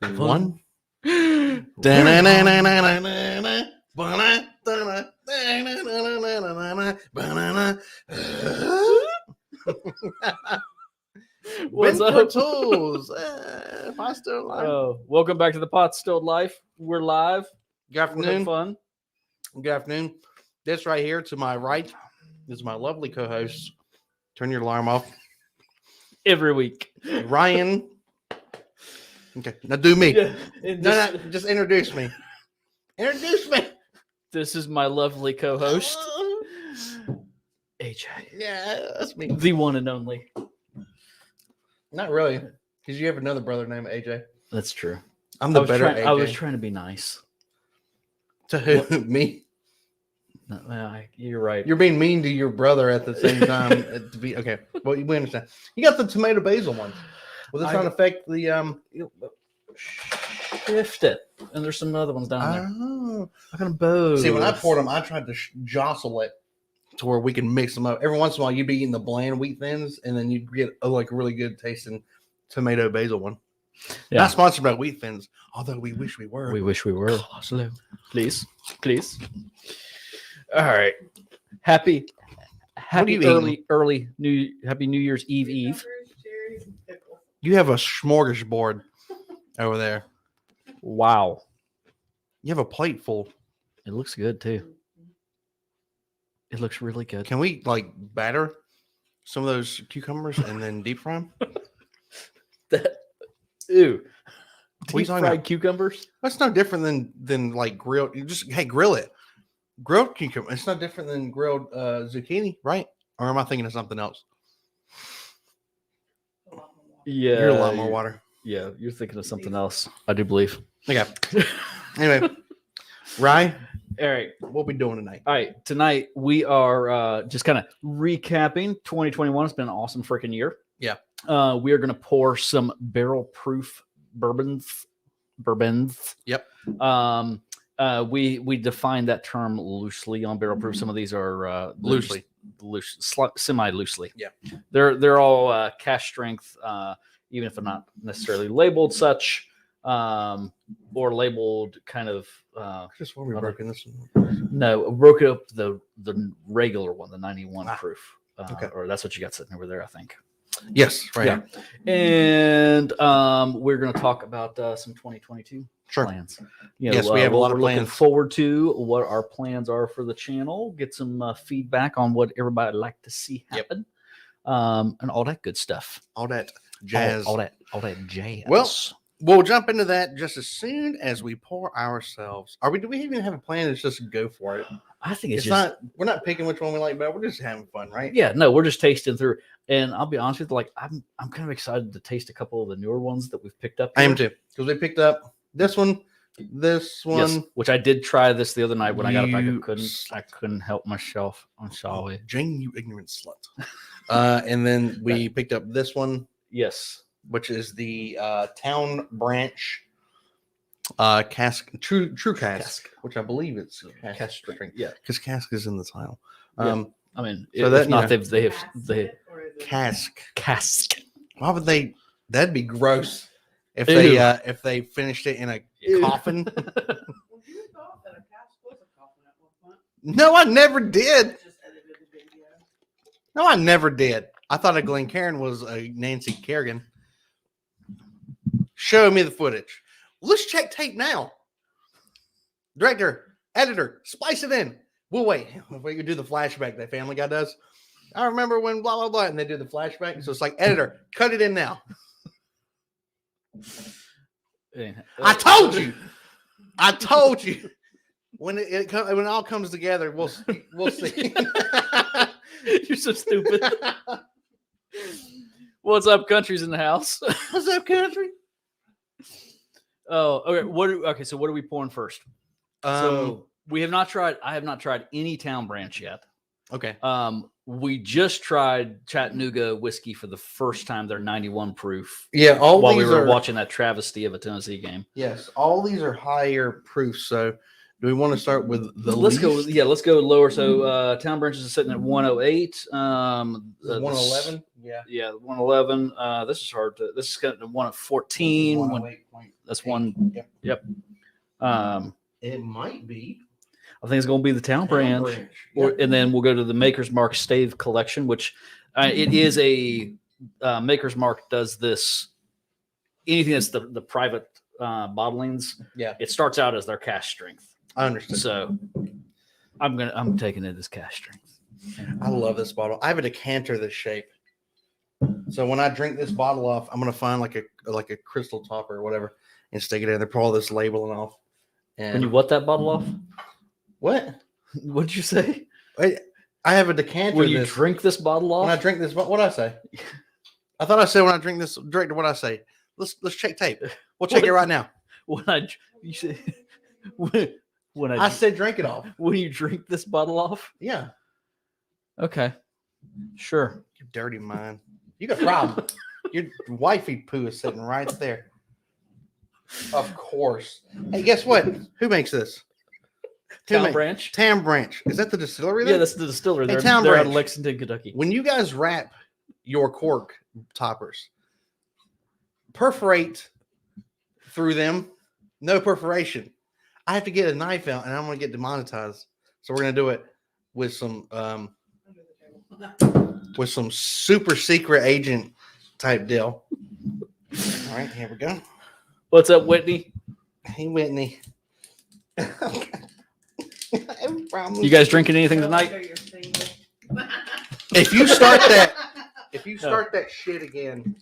one. What's Winter up? Tools. Pot Stilled Life. Welcome back to the Pot Stilled Life. We're live. Good We're having afternoon. fun. Good afternoon. This right here to my right is my lovely co-host. Turn your alarm off. Every week. Ryan. Okay, now do me. Yeah, and No, just introduce me. Introduce me. This is my lovely co-host, AJ. Yeah, that's me. The one and only. Not really, because you have another brother named AJ. That's true. I'm the better AJ. I was trying to be nice. To who? Me? No, you're right. You're being mean to your brother at the same time. To be okay. Well, we understand. You got the tomato basil ones. Will this not affect the Shift it, and there's some other ones down there. Oh. I got both. See, when I poured them, I tried to jostle it to where we can mix them up. Every once in a while, you'd be eating the bland wheat thins, and then you'd get a really good tasting tomato basil one. Yeah. Not sponsored by wheat thins, although we wish we were. We wish we were. Please. All right. Happy New Year's Eve. You have a smorgasbord over there. Wow. You have a plate full. It looks good too. It looks really good. Can we batter some of those cucumbers and then deep fry them? Ew. What are you Deep talking fried about? cucumbers? That's no different than grilled. You just grill it. Grilled cucumber. It's not different than grilled zucchini, right? Or am I thinking of something else? Yeah. You're a lot more water. Yeah, you're thinking of something else. I do believe. Okay. Anyway, Ryan, All right. what we doing tonight? All right. Tonight we are just kind of recapping 2021. It's been an awesome freaking year. Yeah. We are going to pour some barrel proof bourbons. Yep. We define that term loosely on barrel proof. Some of these are semi loosely. Yeah. They're all cash strength, even if they're not necessarily labeled such, or labeled kind of. Just where we broken this one. No, broke up the regular one, the 91 proof. Okay. Or that's what you got sitting over there, I think. Yes, right. Yeah. And we're going to talk about some 2022 plans. Yes, we have a lot of looking plans. forward to what our plans are for the channel. Get some feedback on what everybody would like to see happen, and all that good stuff. All that jazz. All that jazz. Well, we'll jump into that just as soon as we pour ourselves. Do we even have a plan? It's just go for it. I think it's just not. We're not picking which one we like, but we're just having fun, right? Yeah, no, we're just tasting through. And I'll be honest with you, I'm kind of excited to taste a couple of the newer ones that we've picked up. I am too, because we picked up this one, yes, which I did try this the other night when I got it back. I couldn't help myself. I'm sorry, Jane, you ignorant slut. And then we picked up this one, yes, which is the Town Branch cask, true cask, which I believe it's cask strength. Yeah, because cask is in the title. I mean, so if that, not, you know, they have cask. Why would they? That'd be gross if they finished it in a coffin. No, I never did. No, I never did. I thought a Glencairn was a Nancy Kerrigan. Show me the footage. Let's check tape now. Director, editor, splice it in. We'll wait. If we could do the flashback that Family Guy does. I remember when blah, blah, blah, and they do the flashback. So it's like, editor, cut it in now. I told you. When it all comes together, we'll see. You're so stupid. What's up, country's in the house? What's up, country? Oh, okay. So what are we pouring first? So I have not tried any Town Branch yet. Okay. We just tried Chattanooga Whiskey for the first time. They're 91 proof. Yeah, while we were watching that travesty of a Tennessee game. Yes, all these are higher proof. So Do we want to start with the Let's go. least? Yeah, let's go lower. So Town Branches is sitting at 108. 111. Yeah. Yeah, 111. This is hard to. This is kind of one at 14. That's one. Yep. Um, It might be. I think it's going to be the Town Branch. Yep. And then we'll go to the Maker's Mark Stave collection, which it is a Maker's Mark does this. Anything that's the private bottlings, Yeah. it starts out as their cash strength. I understand. So I'm taking it as cash strength. I love this bottle. I have a decanter this shape. So when I drink this bottle off, I'm gonna find like a crystal topper or whatever and stick it in there, pour all this labeling off. And When you what that bottle off? what? What did you say? I have a decanter. When you drink this bottle off? When I drink this, what did I say? I thought I said when I drink this director, what did I say? Let's check tape. We'll check it right now. You say when I said drink it off. When you drink this bottle off? Yeah. Okay. Sure. You dirty mind. You got a problem. Your wifey poo is sitting right there. Of course. Hey, guess what? Who makes this? Town Branch. Town Branch. Is that the distillery there? Yeah, that's the distillery. Hey, They're Town out Branch. of Lexington, Kentucky. When you guys wrap your cork toppers, perforate through them. No perforation. I have to get a knife out and I'm going to get demonetized. So we're going to do it with some super secret agent type deal. All right, here we go. What's up, Whitney? Hey, Whitney. You guys drinking anything tonight? If you start that shit again,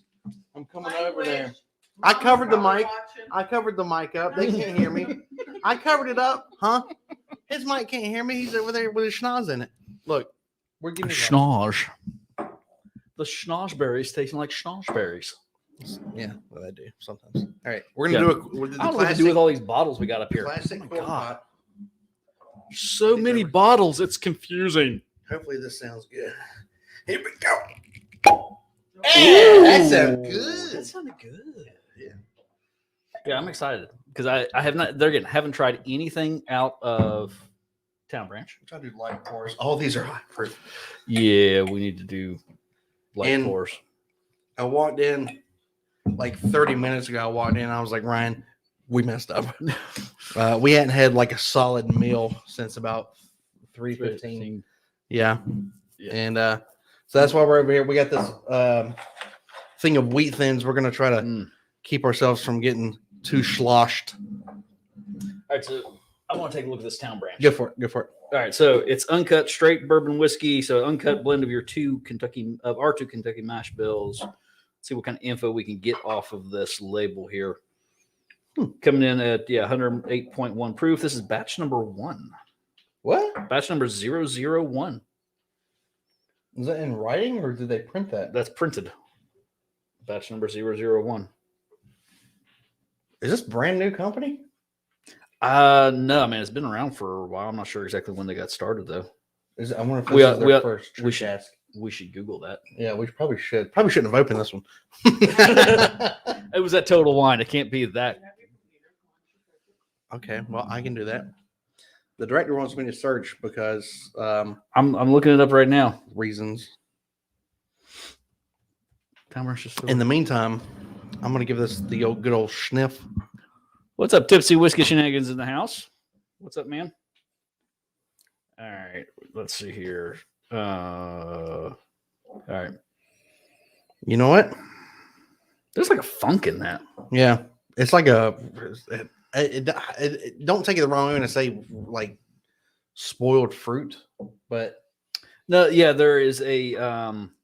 I'm coming over there. I covered the mic. I covered the mic up. They can't hear me. I covered it up, huh? His mic can't hear me. He's over there with his schnoz in it. Look, we're getting schnoz. The schnozberries tasting like schnozberries. Yeah, well, I do sometimes. All right, we're gonna do I don't know what to do with all these bottles we got up here. Classic Oh my cork God. pot. So many bottles, it's confusing. Hopefully this sounds good. Here we go. Hey, that sounds good. That sounded good. Yeah, I'm excited because I have not. Haven't tried anything out of Town Branch. Try to do light pours. All these are high proof. Yeah, we need to do light pours. I walked in like 30 minutes ago. I walked in. I was like, Ryan, we messed up. We hadn't had like a solid meal since about 3:15. Yeah. And so that's why we're over here. We got this thing of wheat thins. We're gonna try to keep ourselves from getting too sloshed. All right, so I want to take a look at this Town Branch. Go for it. Go for it. All right, so it's uncut straight bourbon whiskey. So uncut blend of our two Kentucky mash bills. Let's see what kind of info we can get off of this label here. Coming in at 108.1 proof. This is batch number 1. What? Batch number 001. Is that in writing or did they print that? That's printed. Batch number 001. Is this brand new company? No, I mean it's been around for a while. I'm not sure exactly when they got started though. I wonder if this is their first. We should Google that. Yeah, we probably should. Probably shouldn't have opened this one. It was at Total Wine. It can't be that. Okay, well I can do that. The director wants me to search because I'm looking it up right now. Reasons. Just in the meantime, I'm gonna give this the good old sniff. What's up, Tipsy Whiskey Shenanigans in the house? What's up, man? All right, let's see here. All right. You know what? There's like a funk in that. Yeah, it's like a. Don't take it the wrong way when I say like spoiled fruit, but no, yeah, there is a.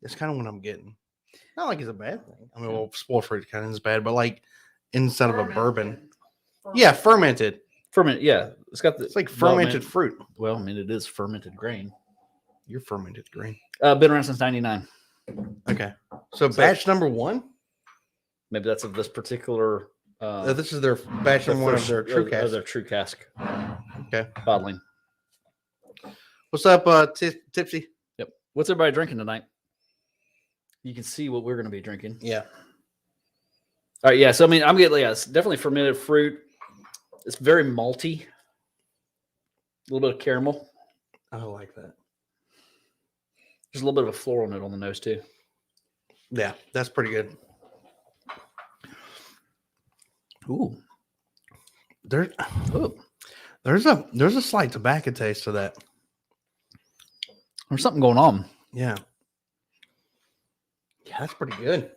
It's kind of what I'm getting. Not like it's a bad thing. I mean, well, spoiled fruit kind of is bad, but like instead of a bourbon, yeah, fermented. Yeah, it's like fermented fruit. Well, I mean, it is fermented grain. You're fermented grain. Been around since '99. Okay, so batch number 1. Maybe that's of this particular. This is their batch number 1 of their true cask. Their true cask. Okay, bottling. What's up, Tipsy? Yep. What's everybody drinking tonight? You can see what we're going to be drinking. Yeah. All right. Yeah. So I mean, I'm getting it's definitely fermented fruit. It's very malty. little bit of caramel. I like that. There's a little bit of a floral note on the nose too. Yeah, that's pretty good. Ooh. There's a slight tobacco taste to that. There's something going on. Yeah. Yeah, that's pretty good.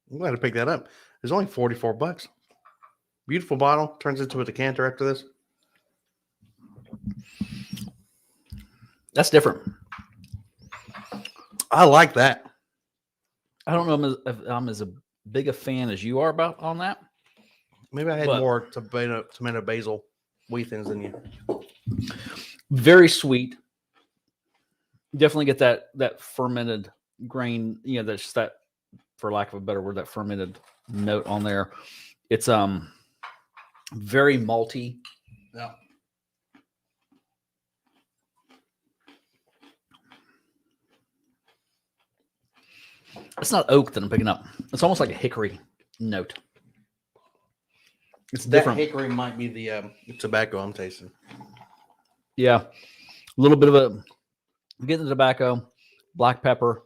I'm glad to pick that up. It's only $44. Beautiful bottle. Turns into a decanter after this. That's different. I like that. I don't know if I'm as big a fan as you are on that. Maybe I had more tomato basil wheat things than you. Very sweet. Definitely get that fermented grain, that's that, for lack of a better word, that fermented note on there. It's very malty. Yeah. It's not oak that I'm picking up. It's almost like a hickory note. It's That different. hickory might be the tobacco I'm tasting. Yeah. A little bit of a, getting the tobacco, black pepper.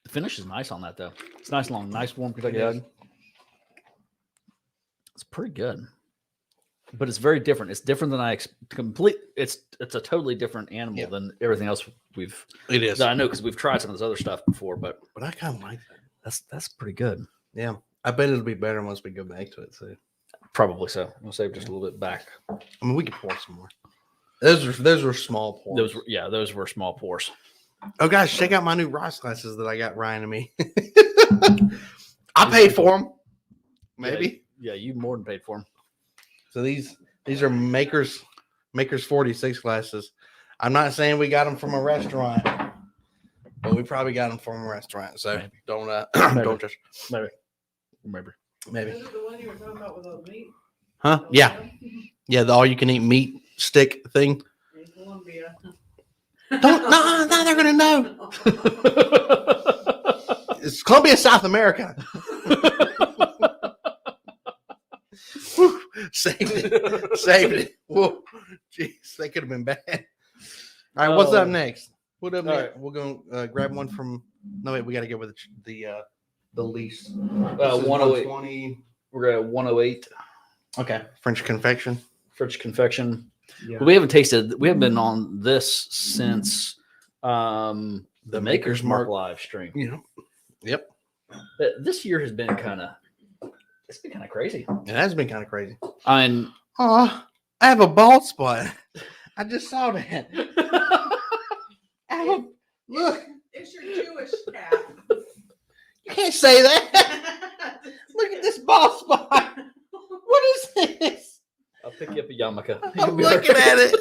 The finish is nice on that, though. It's nice long, nice warm Kentucky Hug. It's pretty good. But it's very different. It's different than it's a totally different animal than everything else It is. I know, because we've tried some of this other stuff before, but I kind of like that. That's pretty good. Yeah. I bet it'll be better once we go back to it. So Probably so. We'll save just a little bit back. I mean, we could pour some more. Those were small pours. Those were small pours. Oh, guys, check out my new Ross glasses that I got Ryan and me. I paid for them. Maybe. Yeah, you more than paid for them. So these are Makers 46 glasses. I'm not saying we got them from a restaurant, but we probably got them from a restaurant. So Maybe. don't just maybe. Is it the one you were talking about without meat? Huh? Yeah. Yeah, the all you can eat meat stick thing. In Colombia. No, they're gonna know. It's Colombia, South America. Whew, saved it. Whoa, jeez, that could have been bad. All right, what's up next? What up next? right. We're gonna grab one from. No, wait, we got to go with the least. 108. We're at 108. Okay, French confection. French confection. Yeah. We haven't been on this since the Maker's Mark live stream. Yeah. Yep. This year has been kind of crazy. It has been kind of crazy. I have a bald spot. I just saw that. Look, It's your Jewish hat. you can't say that. Look at this bald spot. What is this? I'll pick you up a yarmulke. I'm looking at it.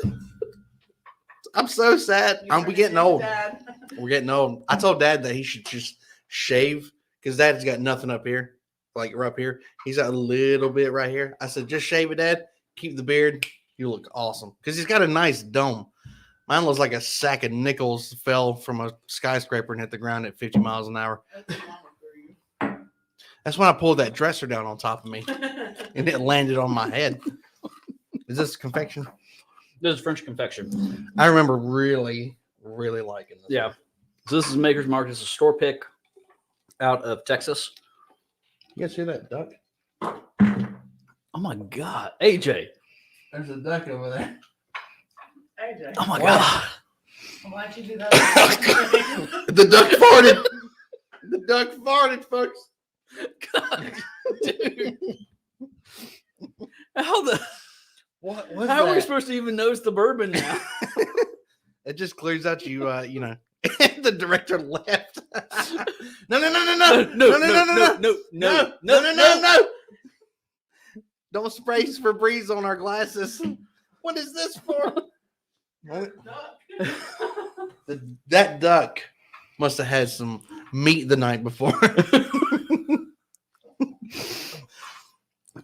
I'm so sad. We're getting old. Dad. We're getting old. I told Dad that he should just shave because Dad's got nothing up here, like right up here. He's got a little bit right here. I said, just shave it, Dad. Keep the beard. You look awesome because he's got a nice dome. Mine looks like a sack of nickels fell from a skyscraper and hit the ground at 50 miles an hour. That's mama for you. That's when I pulled that dresser down on top of me and it landed on my head. Is this confection? This is French confection. I remember really, really liking this. Yeah. So this is Maker's Mark. It's a store pick out of Texas. You guys see that duck? Oh my God, AJ! There's a duck over there. AJ, Oh my Wow. God! why'd you do that? The duck farted. The duck farted, folks. God, dude. How How are we supposed to even notice the bourbon now? It just clears out you. The director left. No. No. Don't spray Febreze on our glasses. What is this for? That duck must have had some meat the night before.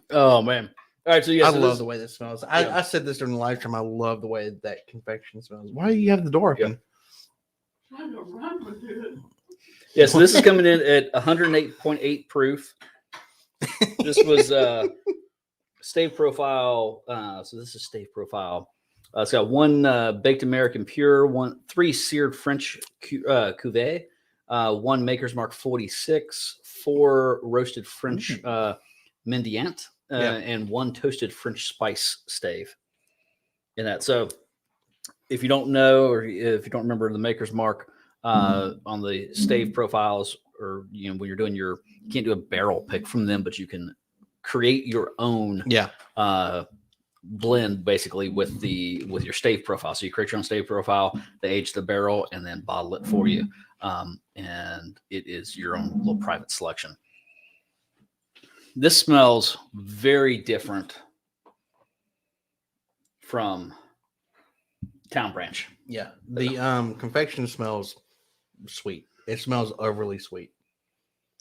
Oh man! All right, so yes, I love the way this smells. I said this during the live stream. I love the way that confection smells. Why do you have the door open? Trying to run with it. Yeah, so this is coming in at 108.8 proof. This was Stave profile. So this is Stave profile. It's got 1 baked American pure, 3 seared French cuvee, 1 Maker's Mark 46, 4 roasted French Mendiant, and 1 toasted French spice stave in that. So if you don't know, or if you don't remember the Maker's Mark on the Stave profiles, or when you're doing you can't do a barrel pick from them, but you can create your own blend basically with your Stave profile. So you create your own Stave profile, they age the barrel, and then bottle it for you. And it is your own little private selection. This smells very different from Town Branch. Yeah. The confection smells sweet. It smells overly sweet.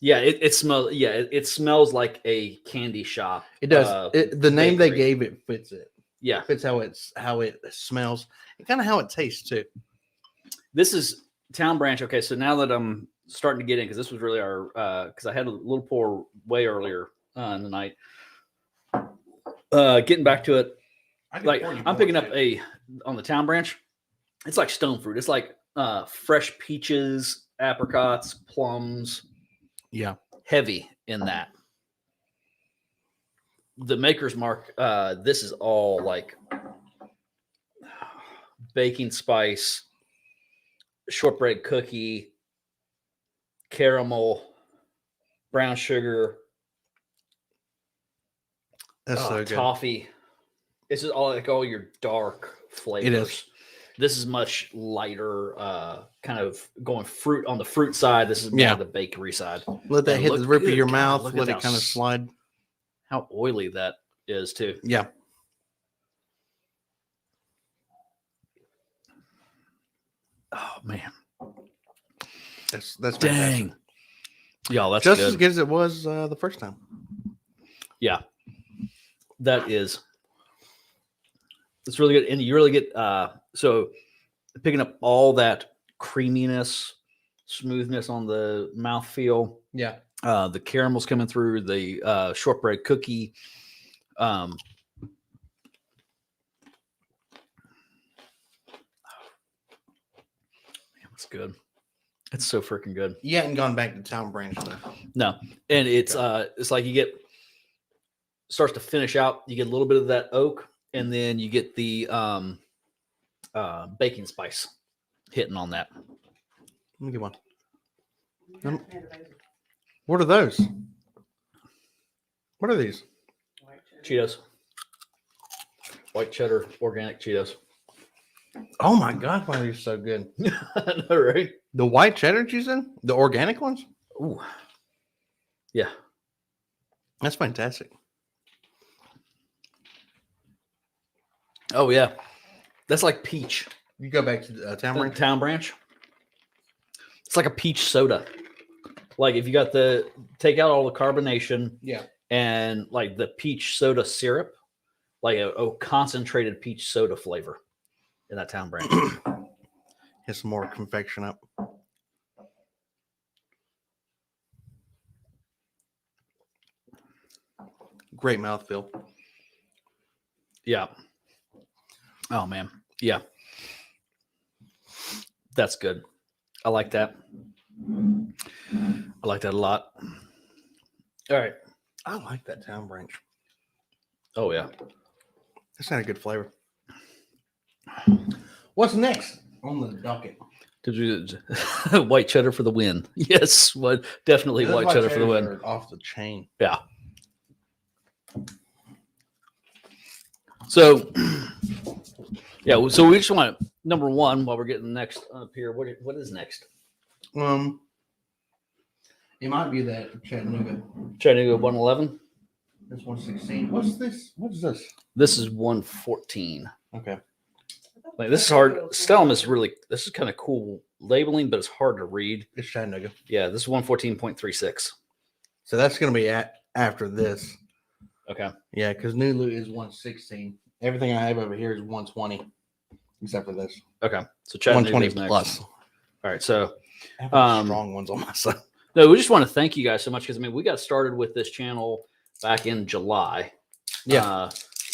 Yeah, it smells. Yeah, it smells like a candy shop. It does. The name they bakery. gave it fits it. Yeah, Fits how it smells and kind of how it tastes too. this is Town Branch. Okay, so now that I'm starting to get in, because this was really our because I had a little pour way earlier in the night. Getting back to it, like I'm picking up on the Town Branch. It's like stone fruit. It's like fresh peaches, apricots, plums. Yeah. Heavy in that. The Maker's Mark, this is all like baking spice, shortbread cookie, caramel, brown sugar, That's so good. toffee. This is all like all your dark flavors. It is. This is much lighter, kind of going fruit on the fruit side. This is more the bakery side. Let that And hit look the roof of good. your God, mouth. look Let at it kind of slide. How oily that is too. Yeah. Oh man, That's dang, fantastic. y'all, that's Just good. as good as it was the first time. Yeah, that is. It's really good, and you really get so picking up all that creaminess, smoothness on the mouthfeel. Yeah. The caramel's coming through, the shortbread cookie. Man, it's good. It's so freaking good. You hadn't gone back to Town Branch though. No, and it's like you get starts to finish out. You get a little bit of that oak, and then you get the baking spice hitting on that. Let me get one. What are those? What are these? Cheetos, white cheddar, organic Cheetos. Oh my god, why are these so good? I know, right? The white cheddar cheese in? The organic ones? Ooh, yeah. That's fantastic. Oh yeah, that's like peach. You go back to Town Branch? Town Branch. It's like a peach soda. Like if you got take out all the carbonation Yeah. and like the peach soda syrup, like a concentrated peach soda flavor in that Town Branch. Get some more confection up. Great mouthfeel. Yeah. Oh man. Yeah. That's good. I like that. I like that a lot. All right. I like that Town Branch. Oh yeah. That's not a good flavor. What's next on the docket? White cheddar for the win. Yes, definitely Those white cheddar for the cheddars win. are off the chain. Yeah. So, yeah. So we just want number one while we're getting next up here. What is next? It might be that Chattanooga. Chattanooga 111. That's 116. What's this? What is this? This is 114. Okay. Like this is hard. Stellum is really. This is kind of cool labeling, but it's hard to read. It's Chattanooga. Yeah, this is 114.36. So that's going to be after this. Okay. Yeah, because Nulu is 116. Everything I have over here is 120, except for this. Okay. So Chattanooga 120 is next. plus. All right. So I have strong ones on my side. no, we just want to thank you guys so much because I mean we got started with this channel back in July, Yeah.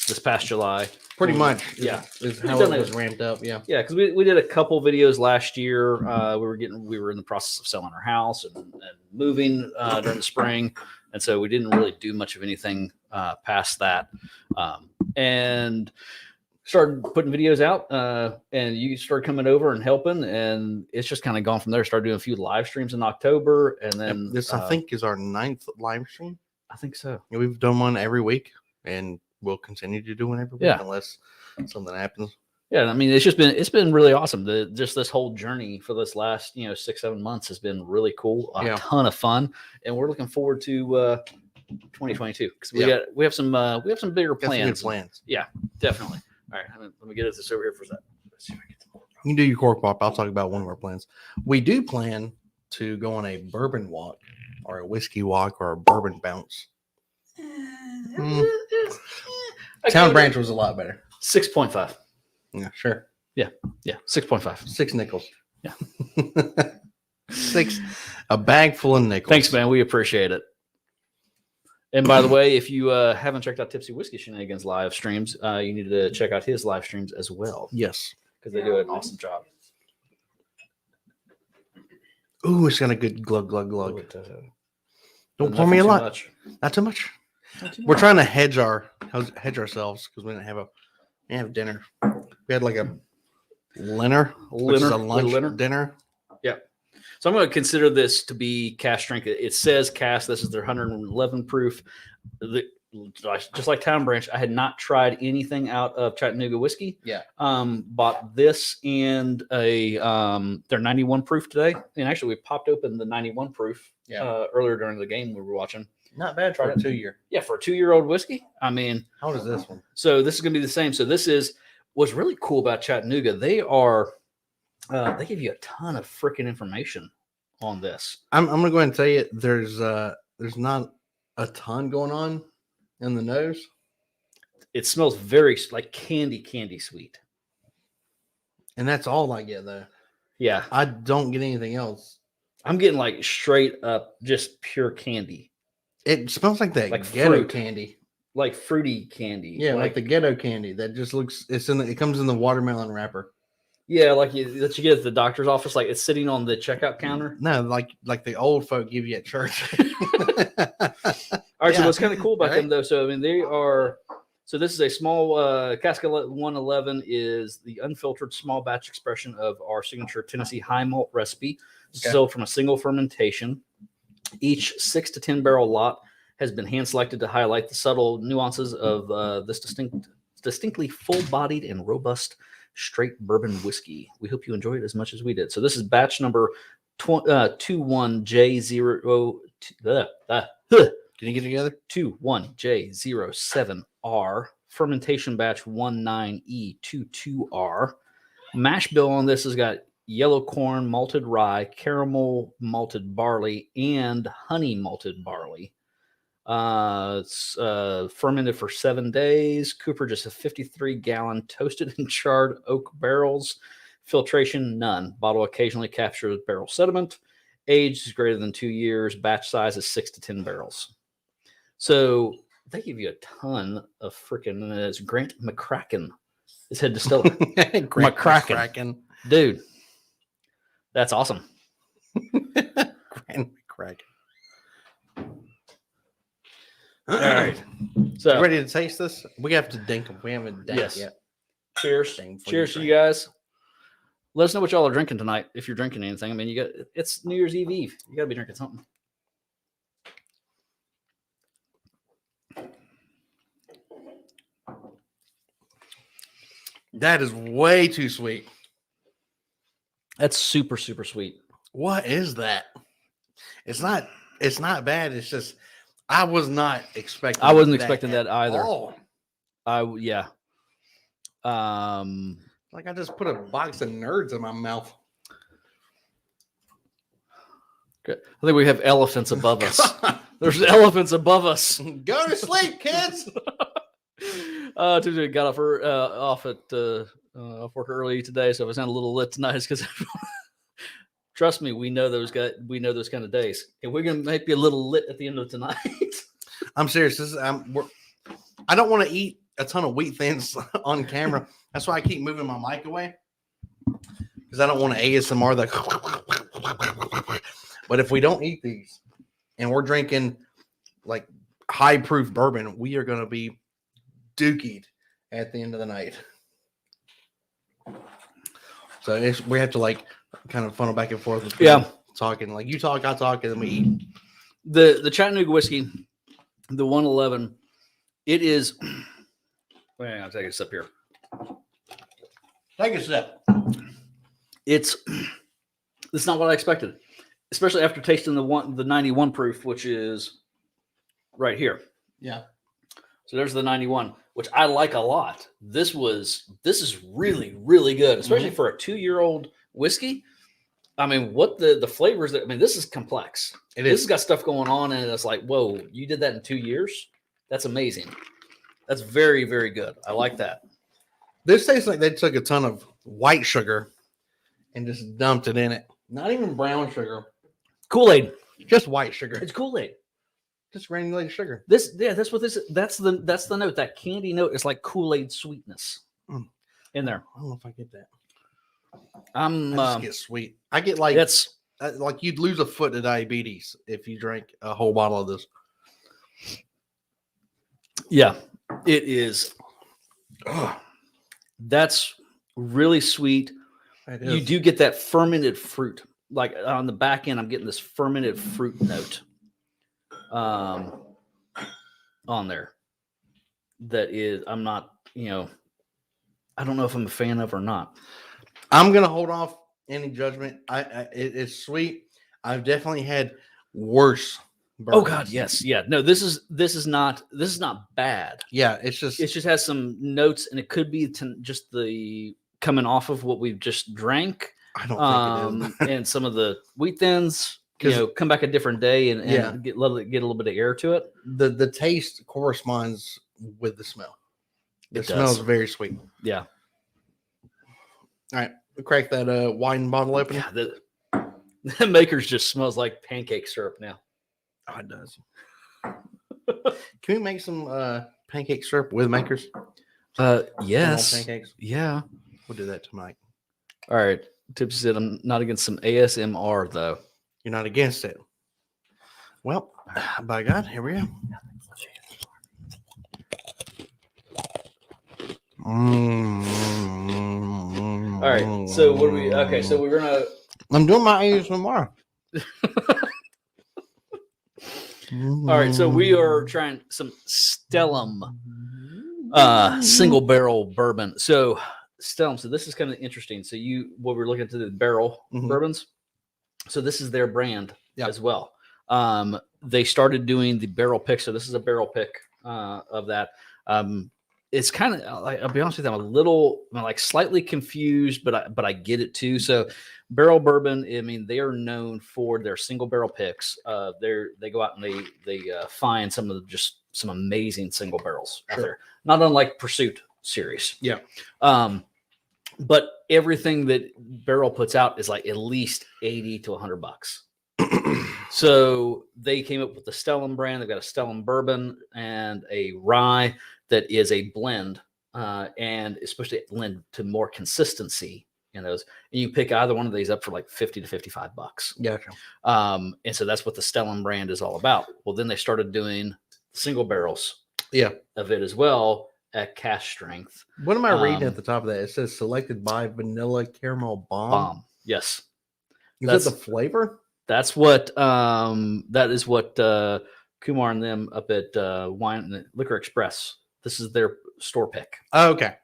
This past July. Pretty much. Yeah. Is We've how done it it. was ramped up. Yeah. Yeah, because we did a couple videos last year. We were in the process of selling our house and moving during the spring, and so we didn't really do much of anything past that. And started putting videos out, and you started coming over and helping, and it's just kind of gone from there. Started doing a few live streams in October, and then This I think is our 9th live stream. I think so. We've done one every week, and we'll continue to do one every week Yeah. unless something happens. Yeah, I mean, it's been really awesome. Just this whole journey for this last 6-7 months has been really cool. A ton of fun, and we're looking forward to 2022 because we have some bigger Got some plans. good plans. Yeah, definitely. All right, let me get this over here for a second. Let's see if I get the cork. You can do your cork pop. I'll talk about one of our plans. We do plan to go on a bourbon walk, or a whiskey walk, or a bourbon bounce. Town Branch was a lot better. 6.5. Yeah, sure. Yeah, 6.5. 6 nickels. Yeah. 6, a bag full of nickels. Thanks, man. We appreciate it. And by the way, if you haven't checked out Tipsy Whiskey Shenanigans live streams, you need to check out his live streams as well. Yes. Because they do an awesome job. Ooh, it's got a good glug, glug, glug. Don't Not pour me a too lot. much. Not too much. Not too We're much. trying to hedge ourselves because we didn't have dinner. We had like a Linner, which is a lunch dinner. Yeah. So I'm going to consider this to be cask strength. It says cask. This is their 111 proof. Just like Town Branch, I had not tried anything out of Chattanooga Whiskey. Yeah. Bought this and their 91 proof today. And actually, we popped open the 91 proof earlier during the game we were watching. Not bad for a 2-year. Yeah, for a 2-year-old whiskey. I mean, how old is this one? So this is going to be the same. So this is what's really cool about Chattanooga. They give you a ton of freaking information on this. I'm going to go ahead and tell you there's not a ton going on in the nose. It smells very like candy sweet. And that's all I get though. Yeah. I don't get anything else. I'm getting like straight up just pure candy. It smells like that like ghetto fruit. candy. Like fruity candy. Yeah, like the ghetto candy that just looks it comes in the watermelon wrapper. Yeah, like that you get at the doctor's office, like it's sitting on the checkout counter. No, like the old folk give you at church. All right, so what's kind of cool about them though? So I mean, they are. So this is a small cask 111 is the unfiltered small batch expression of our signature Tennessee high malt recipe, sold from a single fermentation. Each 6 to 10 barrel lot has been hand selected to highlight the subtle nuances of this distinctly full-bodied and robust straight bourbon whiskey. We hope you enjoy it as much as we did. So this is batch number 21J0. Can you get it together? 21J07R, fermentation batch 19E22R. Mash bill on this has got yellow corn, malted rye, caramel malted barley, and honey malted barley. It's fermented for 7 days. Cooper just a 53-gallon toasted and charred oak barrels. Filtration, none. Bottle occasionally captures barrel sediment. Age is greater than 2 years. Batch size is 6 to 10 barrels. So they give you a ton of freaking. It's Grant McCracken. His head distiller. McCracken. Dude, that's awesome. Grant McCracken. All right. So you ready to taste this? We have to dink them. We haven't dinked yet. Cheers. Cheers to you guys. Let us know what y'all are drinking tonight. If you're drinking anything, I mean, it's New Year's Eve. You got to be drinking something. That is way too sweet. That's super, super sweet. What is that? It's not bad. It's just I was not expecting. I wasn't expecting that either. All. Yeah. Like I just put a box of nerds in my mouth. Good. I think we have elephants above us. There's elephants above us. Go to sleep, kids. Tuesday got off work early today, so if I sound a little lit tonight, it's because trust me, we know those guys. We know those kind of days, and we're gonna might be a little lit at the end of tonight. I'm serious. I I don't want to eat a ton of wheat thins on camera. That's why I keep moving my mic away because I don't want to ASMR the. But if we don't eat these and we're drinking like high proof bourbon, we are going to be dookied at the end of the night. So we have to like kind of funnel back and forth. Between talking like you talk, I talk, and then we eat. The Chattanooga whiskey, the 111. It is. Wait, I'll take a sip here. Take a sip. It's not what I expected, especially after tasting the 91 proof, which is right here. Yeah. So there's the 91, which I like a lot. This is really, really good, especially for a 2-year-old whiskey. I mean, what the flavors that, I mean, this is complex. It This is. has got stuff going on, and it's like, whoa, you did that in 2 years? That's amazing. That's very, very good. I like that. This tastes like they took a ton of white sugar and just dumped it in it. Not even brown sugar, Kool-Aid. just white sugar. It's Kool-Aid. Just granulated sugar. That's what this is. That's the note. That candy note is like Kool-Aid sweetness in there. I don't know if I get that. I I just get sweet. I get like that's like you'd lose a foot of diabetes if you drank a whole bottle of this. yeah. It is. Ugh, That's really sweet. it You is. do get that fermented fruit. Like on the back end, I'm getting this fermented fruit note on there. That is, I'm not, I don't know if I'm a fan of or not. I'm gonna hold off any judgment. It's sweet. I've definitely had worse. Oh bourbons. God, yes, yeah. No, this is not bad. Yeah, it's just It just has some notes, and it could be just the coming off of what we've just drank, I don't think it is. and some of the wheat thins. 'Cause- Come back a different day and Yeah. get a little bit of air to it. The taste corresponds with the smell. The It smell is does. very sweet. Yeah, All right, we'll crack that wine bottle open. yeah. The Maker's just smells like pancake syrup now. Oh, it does. Can we make some pancake syrup with Makers? Yes, Pancakes. yeah. We'll do that tonight. All right. Tipsy said I'm not against some ASMR though. You're not against it. Well, by God, here we go. All right. So what do we? Okay. So we're gonna. I'm doing my ASMR. All right. So we are trying some Stellum single barrel bourbon. So Stellum. So this is kind of interesting. So what we're looking at the barrel Mhm. bourbons. So this is their brand Yeah. as well. They started doing the barrel pick. So this is a barrel pick of that. It's kind of, I'll be honest with you, I'm like slightly confused, but I get it too. So barrel bourbon, I mean, they are known for their single barrel picks. They go out and they find some amazing single barrels out Sure. there, not unlike Pursuit series. Yeah. But everything that Barrel puts out is like at least $80 to $100. So they came up with the Stellum brand. They've got a Stellum bourbon and a rye that is a blend, and especially a blend to more consistency in those. And you pick either one of these up for like $50 to $55. Yeah. And so that's what the Stellum brand is all about. Well, then they started doing single barrels of it as well at cash strength. What am I reading at the top of that? It says selected by Vanilla Caramel Bomb. Yes. Is that the flavor? That's what that is what Kumar and them up at Wine Liquor Express. This is their store pick. Oh, okay.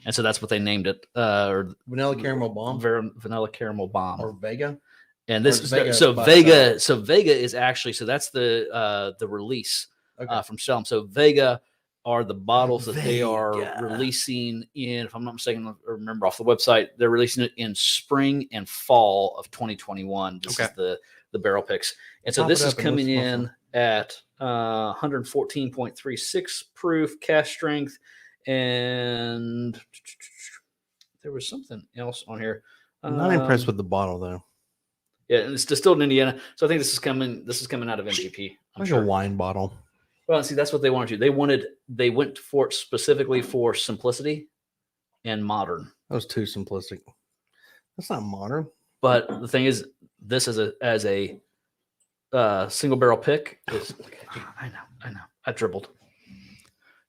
And so that's what they named it. Or Vanilla Caramel Bomb Vanilla Caramel Bomb. or Vega. And this is Vega so by Vega. So Vega is actually so the release Okay. from Stellum. So Vega are the bottles that they are Vega. releasing in, if I'm not mistaken, I remember off the website, they're releasing it in spring and fall of 2021. This is the barrel picks. And so Pop this it is up and coming let's in at 114.36 proof, cash strength. And there was something else on here. I'm not impressed with the bottle though. Yeah, and it's distilled in Indiana. So I think this is coming out of MGP. I'm Like sure. a wine bottle. Well, see, that's what they wanted to. They went for it specifically for simplicity and modern. That was too simplistic. That's not modern. But the thing is, this as a single barrel pick is. I know. I dribbled.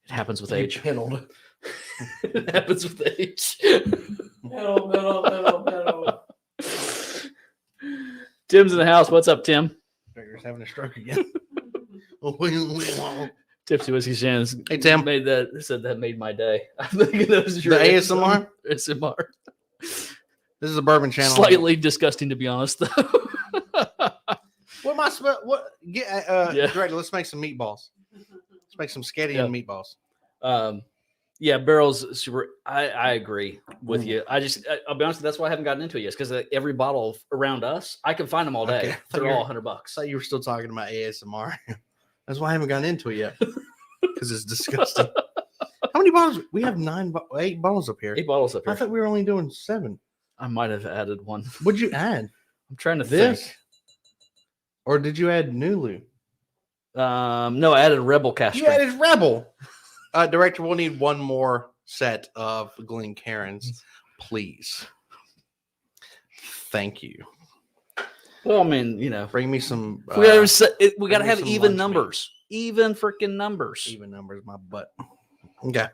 It happens with age. Piddled. It happens with age. Middle. Tim's in the house. What's up, Tim? Trigger's having a stroke again. Tipsy Whiskey Shannon's Hey, Tim. said that made my day. I'm thinking that was The your ASMR? ASMR. This is a bourbon channel. Slightly disgusting, to be honest, though. What am I supposed? What? Get Yeah. Director. Let's make some meatballs. Let's make some sketty and meatballs. Yeah, barrels super. I agree with you. I'll be honest, that's why I haven't gotten into it yet. Because every bottle around us, I can find them all day. Okay. They're all $100. I thought you were still talking about ASMR. That's why I haven't gotten into it yet. Because it's disgusting. How many bottles? We have 8 bottles up here. 8 bottles up I here. thought we were only doing 7. I might have added one. What'd you add? I'm trying to This? think. Or did you add Nulu? No, I added Rebel Cash. You added Rebel. Director, we'll need one more set of Glencairns, please. Thank you. Well, I mean, Bring me some. we got bring to me have some even lunch numbers. Even freaking numbers. Even numbers, my butt. Okay.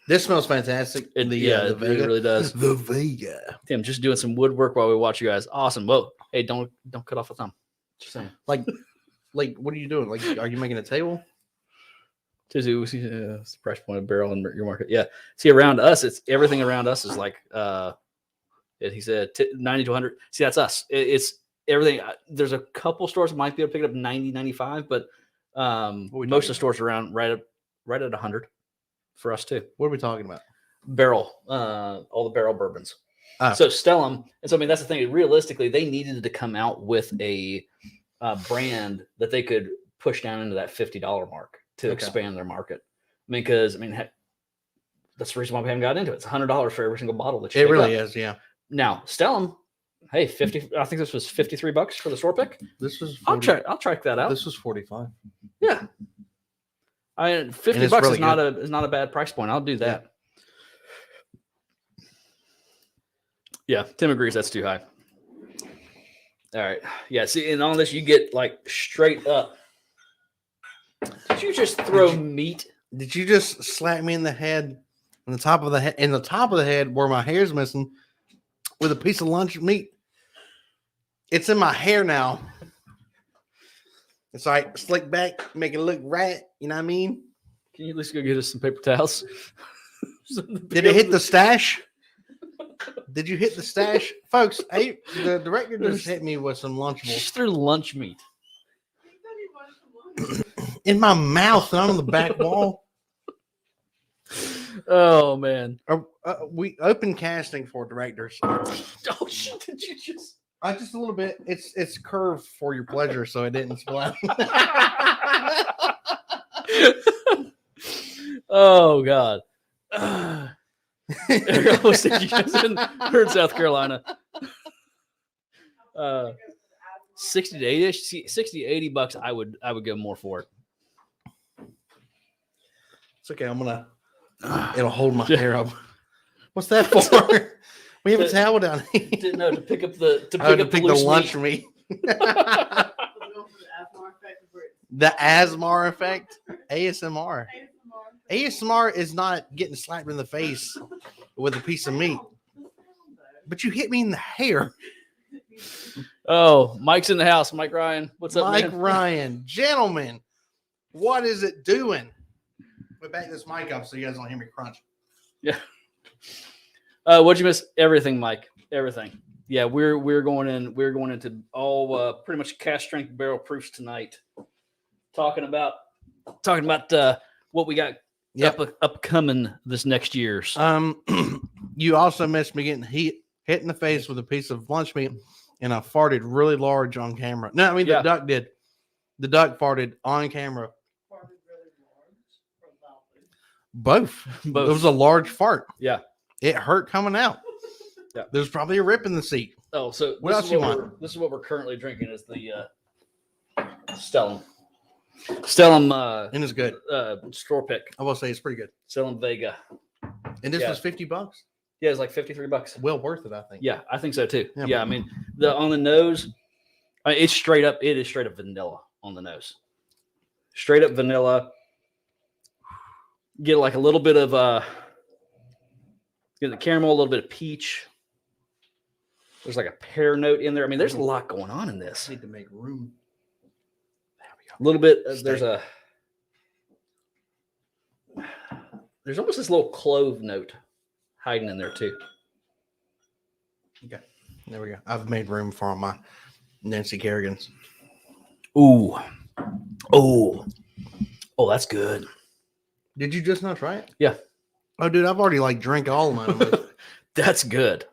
This smells fantastic. It the Vega. really does. The Vega. Tim, just doing some woodwork while we watch you guys. Awesome. Whoa. Hey, don't cut off a thumb. Just saying. Like, what are you doing? Like, are you making a table? It's the price point of barrel in your market. Yeah. See, around us, it's everything around us is like, he said 90 to 100. See, that's us. It's everything. There's a couple stores that might be able to pick it up 90, 95, but most of the stores around right at 100 for us too. What are we talking about? Barrel, all the barrel bourbons. Ah. So Stellum. And so, I mean, that's the thing. Realistically, they needed to come out with a brand that they could push down into that $50 mark to expand their market. I mean, because that's the reason why we haven't got into it. It's $100 for every single bottle that you It pick really up. is, yeah. Now, Stellum, hey, 50. I think this was $53 for the store pick. This was. 40, I'll track that out. This was 45. Yeah, I mean, $50 really is not a bad price point. I'll do that. Yeah, Tim agrees that's too high. All right. Yeah. See, and on this, you get like straight up. Did you just throw meat? Did you just slap me in the head, in the top of the head where my hair's missing, with a piece of lunch meat? It's in my hair now. It's like slick back, make it look right. You know what I mean? Can you at least go get us some paper towels? Did it hit the stash? Did you hit the stash, folks? Hey, the director just hit me with some Lunchables Just threw lunch meat. in my mouth and on the back wall. Oh man! We open casting for directors. Oh shit! Did you just? Just a little bit. It's curved for your pleasure, so it didn't spill out. Oh god! Eric almost said you guys in South Carolina. 60 to 80, 60 to 80 bucks. I would go more for it. It's okay. It'll hold my hair up. What's that for? We have a towel down here. Didn't know to pick up the the lunch meat. The ASMR effect. ASMR. ASMR is not getting slapped in the face with a piece of meat. But you hit me in the hair. Oh, Mike's in the house. Mike Ryan. What's up, Mike man? Ryan. Gentlemen, what is it doing? Let me back this mic up so you guys don't hear me crunch. Yeah. What'd you miss? Everything, Mike. Everything. Yeah, we're going into all pretty much cast strength barrel proofs tonight. Talking about what we got upcoming this next year's. You also missed me getting hit in the face with a piece of lunch meat, and I farted really large on camera. No, I mean the duck did. The duck farted on camera. Both. It was a large fart. Yeah. It hurt coming out. Yeah. There's probably a rip in the seat. Oh, so what else you want? This is what we're currently drinking is the Stellum. Stellum And it's good. store pick. I will say it's pretty good. Stellum Vega. And this Yeah. was $50. Yeah, it's like $53. Well worth it, I think. Yeah, I think so too. Yeah. Yeah, I mean on the nose, it's straight up. It is straight up vanilla on the nose. Straight up vanilla. Get like a little bit of get the caramel, a little bit of peach. There's like a pear note in there. I mean, there's a lot going on in this. Need to make room. There we go. A little bit. There's almost this little clove note hiding in there too. Okay. There we go. I've made room for my Nancy Kerrigan's. Ooh. Oh, that's good. Did you just not try it? Yeah. Oh, dude, I've already like drank all of mine. That's good.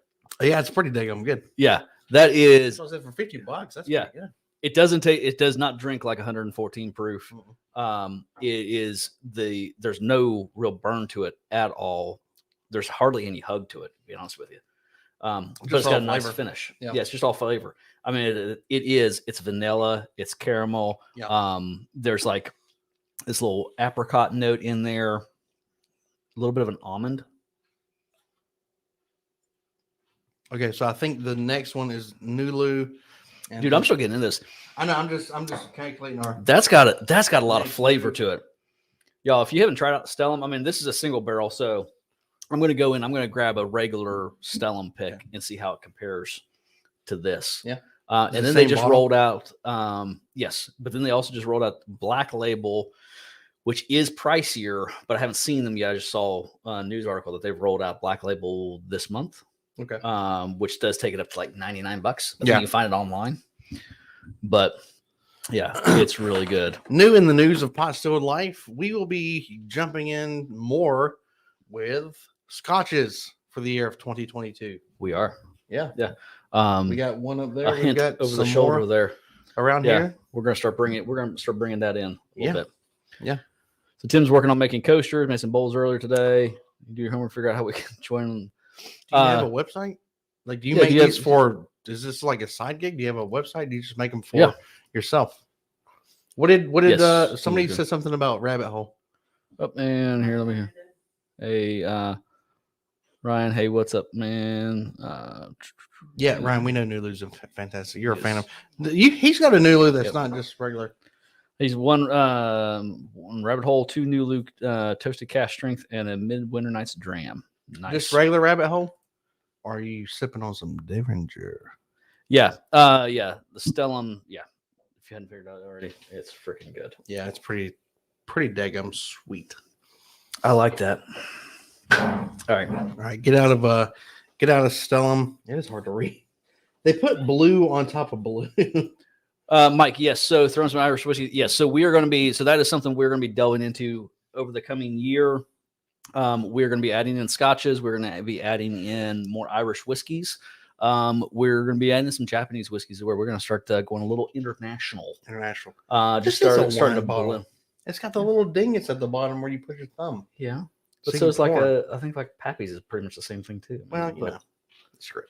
Yeah, it's pretty daggum good. Yeah, that is. So I said for $50, that's Yeah. pretty good. It doesn't take. It does not drink like 114 proof. Mm-mm. It is there's no real burn to it at all. There's hardly any hug to it, to be honest with you. But it's got a nice flavor. finish. Yeah. Yeah, it's just all flavor. I mean, it's vanilla, it's caramel. Yeah. There's like this little apricot note in there, a little bit of an almond. Okay, so I think the next one is Nulu. And Dude, I'm still getting into this. I know. I'm just calculating our. That's got a lot of flavor to it. Y'all, if you haven't tried out Stellum, I mean, this is a single barrel, so I'm going to go in. I'm going to grab a regular Stellum pick and see how it compares to this. Yeah. And the then they same just bottle? rolled out, yes, but then they also just rolled out Black Label, which is pricier, but I haven't seen them yet. I just saw a news article that they've rolled out Black Label this month, Okay. which does take it up to like $99. But Yeah. you can find it online. But yeah, it's really good. New in the news of Pot Stilled Life, we will be jumping in more with scotches for the year of 2022. We are. Yeah. Yeah. We got one up there. A We hint got over the some shoulder more there. around Yeah. here. We're gonna start bringing that in a little bit. Yeah. So Tim's working on making coasters, made some bowls earlier today. You do your homework, figure out how we can join them. Do you have a website? Like, do you yeah, make do you these have- for? Is this like a side gig? Do you have a website? Do you just make them for Yeah. yourself? What did Yes, somebody good. said something about Rabbit Hole? Oh, and here, let me hear. Hey, Ryan. Hey, what's up, man? Yeah, Ryan, we know Nulu's fantastic. You're a fan Yes. of. He's got a Nulu that's Yep. not just regular. He's one Rabbit Hole, 2 new Luke toasted cash strength, and a Midwinter Nights dram. Nice. Just regular Rabbit Hole. Or are you sipping on some Derringer? Yeah. The Stellum. Yeah. If you hadn't figured it out already, it's freaking good. Yeah, it's pretty daggum sweet. I like that. All right. All right, get out of Stellum. It is hard to read. They put blue on top of blue. Mike, yes. So throwing some Irish whiskey. Yes. So we are going to be, so that is something we're going to be delving into over the coming year. We're going to be adding in scotches. We're going to be adding in more Irish whiskeys. We're going to be adding some Japanese whiskeys where we're going to start going a little international. International. Just This is a starting to wine bottle. balloon. It's got the little dingus at the bottom where you put your thumb. Yeah. But So so you it's like pour. I think like Pappy's is pretty much the same thing too. Well, you But know, it's great.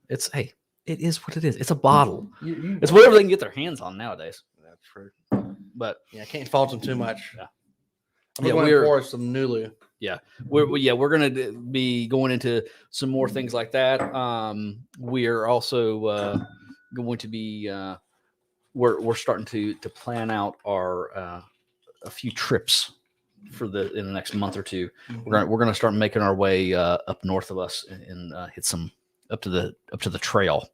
it's, hey, it is what it is. It's a bottle. You It's whatever they can get their hands on nowadays. That's true. But Yeah, I can't fault them too much. Yeah. I'm Yeah, going to we're- pour some Nulu. we're going to be going into some more things like that. We are also going to be we're starting to plan out our a few trips for in the next month or two. We're gonna start making our way up north of us and hit some up to the trail.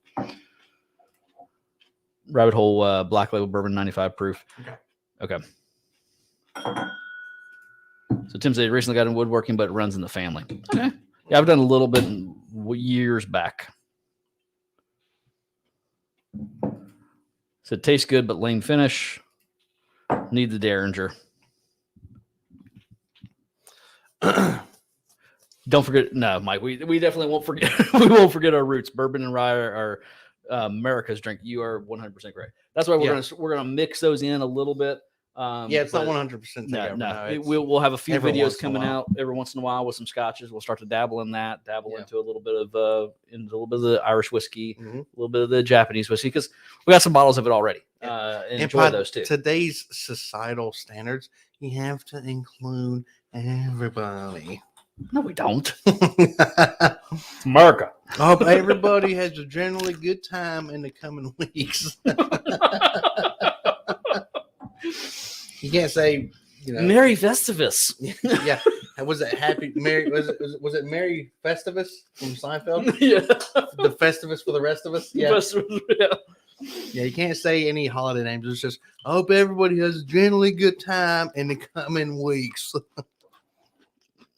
Rabbit Hole Black Label Bourbon 95 proof. Okay. So Tim said he recently got in woodworking, but it runs in the family. Okay. Yeah, I've done a little bit years back. So it tastes good, but lame finish. Need the Derringer. Don't forget, no, Mike. We definitely won't forget. We won't forget our roots. Bourbon and rye are America's drink. You are 100% correct. That's why we're gonna mix those in a little bit. Yeah, it's not but 100% No, takeover. no. It's We'll have a few every once videos in a coming while. out every once in a while with some scotches. We'll start to dabble in that, Yeah. into a little bit of the Irish whiskey, Mhm. a little bit of the Japanese whiskey, because we got some bottles of it already. And enjoy by those too. Today's societal standards, you have to include everybody. No, we don't. It's America. I hope everybody has a generally good time in the coming weeks. You can't say, Merry Festivus. yeah. Was it Happy Merry? Was it Merry Festivus from Seinfeld? Yeah. The Festivus for the rest of us. Yeah. Festivus, yeah. Yeah, you can't say any holiday names. It's just, I hope everybody has a generally good time in the coming weeks.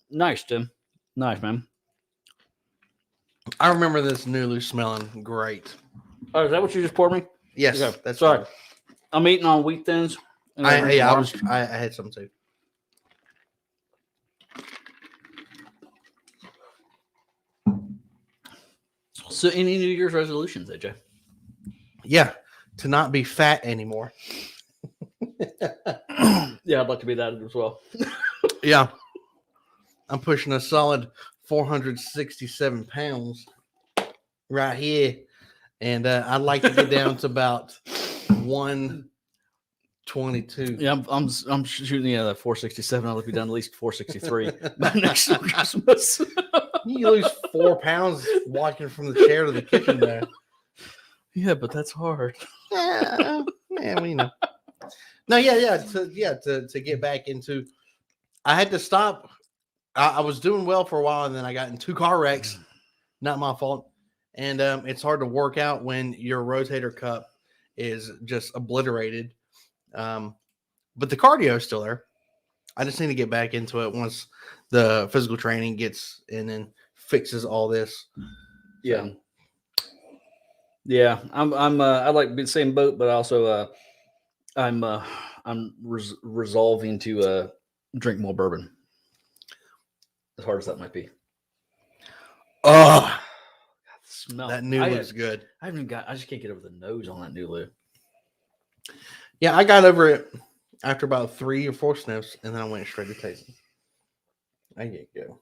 Nice, Tim. Nice, man. I remember this Nulu smelling great. Oh, is that what you just poured me? Yes, Okay, that's sorry. right. I'm eating on wheat thins. and I drinking water. had some too. So, any New Year's resolutions, AJ? Yeah, to not be fat anymore. Yeah, I'd like to be that as well. Yeah, I'm pushing a solid 467 pounds right here, and I'd like to get down to about 122. Yeah, I'm shooting that 467. I'll be done at least 463 by next Christmas. You lose 4 pounds walking from the chair to the kitchen there. Yeah, but that's hard. Yeah, we know. No, to get back into, I had to stop. I was doing well for a while, and then I got in 2 car wrecks. Not my fault. And it's hard to work out when your rotator cuff is just obliterated. But the cardio is still there. I just need to get back into it once the physical training gets in and fixes all this. Yeah. Yeah, I like being the same boat, but also I'm resolving to drink more bourbon. As hard as that might be. Oh, Smell that new looks good. I just can't get over the nose on that new loo. Yeah, I got over it after about 3 or 4 sniffs, and then I went straight to tasting. I get go.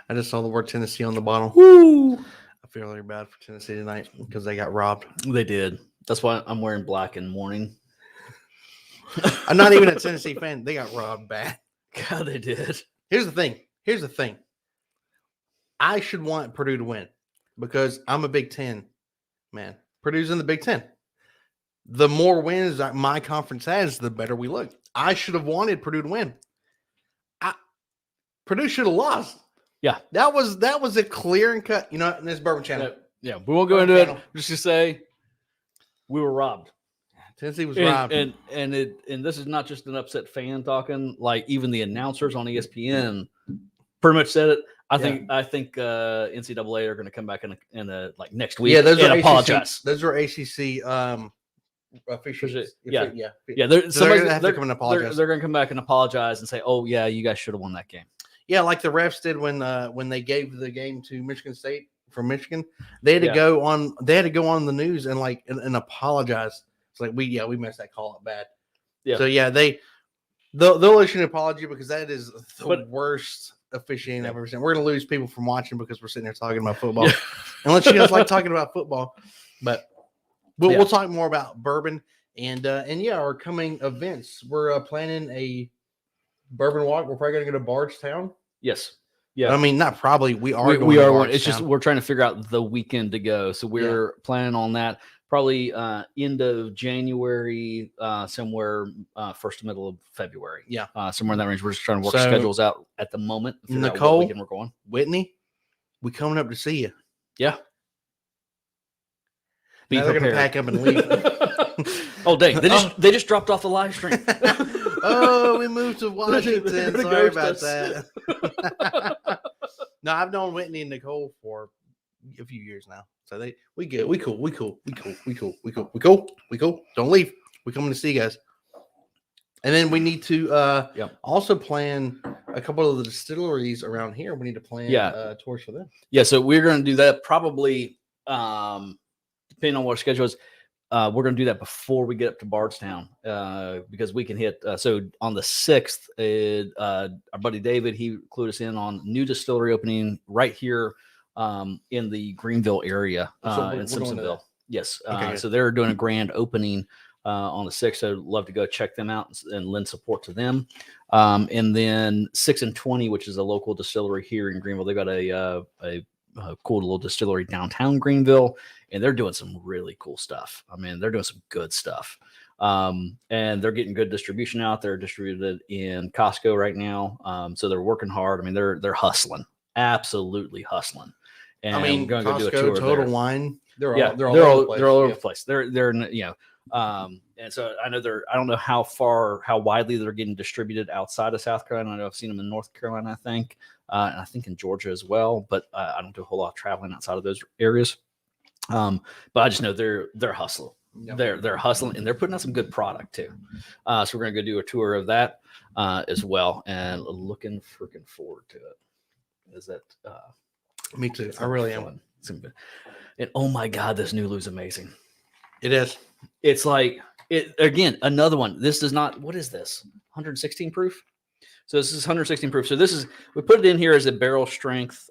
I just saw the word Tennessee on the bottle. Woo! I feel really bad for Tennessee tonight because they got robbed. They did. That's why I'm wearing black in mourning. I'm not even a Tennessee fan. They got robbed bad. God, they did. Here's the thing. I should want Purdue to win because I'm a Big Ten man. Purdue's in the Big Ten. The more wins that my conference has, the better we look. I should have wanted Purdue to win. Purdue should have lost. Yeah. That was a clear and cut, in this Bourbon Channel. Yeah, we won't go into it. Just to say we were robbed. Tennessee was robbed. And this is not just an upset fan talking. Like even the announcers on ESPN pretty much said it. I think NCAA are going to come back in a like next week. Yeah, those and are apologize. Those are ACC officials. Yeah. They're They're going to have to come and apologize. They're going to come back and apologize and say, "Oh yeah, you guys should have won that game." Yeah, like the refs did when they gave the game to Michigan State from Michigan. They had to go on. They had to go on the news and and apologize. It's like we messed that call up bad. Yeah. So yeah, they'll issue an apology because that is the worst officiating I've ever seen. We're gonna lose people from watching because we're sitting there talking about football. Unless you guys like talking about football, but we'll talk more about bourbon and our coming events. We're planning a bourbon walk. We're probably gonna go to Bardstown. Yes. Yeah. I mean, not probably. We are. We are. Bardstown. It's just we're trying to figure out the weekend to go. So we're planning on that. Probably end of January, somewhere first to middle of February. Yeah. Somewhere in that range. We're just trying to work schedules out at the moment. Nicole, weekend we're going. Whitney, we coming up to see you. Yeah. Now they're gonna pack up and leave. Oh dang! They just dropped off the live stream. Oh, we moved to Washington. Sorry about that. No, I've known Whitney and Nicole for a few years now. So we good. We cool. Don't leave. We coming to see you guys. And then we need to also plan a couple of the distilleries around here. We need to plan tours for them. Yeah, so we're going to do that probably, depending on what our schedule is. we're going to do that before we get up to Bardstown because we can hit. So on the 6th, our buddy David, he clued us in on new distillery opening right here in the Greenville area in Simpsonville. Yes. Okay, So they're doing a grand opening on the 6th. So I'd love to go check them out and lend support to them. And then 6 and 20, which is a local distillery here in Greenville. They got a cool little distillery downtown Greenville, and they're doing some really cool stuff. I mean, they're doing some good stuff. And they're getting good distribution out. They're distributed in Costco right now. So they're working hard. I mean, they're hustling, absolutely hustling. And I mean, we're going to Costco, go do a tour Total there. Wine. They're Yeah, all they're over all the place. they're all over Yeah. the place. They're and so I know I don't know how widely they're getting distributed outside of South Carolina. I know I've seen them in North Carolina, I think, and I think in Georgia as well. But I don't do a whole lot of traveling outside of those areas. But I just know they're hustling. Yep. They're hustling, and they're putting out some good product too. So we're gonna go do a tour of that as well, and looking freaking forward to it. Is that Me too. it's I really fun. am. It's gonna be- And oh my god, this new Lou's amazing. It is. It's like it again, another one. This does not. What is this? 116 proof. So this is 116 proof. So this is we put it in here as a barrel strength,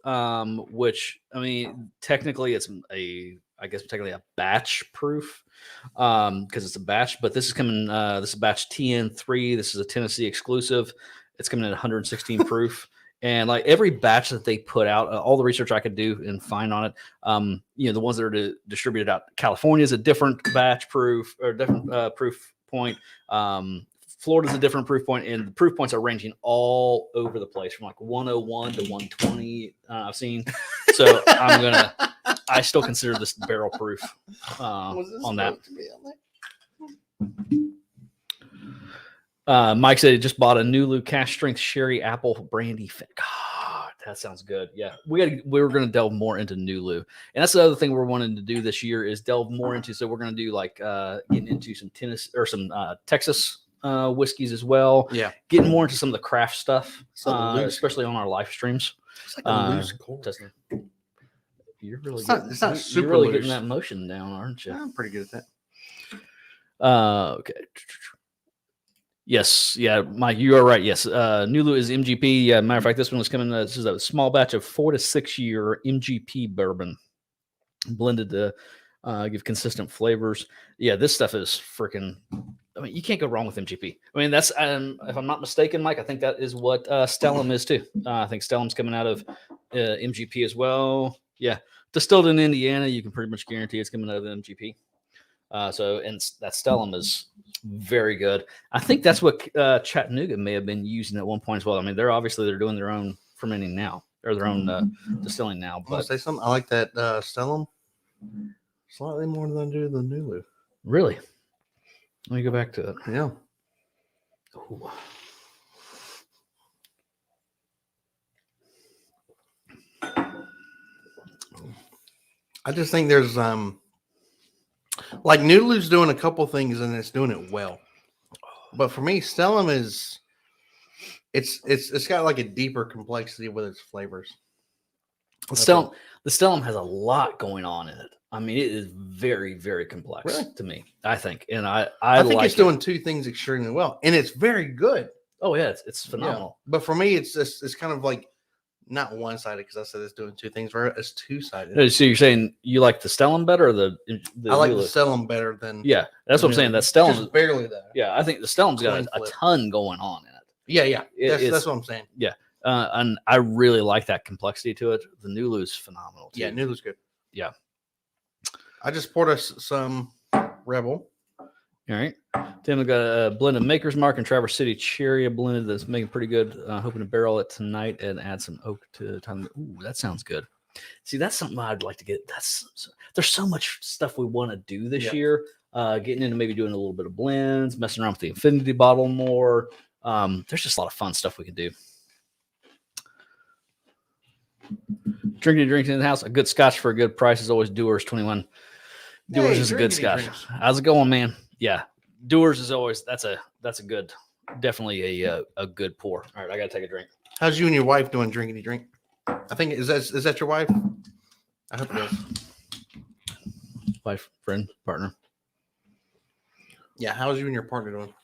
which I mean technically it's technically a batch proof because it's a batch. But this is coming. This is batch TN3. This is a Tennessee exclusive. It's coming at 116 proof. And like every batch that they put out, all the research I could do and find on it, the ones that are distributed out, California is a different batch proof or different proof point. Florida's a different proof point, and the proof points are ranging all over the place from like 101 to 120. I've seen, so I still consider this barrel proof on that. Mike said he just bought a Nulu cash strength sherry apple brandy. God, that sounds good. Yeah, we were going to delve more into Nulu, and that's the other thing we're wanting to do this year is delve more into. So we're going to do like getting into some Texas whiskeys as well. Yeah, getting more into some of the craft stuff, like especially on our live streams. It's like a loose cork. You're really It's not super you're really loose. getting that motion down, aren't you? I'm pretty good at that. Okay. Yes, yeah, Mike, you are right. Yes, Nulu is MGP. Matter of fact, this one was coming. This is a small batch of 4 to 6 year MGP bourbon, blended to give consistent flavors. Yeah, this stuff is freaking. I mean, you can't go wrong with MGP. I mean, that's if I'm not mistaken, Mike, I think that is what Stellum is too. I think Stellum's coming out of MGP as well. Yeah, distilled in Indiana, you can pretty much guarantee it's coming out of MGP. And that Stellum is very good. I think that's what Chattanooga may have been using at one point as well. I mean, they're doing their own fermenting now or their own distilling now. But say something. I like that Stellum slightly more than I do the Nulu. Really, let me go back to it. Yeah. Ooh. I just think there's like Noodler's doing a couple things and it's doing it well. But for me, Stellum is it's got like a deeper complexity with its flavors. The Stellum has a lot going on in it. I mean, it is very, very complex to me, I think. And I think it's doing two things extremely well. And it's very good. Oh, yeah, it's phenomenal. Yeah. But for me, it's kind of like not one-sided because I said it's doing two things. It's two-sided. So you're saying you like the Stellum better or the I like Nulu? the Stellum better than that's what I'm saying. That Stellum just barely that. Yeah, I think the Stellum's got a ton going on in it. Yeah. That's what I'm saying. Yeah. And I really like that complexity to it. The Nulu's phenomenal too. Yeah, Noodler's good. Yeah. I just poured us some Rebel. All right. Then we got a blend of Maker's Mark and Traverse City Cherry, a blended that's making pretty good. Hoping to barrel it tonight and add some oak to the time. Ooh, that sounds good. See, that's something I'd like to get. There's so much stuff we want to do this year. Getting into maybe doing a little bit of blends, messing around with the infinity bottle more. There's just a lot of fun stuff we can do. Drinking in the house. A good scotch for a good price is always Dewar's 21. Dewar's is a good scotch. Drinks. How's it going, man? Yeah, Dewar's is always that's a good, definitely a good pour. All right, I gotta take a drink. How's you and your wife doing drinkity drink? I think is that your wife? I hope it is. Wife, friend, partner. Yeah, how's you and your partner doing?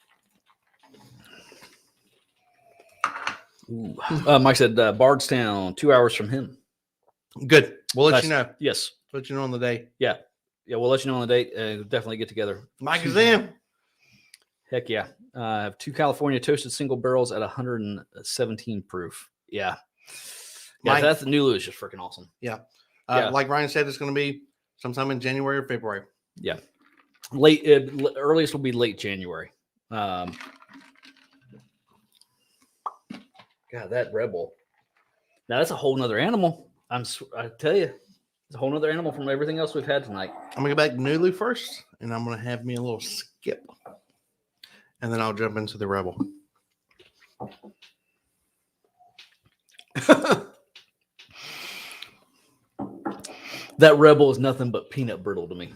Ooh. Mike said Bardstown, 2 hours from him. Good. We'll let Nice. you know. Yes. Let you know on the day. Yeah, we'll let you know on the date. Definitely get together. Mike is in. Heck yeah. I have 2 California toasted single barrels at 117 proof. Yeah. Yeah, Mike- that's the Nulu is just freaking awesome. Yeah. Yeah. Like Ryan said, it's going to be sometime in January or February. Yeah. Late earliest will be late January. God, that Rebel. Now that's a whole nother animal. I tell you, it's a whole nother animal from everything else we've had tonight. I'm going to go back to Nulu first, and I'm going to have me a little skip. And then I'll jump into the Rebel. That Rebel is nothing but peanut brittle to me.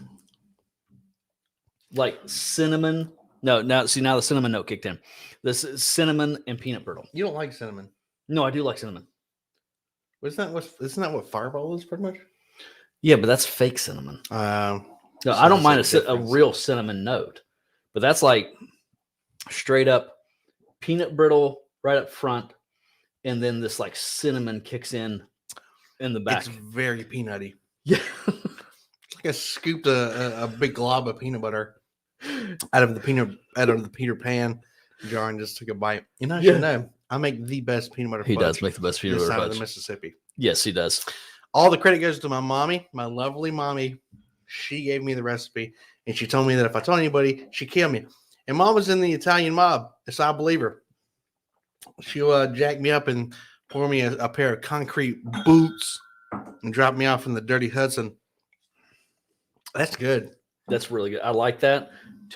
Like cinnamon. No, now the cinnamon note kicked in. This is cinnamon and peanut brittle. You don't like cinnamon. No, I do like cinnamon. Isn't that what Fireball is pretty much? Yeah, but that's fake cinnamon. No, So I don't mind that's a the difference. real cinnamon note, but that's like straight up peanut brittle right up front, and then this like cinnamon kicks in the back. It's very peanutty. Yeah. It's like I scooped a big glob of peanut butter out of the Peter Pan jar and just took a bite. And I should know, I make the best peanut butter. He fudge does make the best peanut this butter side of the fudge. Mississippi. Yes, he does. All the credit goes to my mommy, my lovely mommy. She gave me the recipe, and she told me that if I told anybody, she'd kill me. And Mom was in the Italian mob, so I believe her. She'll jack me up and pour me a pair of concrete boots and drop me off in the dirty Hudson. That's good. That's really good. I like that.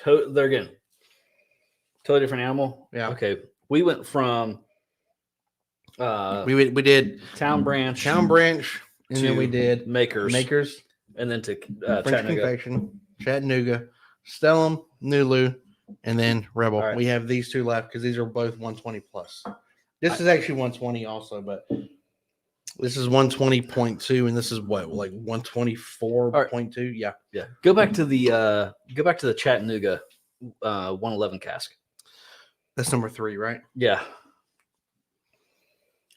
There again, totally different animal. Yeah. Okay. We went from We did Town Branch, and then we did Makers, and then to French Chattanooga. Confection, Chattanooga, Stellum, Nulu, and then Rebel. All right. We have these two left because these are both 120 plus. This is actually 120 also, but this is 120.2, and this is what, like 124.2? Yeah. Yeah. Go back to the Chattanooga 111 cask. That's number 3, right? Yeah.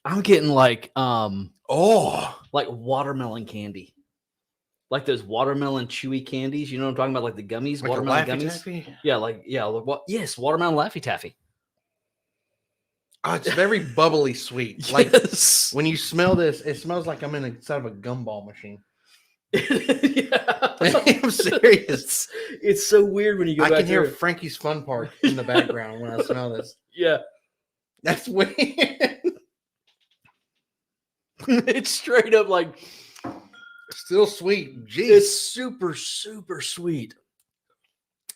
I'm getting like Oh, like watermelon candy. Like those watermelon chewy candies. You know what I'm talking about? Like the gummies, like watermelon a Laffy gummies. Taffy? Yeah, yes, watermelon Laffy Taffy. Oh, it's very bubbly sweet. Like Yes. when you smell this, it smells like I'm inside of a gumball machine. Yeah. I'm serious. It's so weird when you go I back can hear there. Frankie's Fun Park in the background when I smell this. Yeah. That's weird. It's straight up like Still sweet. Jeez. it's super, super sweet.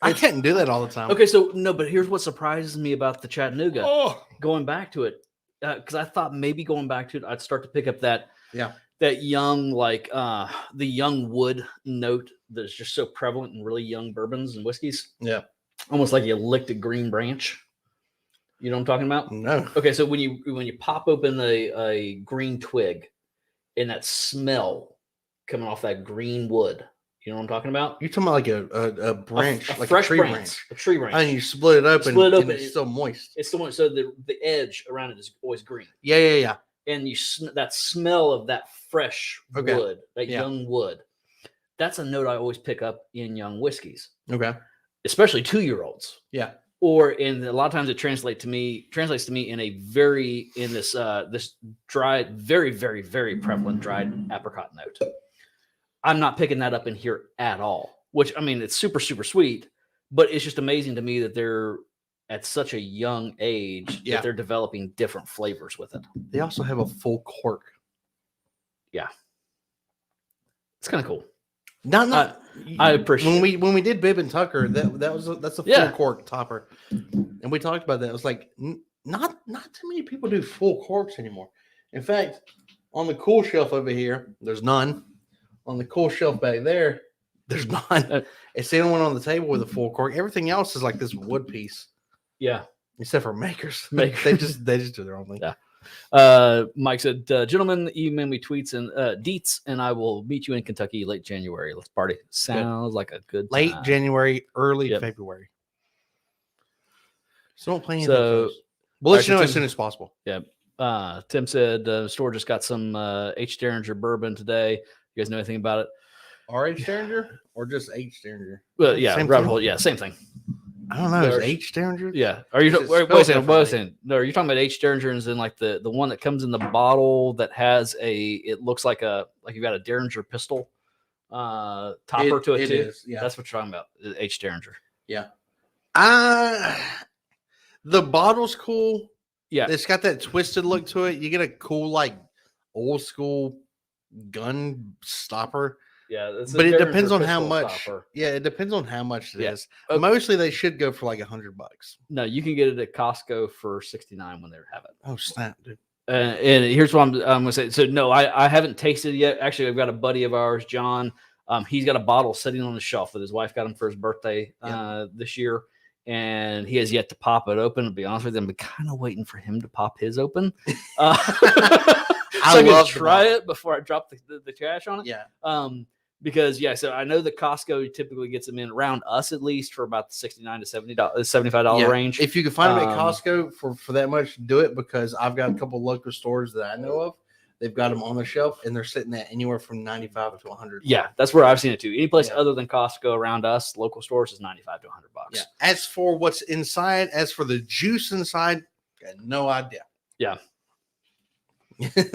I can't do that all the time. Okay, so no, but here's what surprises me about the Chattanooga. Oh, Going back to it, because I thought maybe going back to it, I'd start to pick up that young, like the young wood note that's just so prevalent in really young bourbons and whiskeys. yeah. Almost like you licked a green branch. You know what I'm talking about? No. Okay, so when you pop open a green twig, and that smell coming off that green wood, you know what I'm talking about? You're talking about like a branch, like fresh a tree branch, branch. a tree branch. And you split it open, Split it and open, it's still moist. It's the one. So the edge around it is always green, Yeah. and that smell of that fresh Okay. wood, that Yeah. young wood. That's a note I always pick up in young whiskeys, Okay. especially 2-year-olds. Yeah. Or in a lot of times it translates to me in this dried, very, very, very prevalent dried apricot note. I'm not picking that up in here at all, which I mean, it's super, super sweet, but it's just amazing to me that they're at such a young age Yeah. that they're developing different flavors with it. They also have a full cork. It's kind of cool. I appreciate when we did Bib and Tucker, that's a full cork topper, and we talked about that. It was like not too many people do full corks anymore. In fact, on the cool shelf over here, there's none. On the cool shelf back there, there's none. It's the only one on the table with a full cork. Everything else is like this wood piece. Yeah. Except for makers. Makers. they just do their own thing. Yeah. Mike said, gentlemen, email me tweets and deets, and I will meet you in Kentucky late January. Let's party. Sounds like a good Late time. January, early Yep. February. So don't play anything. So- close. We'll let Alright, you know so as Tim- soon as possible. Tim said the store just got some H. Derringer bourbon today. You guys know anything about it? RH Derringer or just H Derringer? Well, Is it yeah, the same rabbit thing? hole. Yeah, same thing. I don't know. Is There's- H Derringer? Yeah. Are you? Is it Wait, spelled a second. Wait a differently? second. No, you're talking about H. Derringer, and then like the one that comes in the bottle that has it looks like you've got a Derringer pistol topper to it too. Is, yeah. That's what you're talking about. H. Derringer. The bottle's cool. Yeah. It's got that twisted look to it. You get a cool, like, old school gun stopper. Yeah, it's a But it Derringer depends on how pistol much. stopper. Yeah, it depends on how much it Yeah. is. Okay. Mostly they should go for like $100. No, you can get it at Costco for $69 when they have it. Oh, snap, dude. And here's what I'm gonna say. So no, I haven't tasted it yet. Actually, I've got a buddy of ours, John. He's got a bottle sitting on the shelf that his wife got him for his birthday this year, and he has yet to pop it open. To be honest with you, I'm kind of waiting for him to pop his open. I love the try bottle. it before I drop the cash on it. Yeah. Because so I know that Costco typically gets them in around us at least for about the $69 to $75 Yeah. range. If you can find them at Um, Costco for that much, do it, because I've got a couple local stores that I know of. They've got them on the shelf and they're sitting at anywhere from 95 to 100. Yeah, that's where I've seen it too. Any place Yeah. other than Costco around us, local stores is $95 to $100. Yeah. As for what's inside, as for the juice inside, got no idea. Yeah.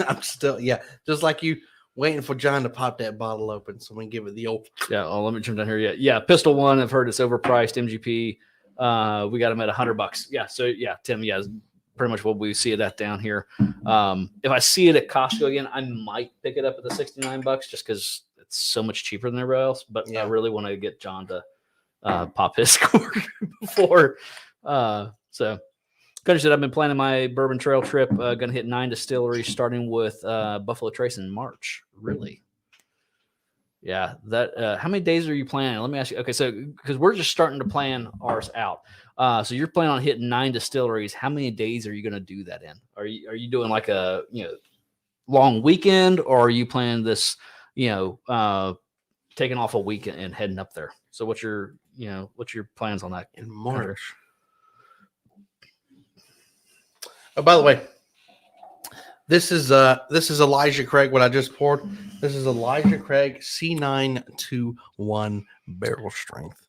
I'm still, just like you, waiting for John to pop that bottle open so we can give it the old. Yeah. Oh, let me jump down here. Yeah. Pistol One. I've heard it's overpriced. MGP. We got them at $100. Yeah. So yeah, Tim. Yeah, is pretty much what we see it at down here. If I see it at Costco again, I might pick it up at the $69 just because it's so much cheaper than everywhere else. But I really want to get John to pop his cork before. So. Gunner said, I've been planning my bourbon trail trip. Going to hit 9 distilleries, starting with Buffalo Trace in March. Really? Yeah. That. How many days are you planning? Let me ask you. Okay, so because we're just starting to plan ours out. So you're planning on hitting 9 distilleries. How many days are you going to do that in? Are you doing like a long weekend, or are you planning this taking off a week and heading up there? So what's your plans on that In March? Oh, by the way, this is Elijah Craig. What I just poured. This is Elijah Craig C921 barrel strength.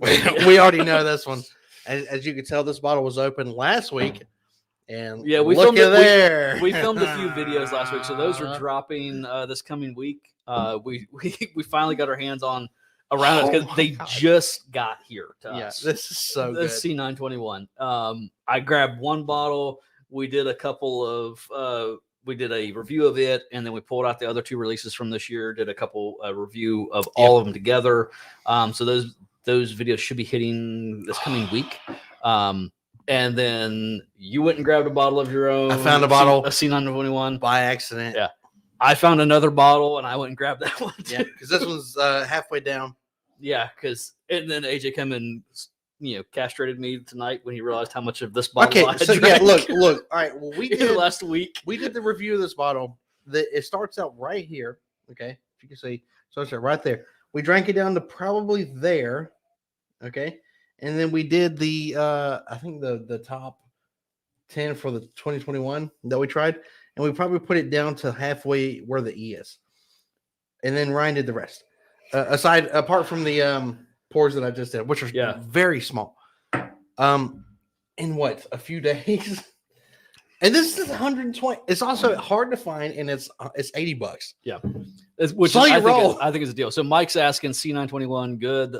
We already know this one. As you can tell, this bottle was open last week, and yeah, we look filmed at there. We filmed a few videos last week, so those are dropping this coming week. We finally got our hands on around it because they just got here to us. This is so the good. C921. I grabbed one bottle. We did a couple of we did a review of it, and then we pulled out the other 2 releases from this year. Did a couple review of all of them together. So those videos should be hitting this coming week. And then you went and grabbed a bottle of your own. I found a bottle, a C921 by accident. Yeah. I found another bottle, and I went and grabbed that one too. Yeah, because this one's halfway down. Yeah, and then AJ came and castrated me tonight when he realized how much of this bottle I had drank. Look. All right, well, we did last week. We did the review of this bottle. It starts out right here. Okay, if you can see, starts out right there. We drank it down to probably there. Okay, and then we did the I think the top 10 for the 2021 that we tried, and we probably put it down to halfway where the E is, and then Ryan did the rest. Apart from the pours that I just did, which are very small. In what, a few days? And this is 120. It's also hard to find, and it's $80. Yeah, which So is, I think is a deal. So Mike's asking C921, good.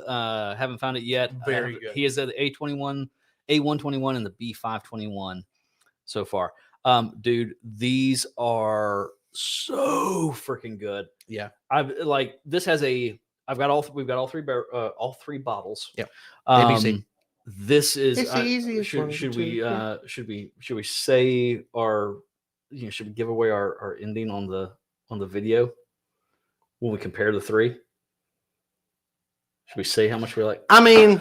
Haven't found it yet. Very good. He is at the A121, and the B521 so far. Dude, these are so freaking good. Yeah. We've got all 3 bottles. Yeah. ABC. This is It's the easiest one. should we say our should we give away our ending on the video when we compare the 3? Should we say how much we like? I mean,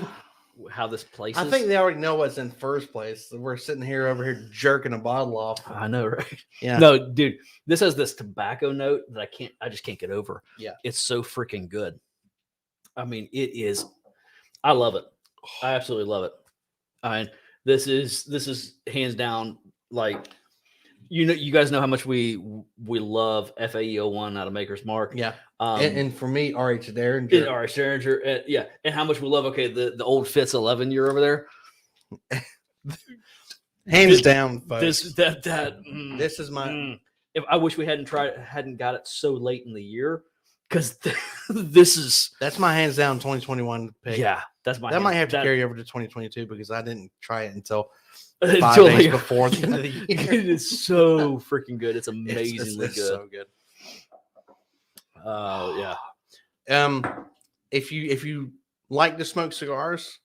how this places? I think they already know what's in first place. We're sitting here over here jerking a bottle off. I know, right? Yeah. No, dude, this has this tobacco note that I just can't get over. Yeah. It's so freaking good. I mean, it is. I love it. I absolutely love it. I mean, This is hands down, like, you guys know how much we love FAE01 out of Maker's Mark. Yeah. And And for me, RH Derringer. RH Derringer, yeah, and how much we love. Okay, the old Fitz 11 year over there. Hands down, folks. This is my. If I wish we hadn't got it so late in the year, because this is That's my hands down 2021 pick. yeah, that's my That might have to carry over to 2022 because I didn't try it until 5 until days like- before the end of the year. It is so freaking good. It's amazingly It's good. so good. Yeah. If you like to smoke cigars,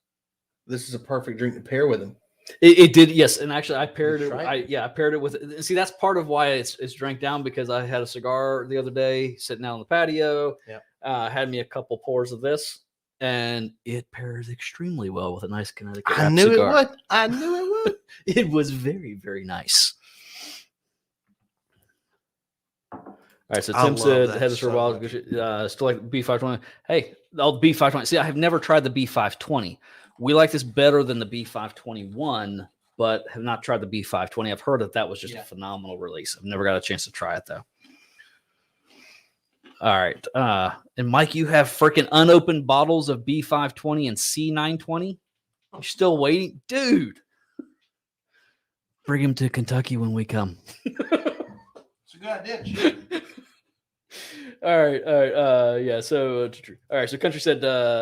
this is a perfect drink to pair with them. It did, yes, and actually I paired You it. tried I paired it with. See, that's part of why it's drank down, because I had a cigar the other day sitting out on the patio. Yeah. Had me a couple pours of this, and it pairs extremely well with a nice Connecticut. I wrap knew cigar. it would. I knew it would. It was very, very nice. All right, so I Tim love said that had this for a so while. much. Still like B520. Hey, B520. See, I have never tried the B520. We like this better than the B521, but have not tried the B520. I've heard that was just a phenomenal release. I've never got a chance to try it though. All right, and Mike, you have freaking unopened bottles of B520 and C920. You're still waiting, dude. Bring him to Kentucky when we come. It's a good idea. All right. Yeah. So, all right. So, Country said,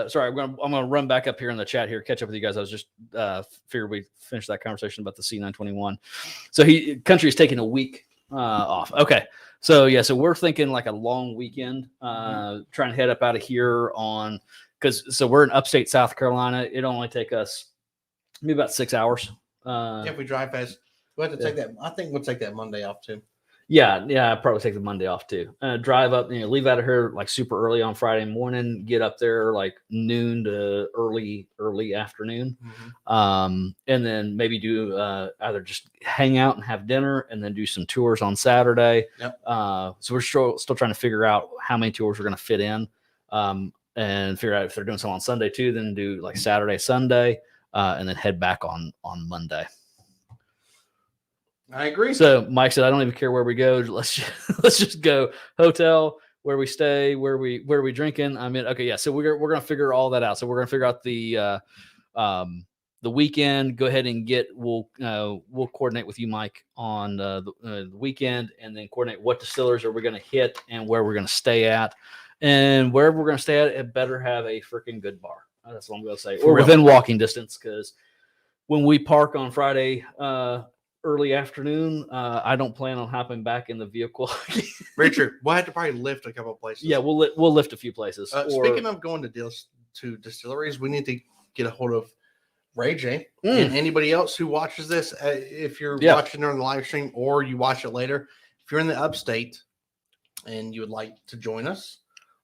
sorry, I'm gonna run back up here in the chat here, catch up with you guys. I was just figured we finished that conversation about the C921. So, Country is taking a week off. Okay. So, yeah. So we're thinking like a long weekend, trying to head up out of here so we're in upstate South Carolina. It'll only take us maybe about 6 hours. If we drive fast, we'll have to take that. I think we'll take that Monday off too. Yeah, I'd probably take the Monday off too. Drive up, leave out of here like super early on Friday morning, get up there like noon to early afternoon. Mm-hmm. And then maybe do either just hang out and have dinner and then do some tours on Saturday. Yep. So we're still trying to figure out how many tours we're going to fit in, and figure out if they're doing some on Sunday too, then do like Saturday, Sunday, and then head back on Monday. I agree. So Mike said, I don't even care where we go. Let's just go hotel, where we stay, where we drinking. I mean, okay. Yeah. So we're going to figure all that out. So we're going to figure out the weekend. Go ahead and we'll coordinate with you, Mike, on the weekend, and then coordinate what distillers are we going to hit and where we're going to stay at, and wherever we're going to stay at, it better have a freaking good bar. That's what I'm going to say, or within walking distance. Cause when we park on Friday, early afternoon, I don't plan on hopping back in the vehicle. Richard, we'll have to probably lift a couple of places. Yeah, we'll lift a few places. Speaking of going to distilleries, we need to get a hold of Ray J and anybody else who watches this. If you're watching during the live stream or you watch it later, if you're in the upstate and you would like to join us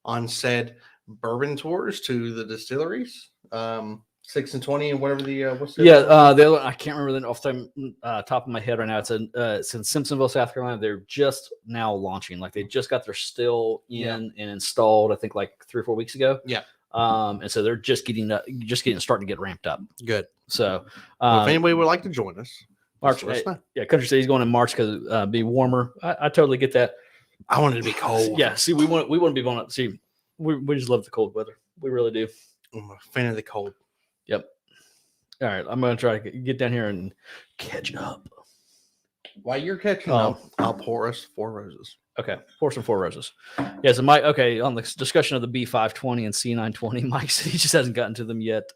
on said bourbon tours to the distilleries, 6 and 20 and whatever the what's the other, I can't remember off the top of my head right now. It's in Simpsonville, South Carolina. They're just now launching. Like they just got their still in and installed. I think like 3 or 4 weeks ago. Yeah. And so they're just starting to get ramped up. Good. So if anybody would like to join us, March. Country City's going in March because be warmer. I totally get that. I want it to be cold. Yeah. See, we want to be going up. See, we just love the cold weather. We really do. I'm a fan of the cold. Yep. All right. I'm going to try to get down here and catch up. While you're catching up, I'll pour us 4 roses. Okay. Pour some 4 roses. Yeah. So Mike, okay. On the discussion of the B520 and C920, Mike said he just hasn't gotten to them yet.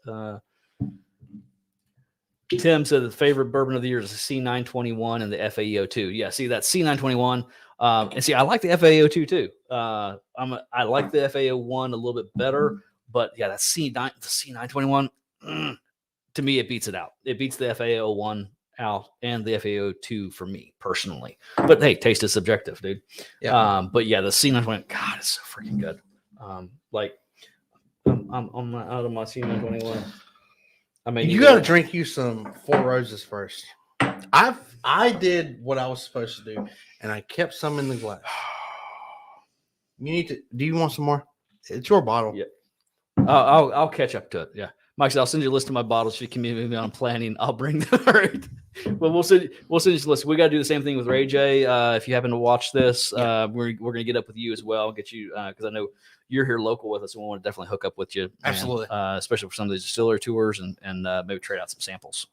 Tim said the favorite bourbon of the year is the C921 and the FAE02. Yeah. See that C921. And see, I like the FAE02 too. I like the FAE01 a little bit better, but yeah, that the C921, to me, it beats it out. It beats the FAE01 out and the FAE02 for me personally. But hey, taste is subjective, dude. Yeah. But yeah, the C921, God, it's so freaking good. I'm out of my C921. I mean, you got to drink you some 4 roses first. I did what I was supposed to do, and I kept some in the glass. You need to. Do you want some more? It's your bottle. Yeah. I'll catch up to it. Yeah. Mike said, I'll send you a list of my bottles. If you communicate me on planning, I'll bring them. All right. Well, we'll send you a list. We got to do the same thing with Ray J. If you happen to watch this, we're going to get up with you as well. Get you, because I know you're here local with us, and we want to definitely hook up with you. Absolutely. Especially for some of these distillery tours and maybe trade out some samples.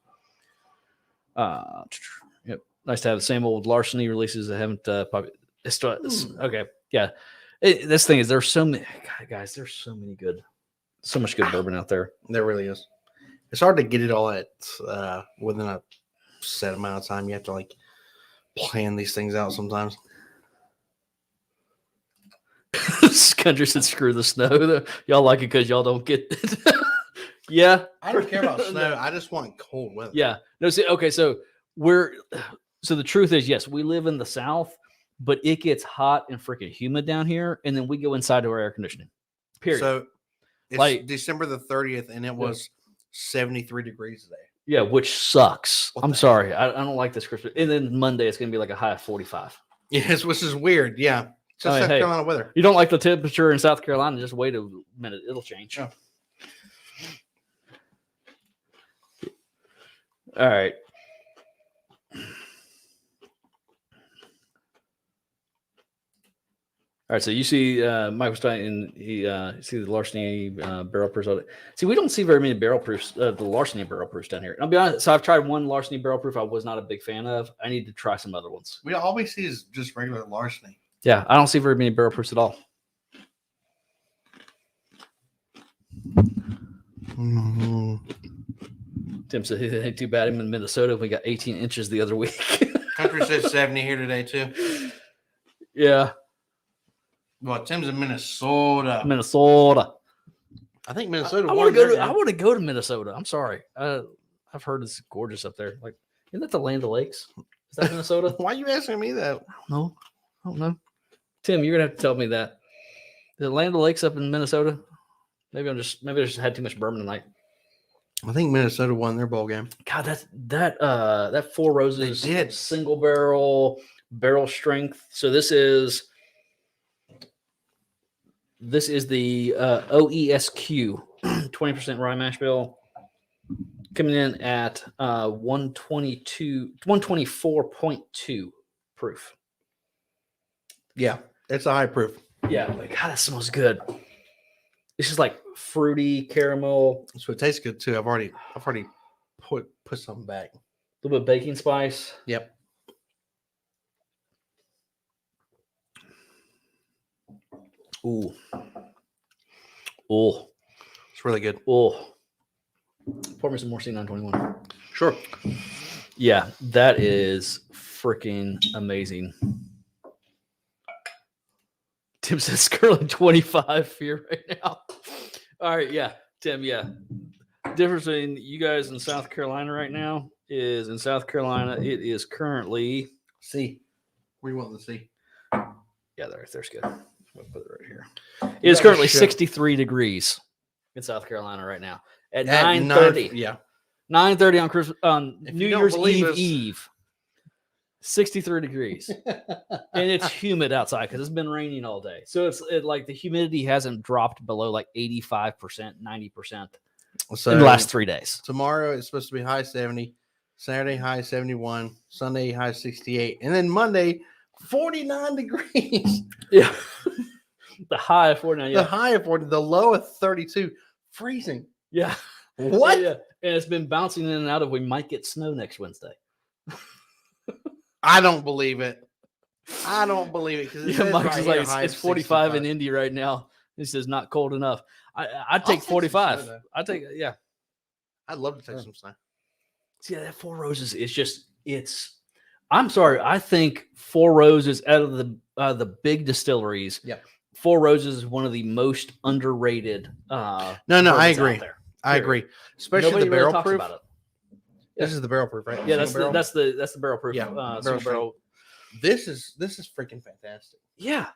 Yep. Nice to have the same old larceny releases that haven't okay. Yeah. This thing is, there's so many guys. There's so much good bourbon out there. There really is. It's hard to get it all at within a set amount of time. You have to like plan these things out sometimes. This country said, "Screw the snow." Y'all like it because y'all don't get it. Yeah, I don't care about snow. I just want cold weather. Yeah. No. See. Okay. So the truth is, yes, we live in the South, but it gets hot and freaking humid down here, and then we go inside to our air conditioning. Period. So it's Like- December the 30th, and it was 73 degrees today. Yeah, which sucks. What I'm the sorry. I don't like this Christmas. And then Monday, it's going to be like a high of 45. Yes, which is weird. Yeah. It's just I mean, South hey. Carolina weather. You don't like the temperature in South Carolina? Just wait a minute. It'll change. Oh. All right. All right, so you see Mike was talking, you see the larceny barrel proofs on it. See, we don't see very many barrel proofs, the larceny barrel proofs down here. And I'll be honest, so I've tried one larceny barrel proof I was not a big fan of. I need to try some other ones. We always see is just regular larceny. Yeah, I don't see very many barrel proofs at all. Mm-hmm. Tim said it ain't too bad. I'm in Minnesota. We got 18 inches the other week. Country said 70 here today, too. Yeah, Well, Tim's in Minnesota. Minnesota. I think Minnesota. I want to go to. I want to go to Minnesota. I'm sorry. I've heard it's gorgeous up there. Like, isn't that the land of lakes? Is that Minnesota? Why are you asking me that? I don't know. Tim, you're gonna have to tell me that. The land of lakes up in Minnesota. Maybe I just had too much bourbon tonight. I think Minnesota won their bowl game. God, that Four Roses They did. single barrel strength. So this is the OESQ 20% rye mash bill coming in at 124.2 proof. Yeah, it's a high proof. Yeah, like God, that smells good. It's just like fruity caramel, So it tastes good too. I've already put something back. a little bit of baking spice. Yep. Ooh. It's really good. Pour me some more C921. Sure. Yeah, that is freaking amazing. Tim says it's currently 25 here right now. All right, yeah, Tim, yeah. Difference between you guys in South Carolina right now is in South Carolina, it is currently, See, where you want to see? yeah, there's good. I'll put it right here. It is gotta currently show- 63 degrees in South Carolina right now at At 9:30. 9, yeah. 9:30 on Christmas, on If New you don't Year's believe Eve. us- 63 degrees, and it's humid outside because it's been raining all day. So it's like the humidity hasn't dropped below like 85%, 90% So in the last 3 days. tomorrow it's supposed to be high 70, Saturday high 71, Sunday high 68, and then Monday 49 degrees. Yeah, the high of 49. The Yeah, high of 40, the low of 32, freezing. yeah. What? Yeah, and it's been bouncing in and out of. We might get snow next Wednesday. I don't believe it. I don't believe it because Yeah, Mike's is like it's 45 in Indy right now. This is not cold enough. I'd take take some 45. snow, though. I'd take yeah. I'd love to take some snow. See, that Four Roses is just I'm sorry. I think Four Roses out of the big distilleries. Yep. Four Roses is one of the most underrated. No, I bourbons out agree. there. I agree, especially Nobody the really barrel talks proof. about it. This is the barrel proof, right? Yeah, that's Single barrel? the barrel proof. Yeah, single barrel barrel. This is freaking fantastic. Yeah,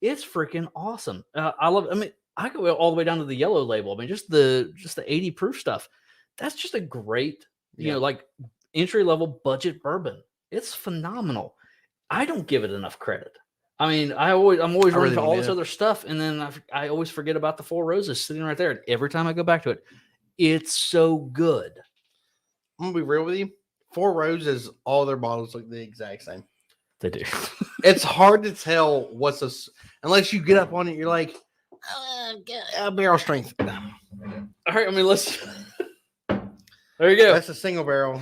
it's freaking awesome. I love. I mean, I go all the way down to the yellow label. I mean, just the 80 proof stuff. That's just a great, Yeah. like entry level budget bourbon. It's phenomenal. I don't give it enough credit. I mean, I'm always I running really to don't all this either. other stuff, and then I always forget about the Four Roses sitting right there. And every time I go back to it, It's so good. I'm gonna be real with you. Four Roses, all their bottles look the exact same. They do. It's hard to tell what's unless you get up on it. You're like, barrel strength. All right, I mean, let's. There you go. That's a single barrel.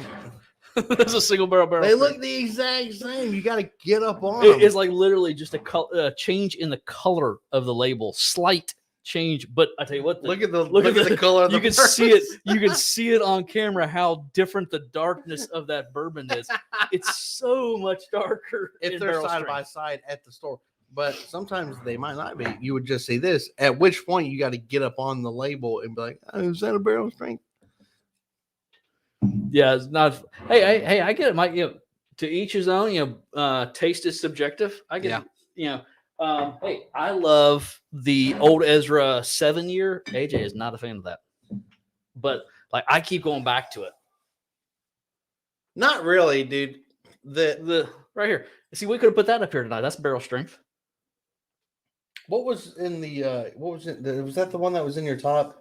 That's a single barrel. They look the exact same. You got to get up on It them. is like literally just a change in the color of the label, slight change. But I tell you what, Look at the color of the you can see it. You can see it on camera how different the darkness of that bourbon is. It's so much darker if in they're barrel side by strength. side at the store. But sometimes they might not be. You would just see this. At which point you got to get up on the label and be like, oh, is that a barrel strength? Yeah, it's not. Hey! I get it. Mike, to each his own. Taste is subjective. I get. Yeah. Hey, I love the old Ezra 7-year. AJ is not a fan of that, but like I keep going back to it. Not really, dude. The right here. See, we could have put that up here tonight. That's barrel strength. What was in the what was it? Was that the one that was in your top?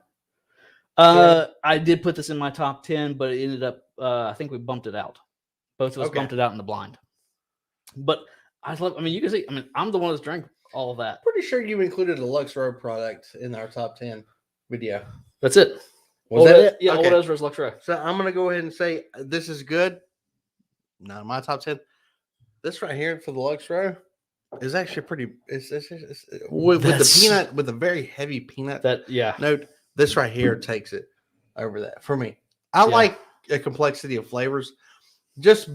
I did put this in my top 10, but it ended up. I think we bumped it out. Both of us bumped it out in the blind. But I love. I mean, you can see. I mean, I'm the one that's drank all of that. Pretty sure you included a Lux Row product in our top 10 video. That's it. Was that it? Yeah, Okay. Old Ezra's Lux Row. So I'm gonna go ahead and say this is good. Not in my top 10. This right here for the Lux Row is actually pretty. It's with the peanut, with a very heavy peanut note. This right here takes it over that for me. I like a complexity of flavors. Just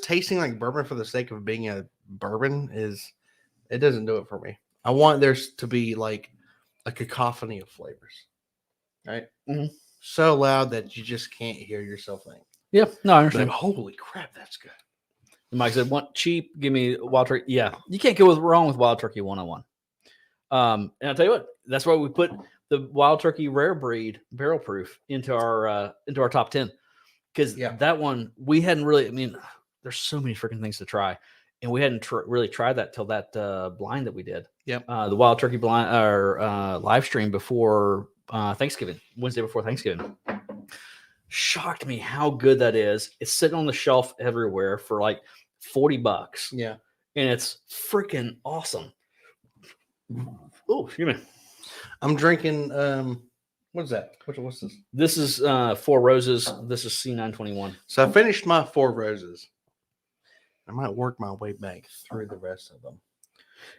tasting like bourbon for the sake of being a bourbon it doesn't do it for me. I want there to be like a cacophony of flavors, right? Mm-hmm. So loud that you just can't hear yourself think. Yeah, no, I Like, understand. holy crap, that's good. Mike said, "Want cheap? Give me Wild Turkey." Yeah, you can't go wrong with Wild Turkey 101. And I'll tell you what, that's why we put the Wild Turkey Rare Breed Barrel Proof into our top 10, because that one we hadn't really. I mean, there's so many freaking things to try, and we hadn't really tried that till that blind that we did. Yep. The Wild Turkey blind or live stream before Thanksgiving, Wednesday before Thanksgiving. Shocked me how good that is. It's sitting on the shelf everywhere for like $40. Yeah. And it's freaking awesome. Oh, excuse me. I'm drinking what is that? What's this? This is Four Roses. This is C921. So I finished my Four Roses. I might work my way back through the rest of them.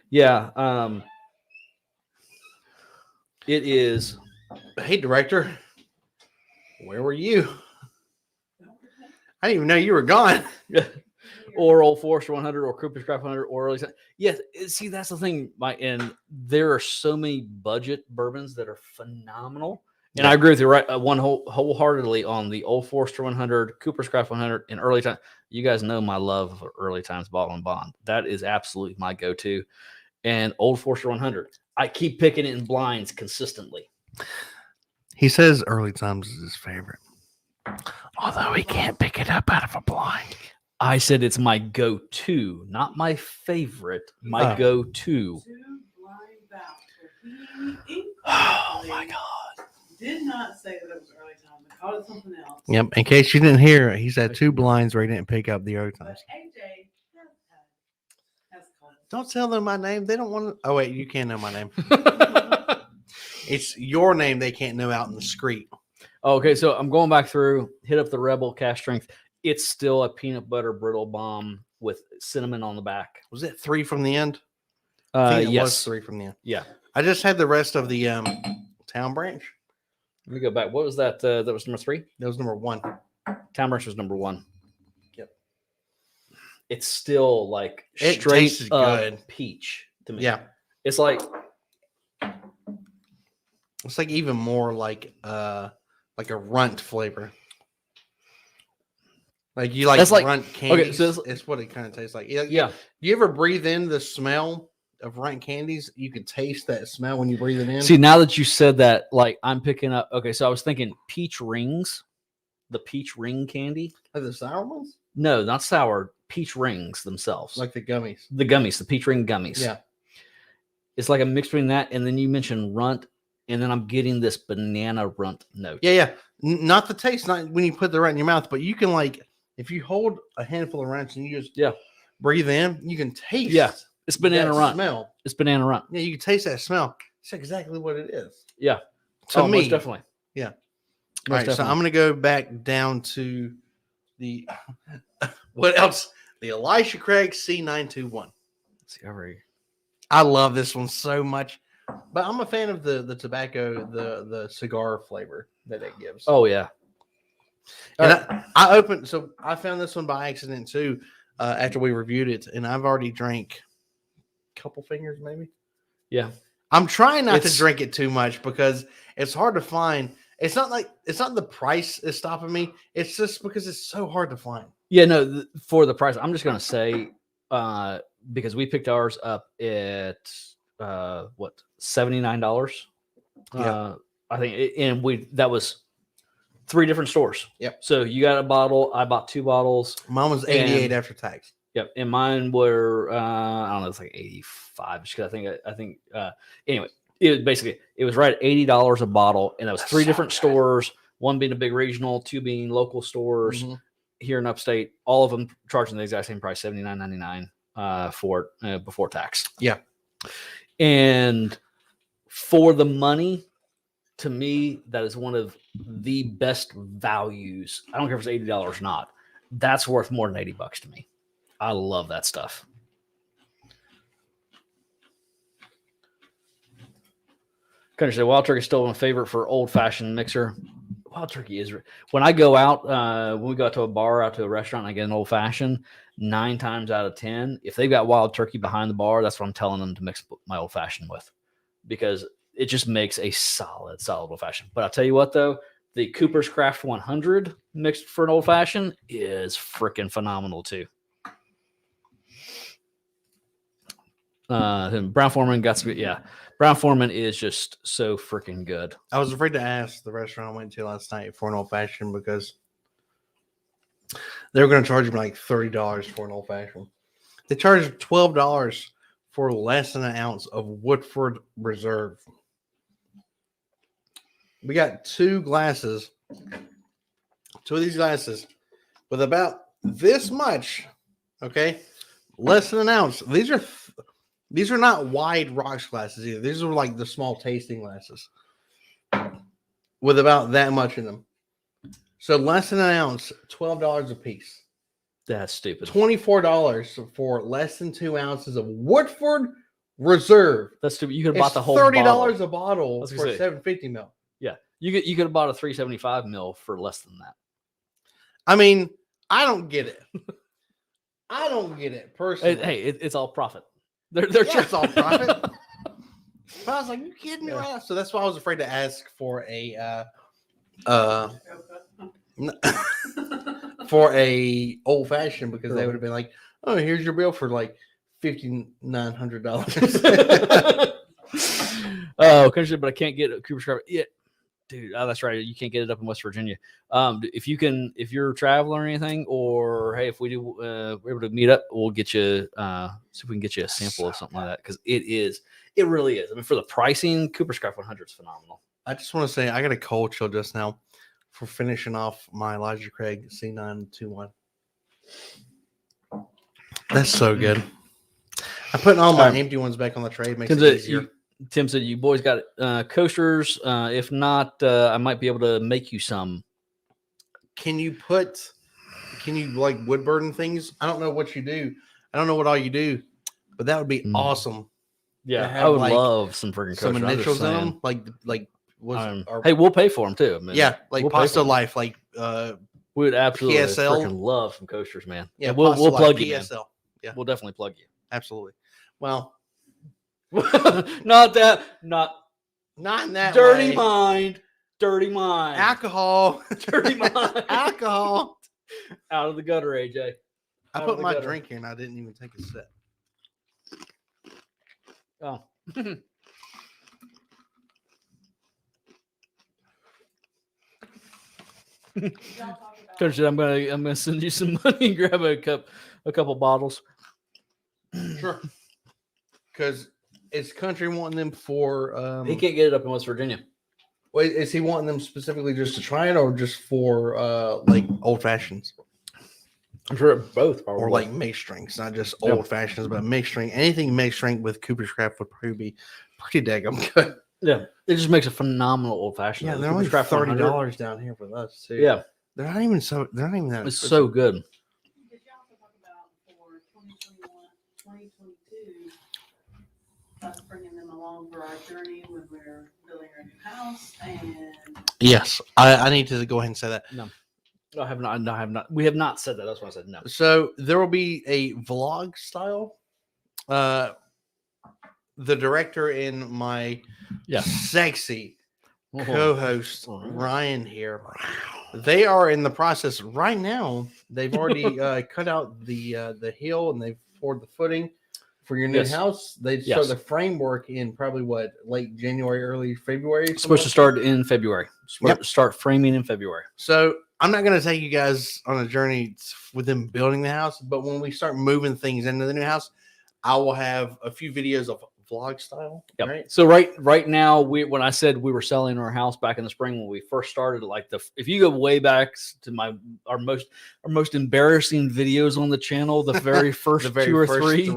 Yeah. It is. Hey, director. Where were you? I didn't even know you were gone. Or Old Forester 100 or Cooper's Craft 100 or early. Yes, see, that's the thing, Mike. And there are so many budget bourbons that are phenomenal. And I agree with you wholeheartedly on the Old Forester 100, Cooper's Craft 100, and early time. You guys know my love for early times bottle and bond. That is absolutely my go-to. And Old Forester 100. I keep picking it in blinds consistently. He says early times is his favorite. Although he can't pick it up out of a blind. I said it's my go-to, not my favorite. My go-to. 2 blind bouts. Oh my God. Did not say that it was early time. I called it something else. Yep. In case you didn't hear, he said 2 blinds where he didn't pick up the early But times. AJ has called it. Don't tell them my name. They don't want to. Oh, wait. You can't know my name. It's your name they can't know out in the street. Okay, so I'm going back through, hit up the Rebel Cash Strength. It's still a peanut butter brittle bomb with cinnamon on the back. Was it 3 from the end? I think it Yes. was 3 from the end. Yeah. I just had the rest of the Town Branch. Let me go back. What was that? That was number 3? That was number 1. Town Branch was number 1. Yep. It's still like It straight tastes up good. peach to me. Yeah. It's like It's like even more like a runt flavor. Like you like That's like- runt candies. so it's what it kind of tastes like. yeah. You ever breathe in the smell of runt candies? You can taste that smell when you breathe it in. See, now that you said that, like I'm picking up. Okay, so I was thinking peach rings, the peach ring candy. Are the sour ones? No, not sour. Peach rings themselves, Like the gummies. the gummies, the peach ring gummies. Yeah. It's like a mix between that and then you mentioned runt. and then I'm getting this banana runt note. Yeah. Not the taste, not when you put the runt in your mouth, but you can like if you hold a handful of runts and you just breathe in, you can taste. Yeah, it's banana that runt. smell. It's banana runt. Yeah, you can taste that smell. It's exactly what it is. Yeah, to me, most definitely. Yeah. Most All right, definitely. so I'm gonna go back down to the what else? The Elisha Craig C921. I love this one so much, but I'm a fan of the tobacco, the cigar flavor that it gives. Oh yeah. And I opened, so I found this one by accident too, after we reviewed it, and I've already drank a couple fingers, maybe. Yeah. I'm trying not to drink it too much because it's hard to find. It's not the price is stopping me. It's just because it's so hard to find. Yeah, no, for the price, I'm just gonna say, because we picked ours up at $79. Yeah. I think, and that was 3 different stores. Yep. So you got a bottle. I bought 2 bottles. Mine was 88 after tax. Yep. And mine were I don't know, it's like 85. Because I think anyway, it was right at $80 a bottle, and that was 3 different stores. One being a big regional, 2 being local stores here in upstate. All of them charging the exact same price, $79.99 for it before tax. Yeah. And for the money, to me, that is one of the best values. I don't care if it's $80 or not. That's worth more than $80 to me. I love that stuff. Country say Wild Turkey is still my favorite for old fashioned mixer. Wild Turkey is when I go out, when we go out to a bar, out to a restaurant, and I get an old fashioned. 9 times out of 10, if they've got Wild Turkey behind the bar, that's what I'm telling them to mix my old fashioned with, because it just makes a solid old fashioned. But I'll tell you what, though, the Cooper's Craft 100 mixed for an old fashioned is freaking phenomenal too. Brown Foreman got some, Brown Foreman is just so freaking good. I was afraid to ask the restaurant I went to last night for an old fashioned because they were going to charge me like $30 for an old fashioned. They charged $12 for less than an ounce of Woodford Reserve. We got 2 glasses, 2 of these glasses with about this much, okay, less than an ounce. These are not wide rocks glasses either. These are like the small tasting glasses with about that much in them. So less than an ounce, $12 a piece. That's stupid. $24 for less than 2 ounces of Woodford Reserve. That's stupid. You could have bought the whole $30 bottle. a bottle for 750 ml. Yeah, you could have bought a 375 ml for less than that. I mean, I don't get it. I don't get it personally. Hey, it's all profit. They're it's all profit. But I was like, you kidding me? Right? So that's why I was afraid to ask for a for a old fashioned, because they would have been like, oh, here's your bill for like $5,900. Oh, country, but I can't get a Cooper's Craft. Yeah, dude, that's right. You can't get it up in West Virginia. If you're traveling or anything, or hey, if we do, we're able to meet up, we'll get you. See if we can get you a sample of something like that, because it really is. I mean, for the pricing, Cooper's Craft 100 is phenomenal. I just want to say I got a cold chill just now for finishing off my Elijah Craig C921. That's so good. I'm putting all my empty ones back on the tray. It makes it easier. Tim said you boys got coasters. If not, I might be able to make you some. Can you like wood burden things? I don't know what you do. I don't know what all you do, but that would be awesome. Yeah, I would love some freaking coasters. Some initials in them, hey, we'll pay for them too. Man. Yeah, like we'll Pasta Life, like we would absolutely PSL. freaking love some coasters, man. Yeah, we'll plug you. PSL. Man. Yeah, we'll definitely plug you. Absolutely. Well, not in that dirty way. Dirty mind, alcohol, dirty mind, alcohol. Out of the gutter, AJ. I put my drink here and I didn't even take a sip. Oh. Coach, I'm gonna send you some money and grab a couple bottles. Sure. Because Is Country wanting them for? He can't get it up in West Virginia. Wait, is he wanting them specifically just to try it, or just for like old fashions, I'm sure both, probably. or like mixed drinks, not just Yeah. old fashions, but mixed drink? Anything mixed drink with Cooper's Craft would probably be pretty daggum good. Yeah, it just makes a phenomenal old fashioned. Yeah, they're only $30 down here with us too. Yeah, they're not even so. They're not even that. it's expensive. so good. Did you also talk about for 2021, 2022, us bringing them along for our journey when we're building our new house? And Yes, I need to go ahead and say that. No, I have not. No, I have not. We have not said that. That's why I said no. So there will be a vlog style. The director and my sexy co-host Ryan here, they are in the process right now. They've already cut out the hill and they've poured the footing for your new house. They start the framework in probably late January, early February. It's supposed to start in February. Start framing in February. So I'm not going to take you guys on a journey with them building the house, but when we start moving things into the new house, I will have a few videos of vlog style. Yep. Right. So right now, when I said we were selling our house back in the spring when we first started, like if you go way back to our most embarrassing videos on the channel, the very first two or three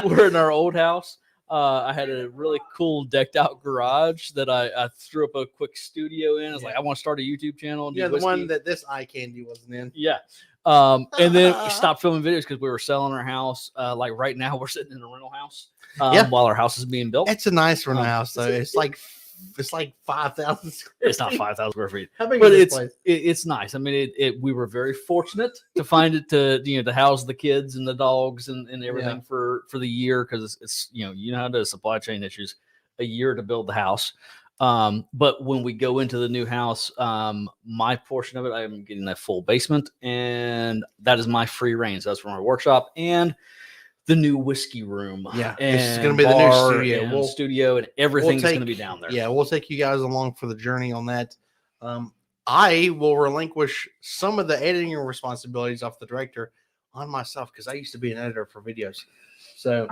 were in our old house. I had a really cool decked out garage that I threw up a quick studio in. I was like, I want to start a YouTube channel. And do the one that this eye candy wasn't in. Yeah. And then we stopped filming videos because we were selling our house. Like right now, we're sitting in a rental house while our house is being built. It's a nice rental house, though. It's like 5,000. It's not 5,000 square feet, How big but is this place? it's nice. I mean, we were very fortunate to find it to house the kids and the dogs and everything for the year because it's you know how to supply chain issues, a year to build the house. But when we go into the new house, my portion of it, I am getting a full basement, and that is my free reign. So that's for my workshop and the new whiskey room. Yeah, and it's going to be the new studio. Studio and everything's going to be down there. Yeah, we'll take you guys along for the journey on that. I will relinquish some of the editing responsibilities off the director on myself because I used to be an editor for videos. So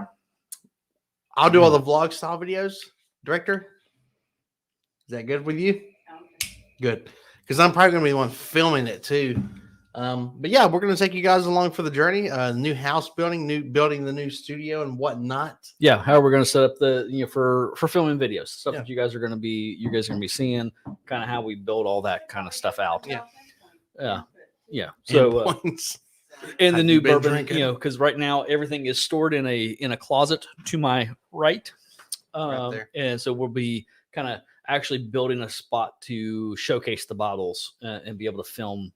I'll do all the vlog style videos. Director, is that good with you? Good. Because I'm probably going to be the one filming it too. But yeah, we're going to take you guys along for the journey. New house building, building the new studio and whatnot. Yeah. How we're going to set up for filming videos, stuff that you guys are going to be seeing, kind of how we build all that kind of stuff out. Yeah. So, and the new bourbon, because right now everything is stored in a closet to my right. Right there. And so we'll be kind of actually building a spot to showcase the bottles and be able to film.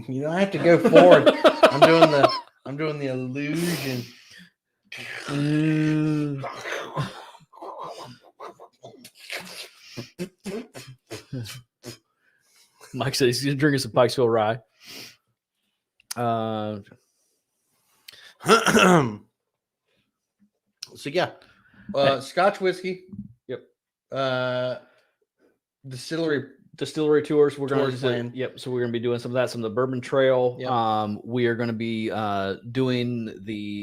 You don't have to go forward. I'm doing the illusion. Mike said he's drinking some Pikesville rye. So yeah, Scotch whiskey. Yep. Distillery tours. We're going to plan. Yep. So we're going to be doing some of that, some of the Bourbon Trail. Yep. We are going to be doing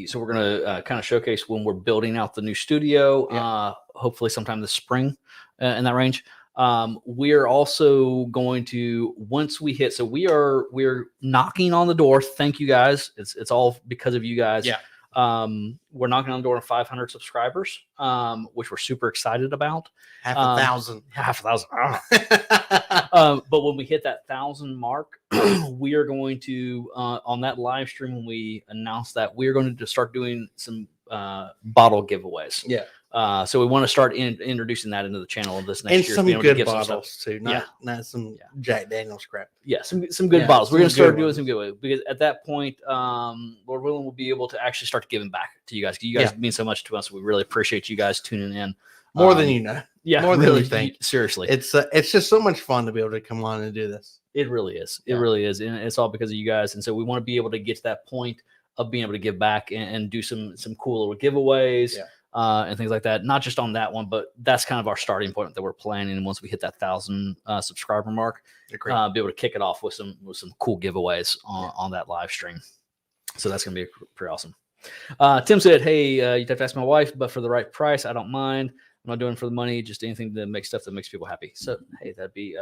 so we're going to kind of showcase when we're building out the new studio. Yep. Hopefully sometime this spring in that range. We are also going to, once we hit, so we're knocking on the door. Thank you guys. It's all because of you guys. Yeah. We're knocking on the door of 500 subscribers, which we're super excited about. Half a thousand. But when we hit that 1,000 mark, we are going to, on that live stream, when we announce that, we're going to just start doing some bottle giveaways. Yeah. So we want to start introducing that into the channel of this next and year. some good bottles too, not some Jack Daniel's crap. Yeah, some good bottles. We're going to start doing some giveaways because at that point, Lord willing, we'll be able to actually start giving back to you guys. You guys mean so much to us. We really appreciate you guys tuning in. More than you know. Yeah, more really, than you think. Seriously, it's just so much fun to be able to come on and do this. It really is. It really is, and it's all because of you guys. And so we want to be able to get to that point of being able to give back and do some cool little giveaways. Yeah. And things like that, not just on that one, but that's kind of our starting point that we're planning. And once we hit that 1,000 subscriber mark, be able to kick it off with some cool giveaways on that live stream. So that's going to be pretty awesome. Tim said, "Hey, you'd have to ask my wife, but for the right price, I don't mind. I'm not doing it for the money, just anything to make stuff that makes people happy." So, hey, that'd be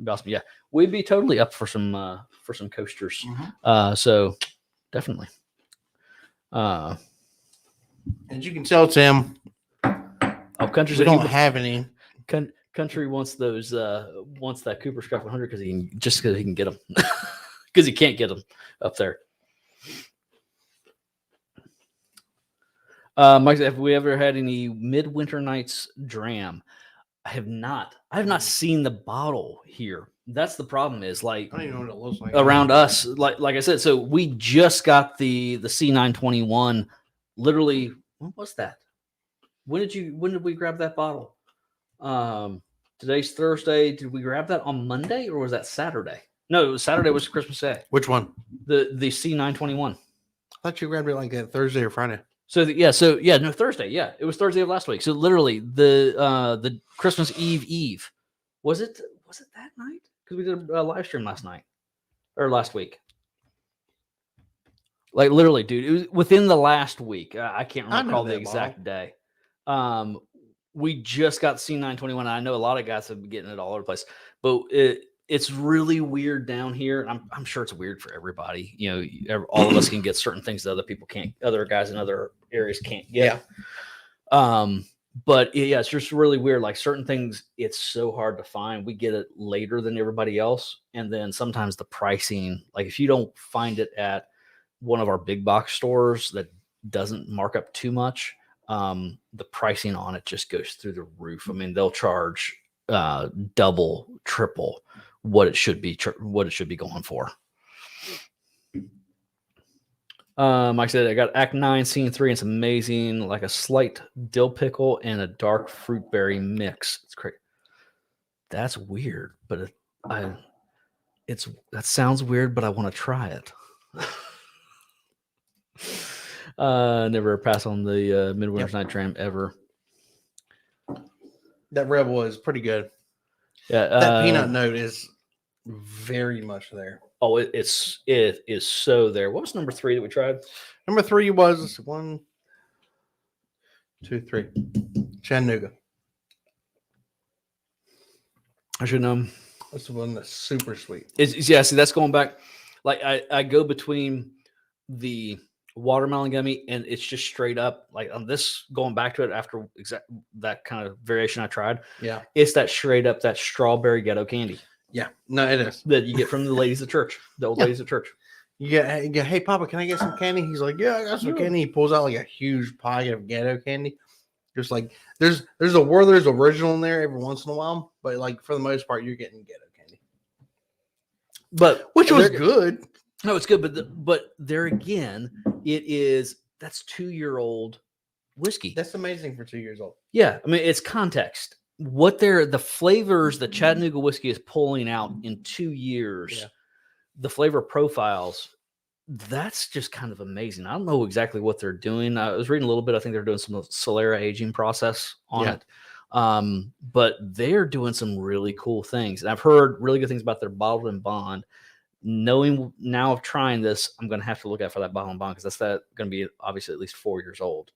awesome. Yeah, we'd be totally up for some coasters. So definitely. As you can tell, Tim, Country's we don't have any. Country wants those wants that Cooper Scuff 100 because he can get them because he can't get them up there. Mike, have we ever had any Midwinter Nights dram? I have not. I have not seen the bottle here. That's the problem. Is like I don't even know what it looks like around us. Like I said, so we just got the C921. Literally, when was that? When did we grab that bottle? Today's Thursday. Did we grab that on Monday or was that Saturday? No, it was Saturday. Was Christmas Day. Which one? The C921. I thought you grabbed it like that Thursday or Friday. No, Thursday. Yeah, it was Thursday of last week. So literally the Christmas Eve. Was it that night? Because we did a live stream last week. Like literally, dude, it was within the last week. I can't recall the exact day. We just got C921. I know a lot of guys have been getting it all over the place, but it's really weird down here. I'm sure it's weird for everybody. You know, all of us can get certain things that other people can't. Other guys in other areas can't get. Yeah. But yeah, it's just really weird. Like certain things, it's so hard to find. We get it later than everybody else, and then sometimes the pricing. Like if you don't find it at one of our big box stores that doesn't mark up too much, the pricing on it just goes through the roof. I mean, they'll charge double, triple what it should be going for. Mike said, I got Act 9, Scene 3. It's amazing. Like a slight dill pickle and a dark fruit berry mix. It's great. That's weird, but that sounds weird, but I want to try it. Never pass on the Midwinter's Night Dram ever. That Rebel is pretty good. Yeah, that peanut note is very much there. Oh, it is so there. What was number 3 that we tried? Number 3 was 1, 2, 3. Chattanooga. I should know. That's the one that's super sweet. See, that's going back. Like I go between the watermelon gummy and it's just straight up like on this going back to it after that kind of variation I tried. Yeah, it's that straight up that strawberry ghetto candy. Yeah, no, it is that you get from the ladies of church, the old ladies of church. You get, hey Papa, can I get some candy? He's like, yeah, I got some candy. He pulls out like a huge pocket of ghetto candy. Just like there's a Werther's original in there every once in a while, but like for the most part, you're getting ghetto candy. But which was good. No, it's good, but there again, that's 2-year-old whiskey. That's amazing for 2 years old. Yeah, I mean it's context. The flavors that Chattanooga whiskey is pulling out in 2 years, the flavor profiles, that's just kind of amazing. I don't know exactly what they're doing. I was reading a little bit. I think they're doing some Solera aging process on it. But they're doing some really cool things. And I've heard really good things about their bottled and bond. Knowing now of trying this, I'm going to have to look out for that bottled and bond because that's going to be obviously at least 4 years old,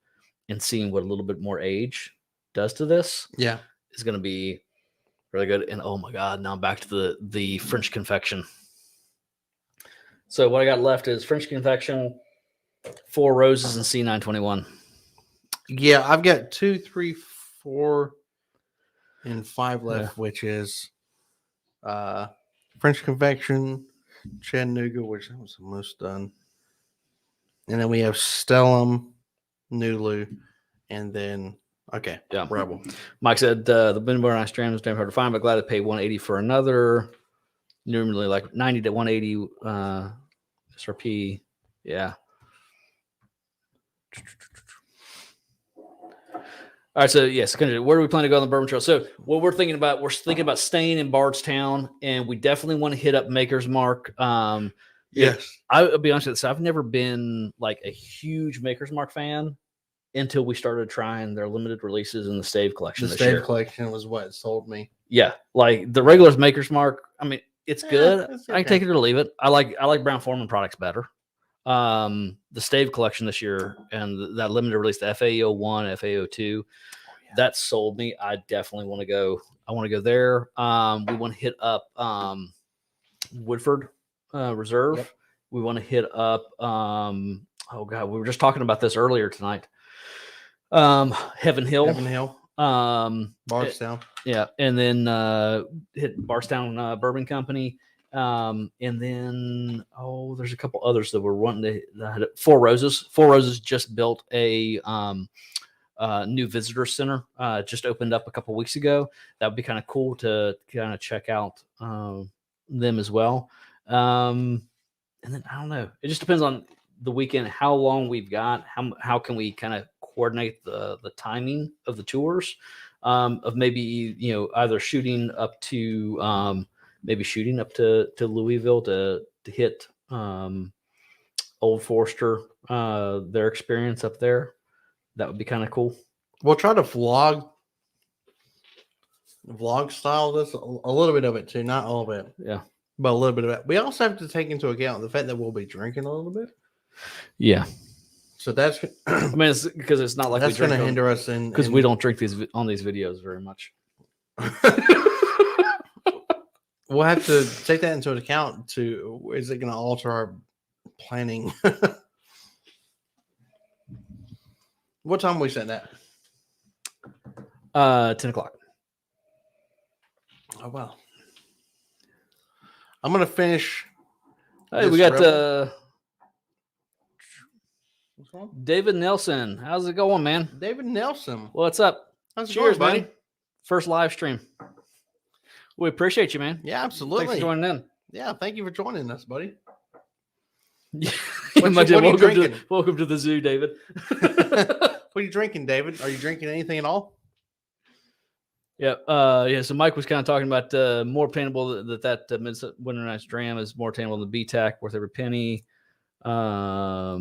and seeing what a little bit more age does to this. Yeah. Is going to be really good. And oh my God, now back to the French confection. So what I got left is French confection, 4 Roses, and C921. Yeah, I've got 2, 3, 4, and 5 left, which is French confection, Chattanooga, which I was almost done. And then we have Stellum, Nulu, and then Rebel. Mike said the Midwinter Nights Dram is damn hard to find, but glad to pay $180 for another. Normally like $90 to $180 SRP. Yeah. All right, so yes, where do we plan to go on the Bourbon Trail? So what we're thinking about staying in Bardstown, and we definitely want to hit up Maker's Mark. Yes, I'll be honest with you. So I've never been like a huge Maker's Mark fan until we started trying their limited releases in the Stave collection. The Stave collection was what sold me. Yeah, like the regular Maker's Mark. I mean, it's good. I can take it or leave it. I like Brown Forman products better. the Stave collection this year and that limited release, the FAO1, FAO2, that sold me. I definitely want to go. I want to go there. We want to hit up Woodford Reserve. Yep. We want to hit up. Oh God, we were just talking about this earlier tonight. Heaven Hill. Bardstown. Yeah, and then hit Bardstown Bourbon Company. And then there's a couple others that we're wanting to. Four Roses. Four Roses just built a new visitor center. Just opened up a couple weeks ago. That would be kind of cool to kind of check out them as well. And then I don't know. It just depends on the weekend, how long we've got, how can we kind of coordinate the timing of the tours, of maybe either shooting up to Louisville to hit Old Forester, their experience up there. That would be kind of cool. We'll try to vlog style this a little bit of it too, not all of it. Yeah. But a little bit of it. We also have to take into account the fact that we'll be drinking a little bit. Yeah. So that's. I mean, it's because it's not like that's going to hinder us because we don't drink these on these videos very much. We'll have to take that into account. Is it going to alter our planning? What time we set that? 10 o'clock. Oh wow. I'm gonna finish. Hey, we got what's wrong? David Nelson. How's it going, man? David Nelson. What's up? How's it Cheers, going, buddy? man. First live stream. We appreciate you, man. Yeah, absolutely. Thanks for joining in. Yeah, thank you for joining us, buddy. What are you drinking? Welcome to the zoo, David. What are you drinking, David? Are you drinking anything at all? Yeah. So Mike was kind of talking about more obtainable that Winter Night's Dram is more obtainable than the BTAC, worth every penny. Yeah.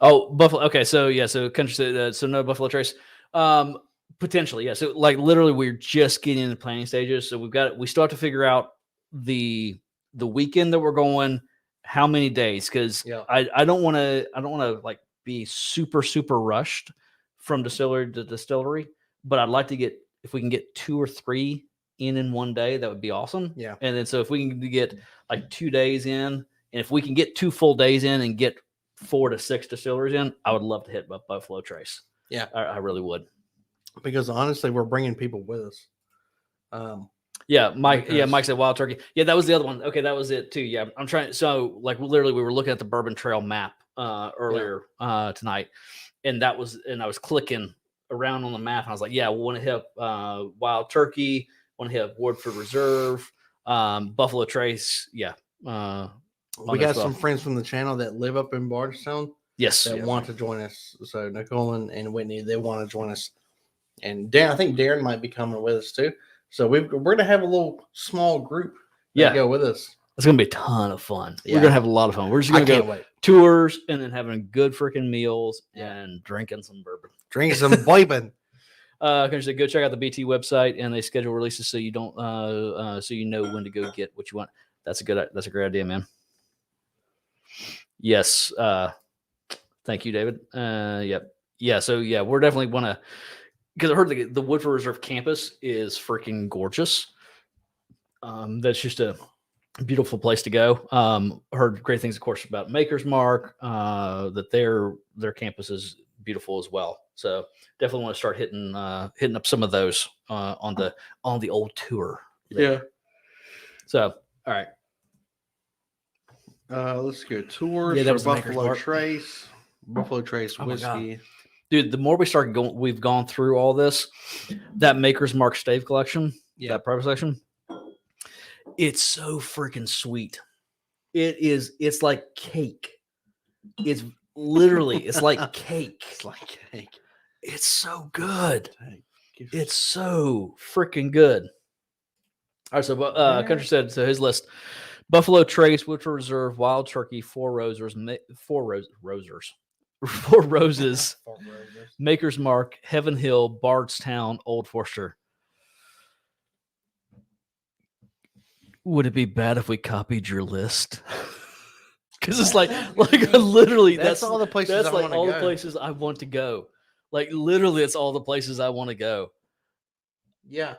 Oh, Buffalo. Okay, so country said so no Buffalo Trace. Potentially, yeah. So like literally, we're just getting in the planning stages. So we still have to figure out the weekend that we're going, how many days, because I don't want to like be super rushed from distillery to distillery, but I'd like to get, if we can get 2 or 3 in one day, that would be awesome. Yeah. And then so if we can get like 2 days in, and if we can get 2 full days in and get 4 to 6 distilleries in, I would love to hit Buffalo Trace. Yeah, I really would. Because honestly, we're bringing people with us. Yeah, Mike. Yeah, Mike said Wild Turkey. Yeah, that was the other one. Okay, that was it too. Yeah, I'm trying. So, like, literally, we were looking at the Bourbon Trail map earlier tonight, and I was clicking around on the map. And I was like, yeah, we want to hit Wild Turkey. Want to hit Woodford Reserve, Buffalo Trace. Yeah. We got some friends from the channel that live up in Bardstown. Yes, that want to join us. So Nicole and Whitney, they want to join us, and I think Darren might be coming with us too. So we're going to have a little small group go with us. It's going to be a ton of fun. Yeah. We're going to have a lot of fun. We're just going to go tours and then having good freaking meals and drinking some bourbon. Drinking some bourbon. Go check out the BT website, and they schedule releases so you don't so you know when to go get what you want. That's a great idea, man. Yes. Thank you, David. Yep. Yeah. So yeah, we're definitely want to, because I heard the Woodford Reserve campus is freaking gorgeous. That's just a beautiful place to go. Heard great things, of course, about Maker's Mark. That their campus is beautiful as well. So definitely want to start hitting up some of those on the old tour there. Yeah. So all right. Let's go tours. That was Buffalo Trace. Buffalo Trace whiskey. Dude, the more we've gone through all this, that Maker's Mark Stave collection, that private section, it's so freaking sweet. It's like cake. It's literally, it's like cake. It's like cake. It's so good. It's so freaking good. All right, so Country said, so his list: Buffalo Trace, Woodford Reserve, Wild Turkey, Four Roses, Maker's Mark, Heaven Hill, Bardstown, Old Forester. Would it be bad if we copied your list? Because it's like literally That's all the places that's I like wanna all the go. places I want to go. Like literally, it's all the places I want to go. Yeah.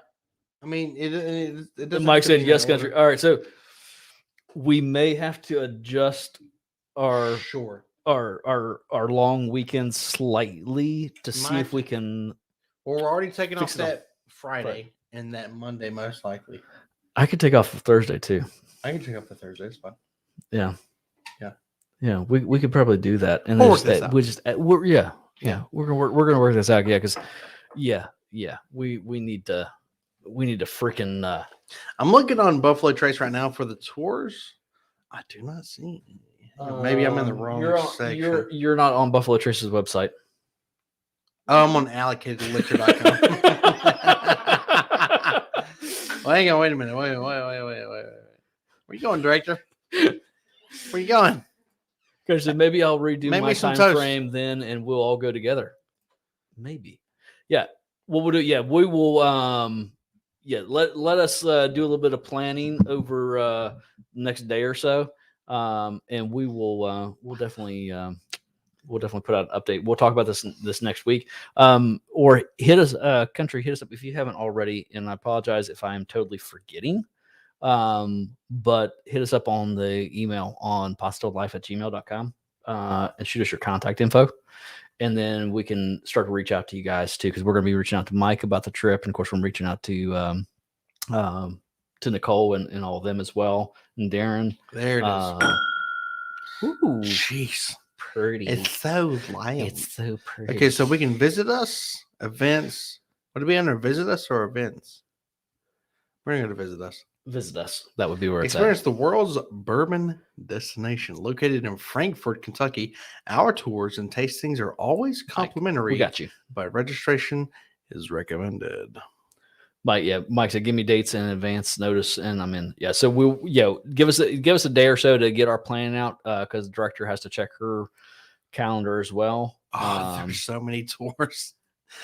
I mean, it And doesn't. Mike have to be said in yes, that country. order. All right, so we may have to adjust our Sure. our long weekend slightly to see Might- if we can. Well, we're already taking Fix off it all. that Friday and that Monday, most likely. I could take off Thursday too. I can take off the Thursday. It's fine. Yeah. Yeah. Yeah. We could probably do that. And We'll then work this out. we just we're we're gonna work this out. Yeah, because we need to freaking I'm looking on Buffalo Trace right now for the tours. I do not see any. Maybe I'm in the wrong section. You're not on Buffalo Trace's website. Oh, I'm on allocatedliquor.com. Well, hang on, wait a minute. Wait. Where you going, director? Where you going? Because maybe I'll redo Make my me some time toast. frame then, and we'll all go together. Maybe, yeah. What we'll do, yeah, we will. Let us do a little bit of planning over next day or so, and we will. We'll definitely put out an update. We'll talk about this next week. Or hit us, country, hit us up if you haven't already. And I apologize if I am totally forgetting. But hit us up on the email on postilllife@gmail.com and shoot us your contact info. And then we can start to reach out to you guys too, because we're going to be reaching out to Mike about the trip. And of course, we're reaching out to Nicole and all of them as well. And Darren. There it is. Ooh, Jeez. pretty. It's so light. It's so pretty. Okay, so we can visit us, events. Would it be under visit us or events? We're going to visit us. Visit us. That would be where it's Experience the world's bourbon destination located in Frankfort, Kentucky. Our tours and tastings are always at. complimentary, We got you. but registration is recommended. Mike said, give me dates in advance notice, and I'm in. Yeah, so we'll give us a day or so to get our plan out because the director has to check her calendar as well. Oh, there's so many tours.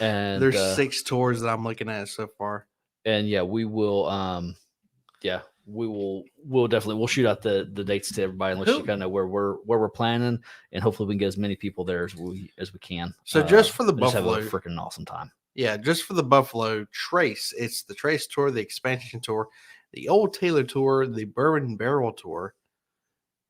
And There's 6 tours that I'm looking at so far. And yeah, we will. We'll definitely shoot out the dates to everybody and let you kind of know where we're planning, and hopefully we can get as many people there as we can. So just for the just Buffalo, have a freaking awesome time. Yeah, just for the Buffalo Trace, it's the Trace Tour, the Expansion Tour, the Old Taylor Tour, the Bourbon Barrel Tour,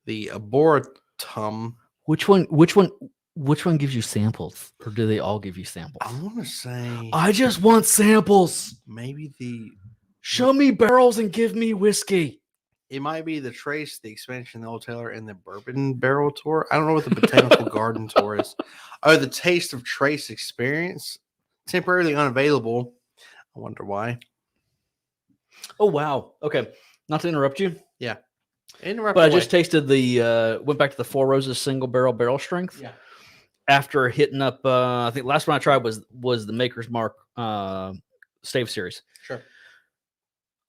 the Arboretum. Which one gives you samples, or do they all give you samples? I want to say I just want samples. maybe Show me barrels and give me whiskey. it might be the Trace, the Expansion, the Old Taylor, and the Bourbon Barrel Tour. I don't know what the Botanical Garden Tour is. Oh, the Taste of Trace Experience, temporarily unavailable. I wonder why. Oh wow. Okay, not to interrupt you. Interrupt But I away. just tasted went back to the Four Roses single barrel strength. Yeah. After hitting up, I think last one I tried was the Maker's Mark Stave series. Sure.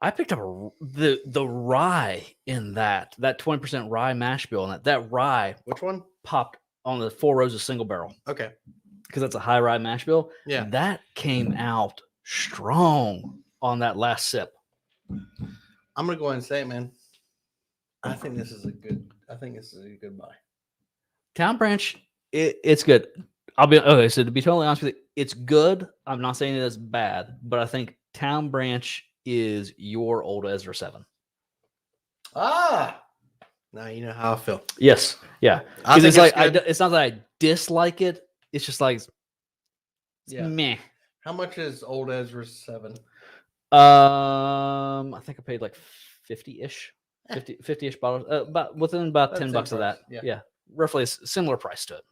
I picked up the rye in that 20% rye mash bill, and that rye Which one? popped on the Four Roses single barrel Okay. because that's a high rye mash bill. Yeah. That came out strong on that last sip. I'm gonna go ahead and say it, man. I think this is a good buy. Town Branch, it's good. I'll be okay. So to be totally honest with you, it's good. I'm not saying it's bad, but I think Town Branch is your old Ezra 7. Ah, now you know how I feel. Yes, yeah. I Because think it's like good. it's not that I dislike it. It's just like Yeah. meh. How much is Old Ezra 7? I think I paid like 50-ish. 50-ish bottles. About within about That's $10 same of that. price, yeah. Yeah. Roughly a similar price to it.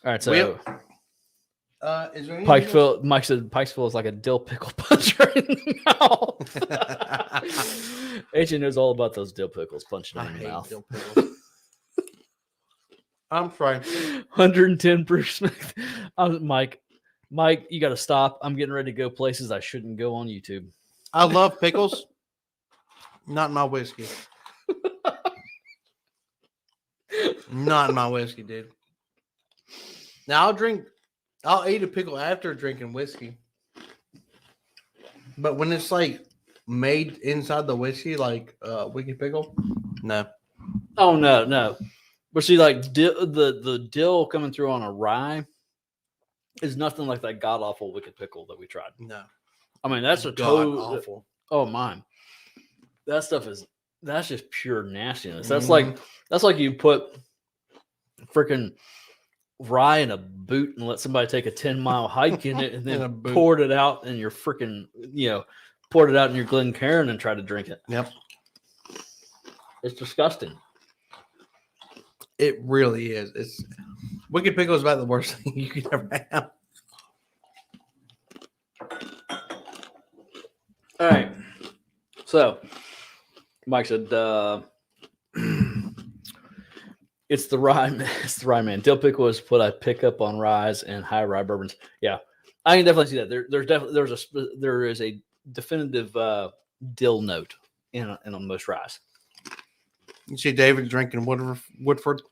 All right, so Is there any Pikesville, Mike said Pikesville is like a dill pickle punch right in the mouth. AJ knows all about those dill pickles punching I in the hate mouth. dill pickles. I'm sorry. 110%. Mike, you got to stop. I'm getting ready to go places I shouldn't go on YouTube. I love pickles. Not in my whiskey. Not in my whiskey, dude. Now I'll eat a pickle after drinking whiskey. But when it's like made inside the whiskey like Wicked Pickle? No. Oh no. But see, like the dill coming through on a rye is nothing like that god awful Wicked Pickle that we tried. No. I mean, that's a God total awful. Oh mine. That's just pure nastiness. That's like you put freaking rye in a boot and let somebody take a 10-mile hike in it and then poured it out in your freaking, poured it out in your Glencairn and tried to drink it. Yep. It's disgusting. It really is. It's Wicked Pickle is about the worst thing you could ever have. All right. So Mike said it's the rye. It's the rye man. Dill pickle is what I pick up on ryes and high rye bourbons. Yeah, I can definitely see that. There is a definitive dill note in most ryes. You see David drinking Woodford.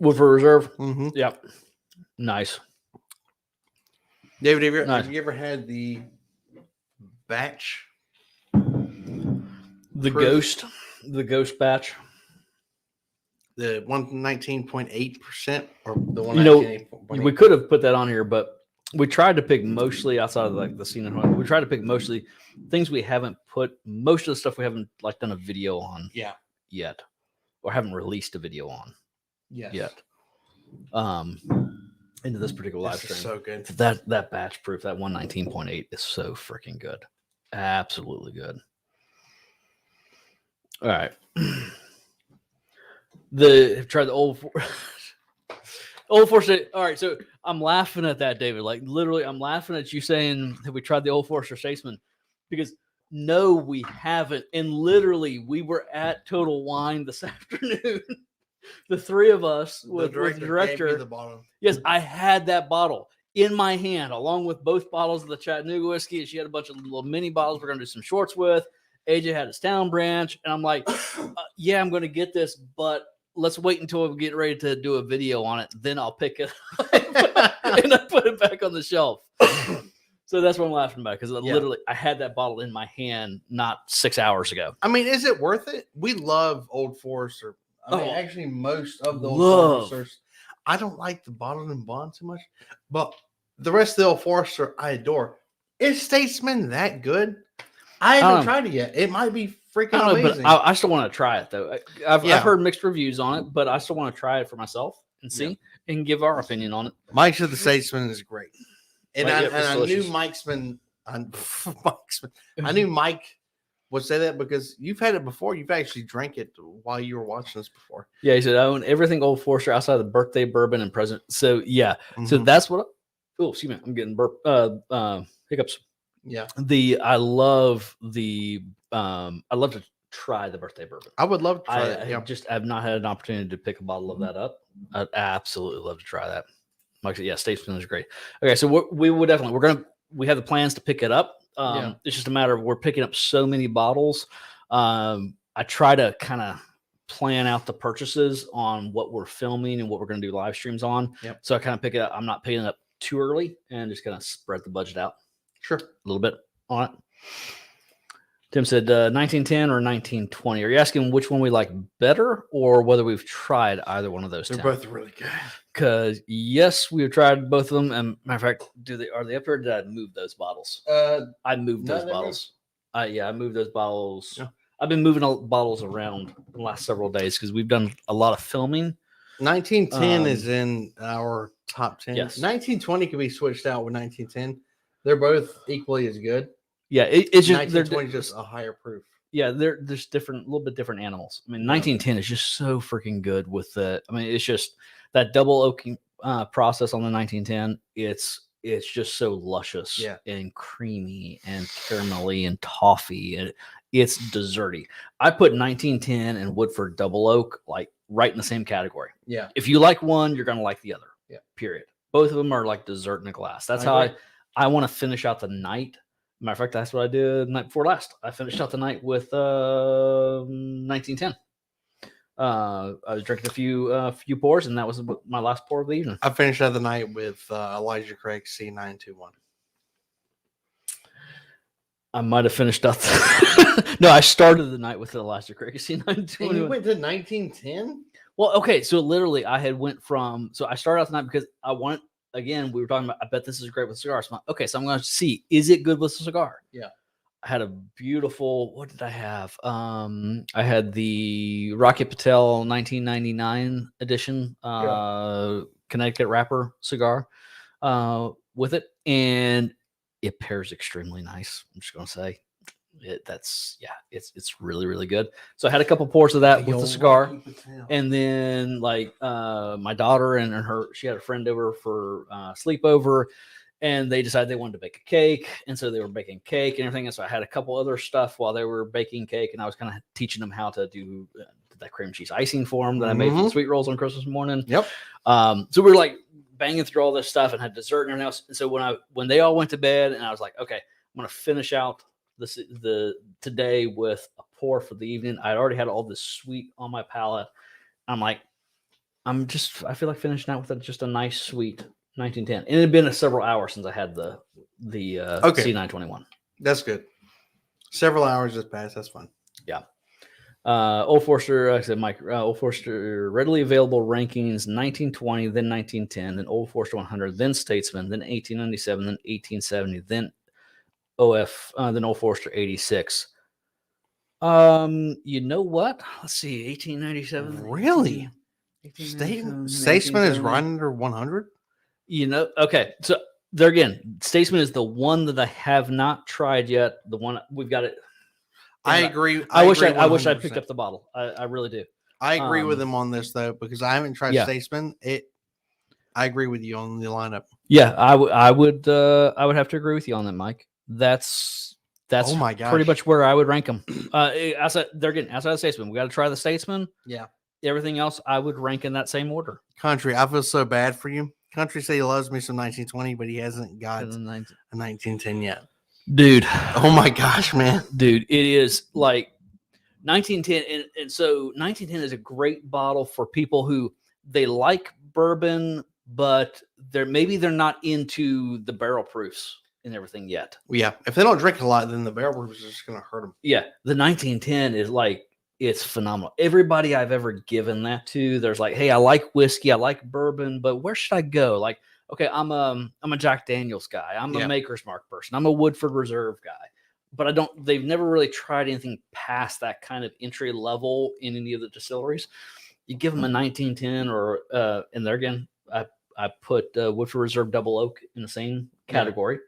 Woodford Reserve. Mm-hmm. Yep. Nice. David, have Nice. you ever had the batch? The ghost batch. The 119.8% or the 119.8%? We could have put that on here, but we tried to pick mostly outside of like the scene and we tried to pick mostly things we haven't put. Most of the stuff we haven't like done a video on. Yeah. Yet, or haven't released a video on. Yes. Yet. Into this particular live stream. So good. That batch proof, that 119.8 is so freaking good. Absolutely good. All right. Try the old Forester. All right, so I'm laughing at that, David. Like literally, I'm laughing at you saying that we tried the Old Forester Statesman because no, we haven't. And literally, we were at Total Wine this afternoon. The three of us with the director. Gave me the bottle. Yes, I had that bottle in my hand, along with both bottles of the Chattanooga whiskey. And she had a bunch of little mini bottles we're going to do some shorts with. AJ had his Town Branch. And I'm like, yeah, I'm going to get this, but let's wait until we get ready to do a video on it. Then I'll pick it up and I put it back on the shelf. So that's what I'm laughing about because literally I had that bottle in my hand not 6 hours ago. I mean, is it worth it? We love Old Forester. I mean, actually, most of the Old Foresters. I don't like the bottled and bond too much, but the rest of the Old Forester I adore. Is Statesman that good? I haven't tried it yet. It might be freaking amazing. But I still want to try it though. I've heard mixed reviews on it, but I still want to try it for myself and see and give our opinion on it. Mike said the Statesman is great, and I knew I knew Mike would say that because you've had it before. You've actually drank it while you were watching this before. Yeah, he said I own everything Old Forester outside of the birthday bourbon and present. So so that's what. Oh, excuse me, I'm getting hiccups. Yeah, I love to try the birthday bourbon. I would love to try it. I've not had an opportunity to pick a bottle of that up. I'd absolutely love to try that. Like I said, yeah, Statesman is great. Okay, so we have the plans to pick it up. It's just a matter of we're picking up so many bottles. I try to kind of plan out the purchases on what we're filming and what we're going to do live streams on. Yep. So I kind of pick it up. I'm not picking it up too early and just kind of spread the budget out. Sure. A little bit on it. Tim said 1910 or 1920. Are you asking which one we like better or whether we've tried either one of those? They're both really good. Because yes, we've tried both of them. And matter of fact, are they up here? Or did I move those bottles? I moved those bottles. I moved those bottles. Yeah. I've been moving bottles around the last several days because we've done a lot of filming. 1910 is in our top 10. Yes. 1920 can be switched out with 1910. They're both equally as good. Yeah, it's just 1920 is just a higher proof. Yeah, they're just different, a little bit different animals. I mean, 1910 is just so freaking good with the. I mean, it's just that double oaking process on the 1910. It's just so luscious and creamy and caramelly and toffee, and it's desserty. I put 1910 and Woodford Double Oak like right in the same category. Yeah. If you like one, you're gonna like the other. Yeah. Period. Both of them are like dessert in a glass. That's how I want to finish out the night. Matter of fact, that's what I did the night before last. I finished out the night with 1910. I was drinking a few pours, and that was my last pour of the evening. I finished out the night with Elijah Craig C921. I might have finished up. No, I started the night with the Elijah Craig C921. And you went to 1910? Well, okay, so literally I had went from, so I started out the night because I wanted, again, we were talking about, I bet this is great with cigars. So I'm like, okay, so I'm going to see, is it good with a cigar? Yeah. I had a beautiful, what did I have? I had the Rocket Patel 1999 edition Connecticut wrapper cigar with it, and it pairs extremely nice. I'm just going to say. It's really, really good. So I had a couple pours of that with the cigar, and then like my daughter and she had a friend over for sleepover, and they decided they wanted to bake a cake, and so they were baking cake and everything. And so I had a couple other stuff while they were baking cake, and I was kind of teaching them how to do that cream cheese icing for them that I made for the sweet rolls on Christmas morning. Yep. So we were like banging through all this stuff and had dessert and everything else. And so when they all went to bed, and I was like, okay, I'm gonna finish out the today with a pour for the evening. I'd already had all this sweet on my palate. I'm like, I feel like finishing out with just a nice sweet 1910. And it had been several hours since I had the C921. That's good. Several hours just passed. That's fun. Yeah. Old Forester, like I said, Mike, Old Forester readily available rankings 1920, then 1910, then Old Forester 100, then Statesman, then 1897, then 1870, then then Old Forester 86. You know what? Let's see, 1897. Really? Statesman is right under 100? You know, okay. So there again, Statesman is the one that I have not tried yet. The one we've got it. I agree. I wish I picked up the bottle. I really do. I agree with him on this though, because I haven't tried Statesman. I agree with you on the lineup. Yeah, I would have to agree with you on that, Mike. That's oh my gosh, pretty much where I would rank them. Outside of Statesman, we got to try the Statesman. Yeah. Everything else, I would rank in that same order. Country, I feel so bad for you. Country say he loves me some 1920, but he hasn't got a 1910 yet. Dude. Oh my gosh, man. Dude, it is like 1910. And so 1910 is a great bottle for people who they like bourbon, but they're not into the barrel proofs and everything yet. Yeah. If they don't drink a lot, then the barrel proof is just going to hurt them. Yeah. The 1910 is like, it's phenomenal. Everybody I've ever given that to, there's like, hey, I like whiskey, I like bourbon, but where should I go? Like, okay, I'm a Jack Daniels guy. I'm a Maker's Mark person. I'm a Woodford Reserve guy. But they've never really tried anything past that kind of entry level in any of the distilleries. You give them a 1910 or, and there again, I put Woodford Reserve Double Oak in the same category.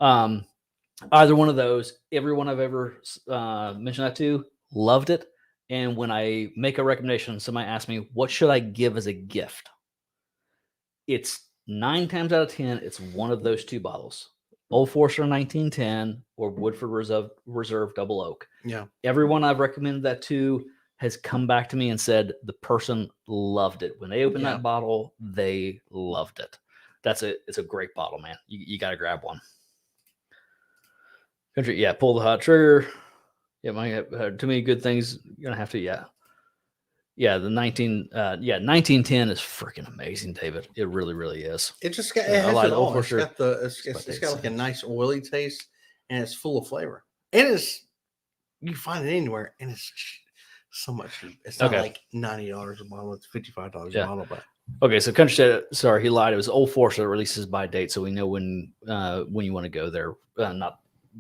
Either one of those, everyone I've ever mentioned that to loved it. And when I make a recommendation, somebody asks me, what should I give as a gift? It's 9 times out of 10, it's one of those two bottles. Old Forester 1910 or Woodford Reserve Double Oak. Yeah. Everyone I've recommended that to has come back to me and said the person loved it. When they opened that bottle, they loved it. It's a great bottle, man. You got to grab one. Country, pull the hot trigger. Yeah, my too many good things. You're gonna have to, the 1910 is freaking amazing, David. It really, really is. It just got it has it all. It's got like a nice oily taste, and it's full of flavor. You can find it anywhere, and it's so much cheap. It's not like $90 a bottle. It's $55 a bottle. But okay, so Country said, sorry, he lied. It was Old Forester that releases by date, so we know when you want to go there. Not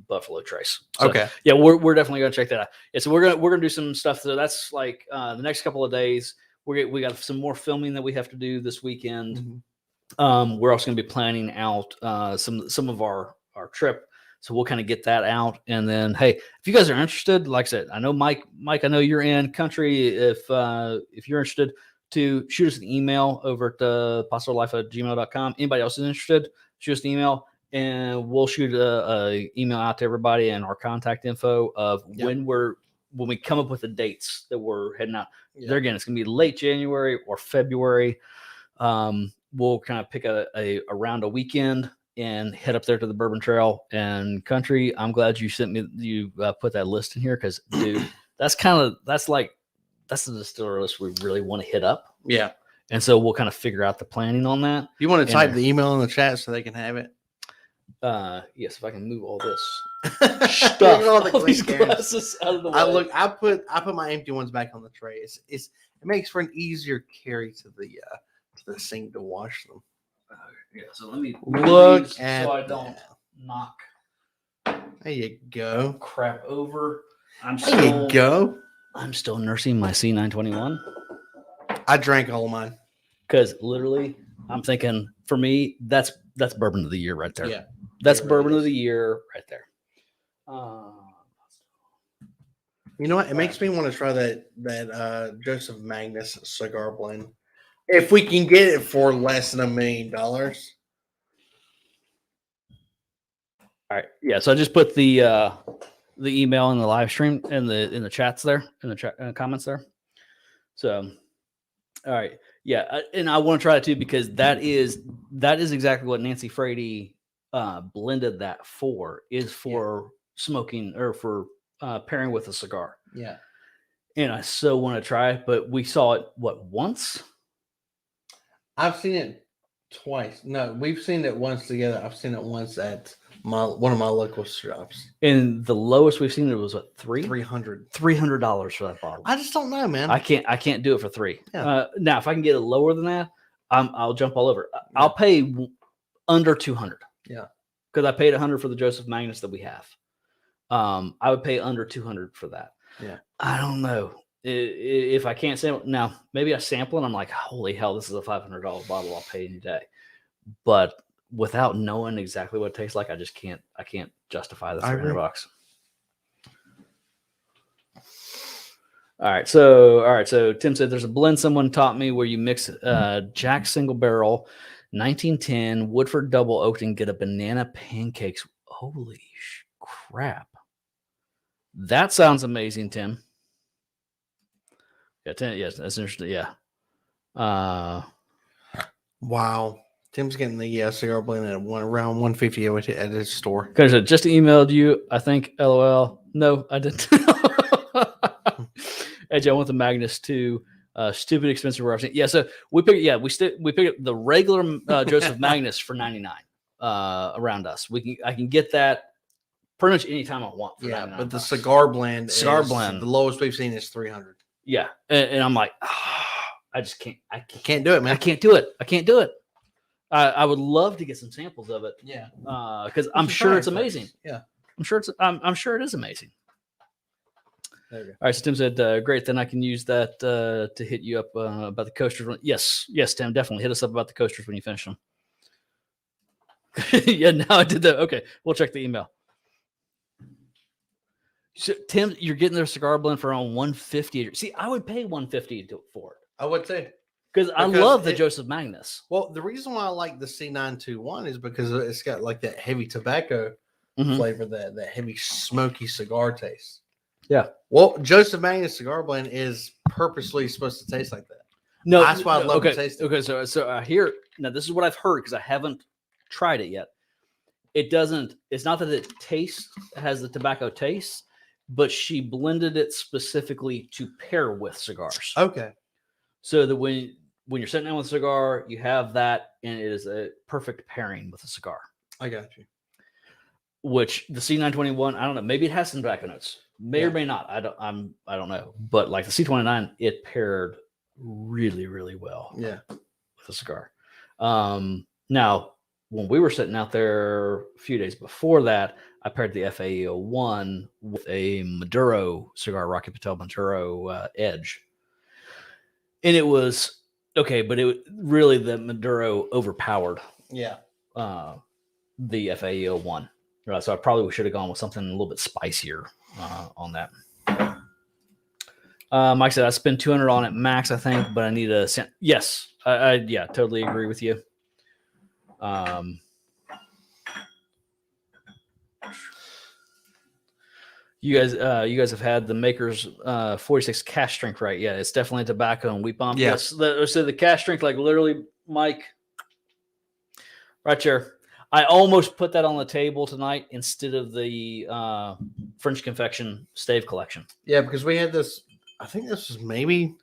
Buffalo Trace. So, okay. Yeah, we're definitely gonna check that out. Yeah, so we're gonna do some stuff. So that's like the next couple of days. We got some more filming that we have to do this weekend. Mm-hmm. We're also gonna be planning out some of our trip. So we'll kind of get that out. And then, hey, if you guys are interested, like I said, I know Mike, I know you're in Country. If you're interested, to shoot us an email over at apostolife@gmail.com. Anybody else is interested, shoot us an email. And we'll shoot a email out to everybody and our contact info of when we come up with the dates that we're heading out. There again, it's going to be late January or February. We'll kind of pick around a weekend and head up there to the Bourbon Trail and Country. I'm glad you put that list in here because, dude, that's like that's the distiller list we really want to hit up. Yeah. And so we'll kind of figure out the planning on that. You want to And, type the email in the chat so they can have it? Yes, if I can move all this Stuff. all these glasses out of the way. I put my empty ones back on the tray. It makes for an easier carry to the sink to wash them. Yeah, so let me Look these at so I don't that. knock There you go. crap over. There you go. I'm still nursing my C921 I drank all of mine. because literally I'm thinking for me that's bourbon of the year right there. Yeah. That's it really bourbon is. of the year right there. You know what? It makes me want to try that Joseph Magnus cigar blend. If we can get it for less than $1 million. All right. Yeah. So I just put the email in the live stream in the chats there in the chat comments there. So, all right. Yeah, and I want to try it too because that is exactly what Nancy Frady blended that for smoking or for pairing with a cigar. Yeah. And I so want to try it, but we saw it once. I've seen it twice. No, we've seen it once together. I've seen it once at one of my local shops. And the lowest we've seen it was what, $300 $300 for that bottle. I just don't know, man. I can't do it for $300. Yeah. Now, if I can get it lower than that, I'll jump all over. I'll pay under $200. Yeah, because I paid $100 for the Joseph Magnus that we have. I would pay under $200 for that. Yeah, I don't know if I can't sample now. Maybe I sample and I'm like, holy hell, this is a $500 bottle. I'll pay any day. But without knowing exactly what it tastes like, I just can't. I can't justify the $300. All right. So Tim said there's a blend someone taught me where you mix Jack Single Barrel 1910 Woodford Double Oaked and get a banana pancakes. Holy crap. That sounds amazing, Tim. Yeah, yes, that's interesting. Yeah. wow. Tim's getting the cigar blend at around $150 at his store. Because I just emailed you, I think. LOL. No, I didn't. Edge, I want the Magnus too. Stupid expensive reference. Yeah, so we picked up the regular Joseph Magnus for $99 around us. I can get that pretty much anytime I want. For Yeah, but the $99. cigar blend, blend, the lowest we've seen is $300. Yeah, and I'm like, I just can't. I Can't do it, man. I can't do it. I would love to get some samples of it. Yeah, because I'm sure it's amazing. Yeah, I'm sure it is amazing. there you go. All right, so Tim said, great, then I can use that to hit you up about the coasters. Yes, Tim, definitely hit us up about the coasters when you finish them. Yeah, now I did that. Okay, we'll check the email. So, Tim, you're getting their cigar blend for around $150. See, I would pay $150 for it. I would say. Because I love the Joseph Magnus. Well, the reason why I like the C921 is because it's got like that heavy tobacco flavor, that heavy smoky cigar taste. Yeah. Well, Joseph Magnus cigar blend is purposely supposed to taste like that. No, that's why I love to taste it. Okay, so here, now this is what I've heard because I haven't tried it yet. It's not that it has the tobacco taste, but she blended it specifically to pair with cigars. Okay. So that when you're sitting down with a cigar, you have that, and it is a perfect pairing with a cigar. I got you. Which the C921, I don't know. Maybe it has some tobacco notes. May or may not. I don't know. But like the C29, it paired really, really well. Yeah. With a cigar. Now, when we were sitting out there a few days before that, I paired the FAE01 with a Maduro cigar, Rocky Patel Maduro Edge. And it was okay, but it really the Maduro overpowered. Yeah. The FAE01. So I probably should have gone with something a little bit spicier on that. Mike said I spend $200 on it max, I think, but I need a cent. Yes, I totally agree with you. You guys have had the Maker's 46 cash strength, right? Yeah, it's definitely tobacco and wheat bomb. Yeah. Yes. So the cash strength, like literally, Mike, right there. I almost put that on the table tonight instead of the French Confection Stave collection. Yeah, because we had this. I think this was maybe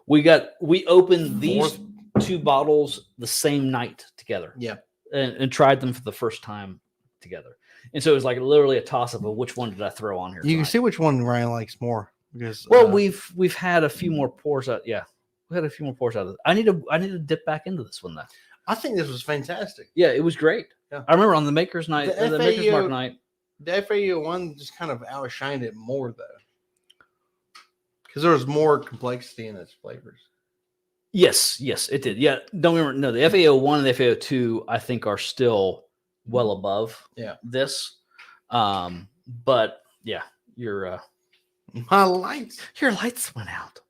We opened these fourth. 2 bottles the same night together. Yeah. And tried them for the first time together. And so it was like literally a toss up of which one did I throw on here. You can tonight. see which one Ryan likes more. Because Well, we've had a few more pours out. Yeah. We had a few more pours out of it. I need to dip back into this one though. I think this was fantastic. Yeah, it was great. Yeah. I remember on the Maker's night, the Maker's Mark night. The FAU one just kind of outshined it more though. Because there was more complexity in its flavors. Yes, it did. Yeah, don't remember. No, the FAO 1 and the FAO 2, I think, are still well above this. But yeah, your lights went out.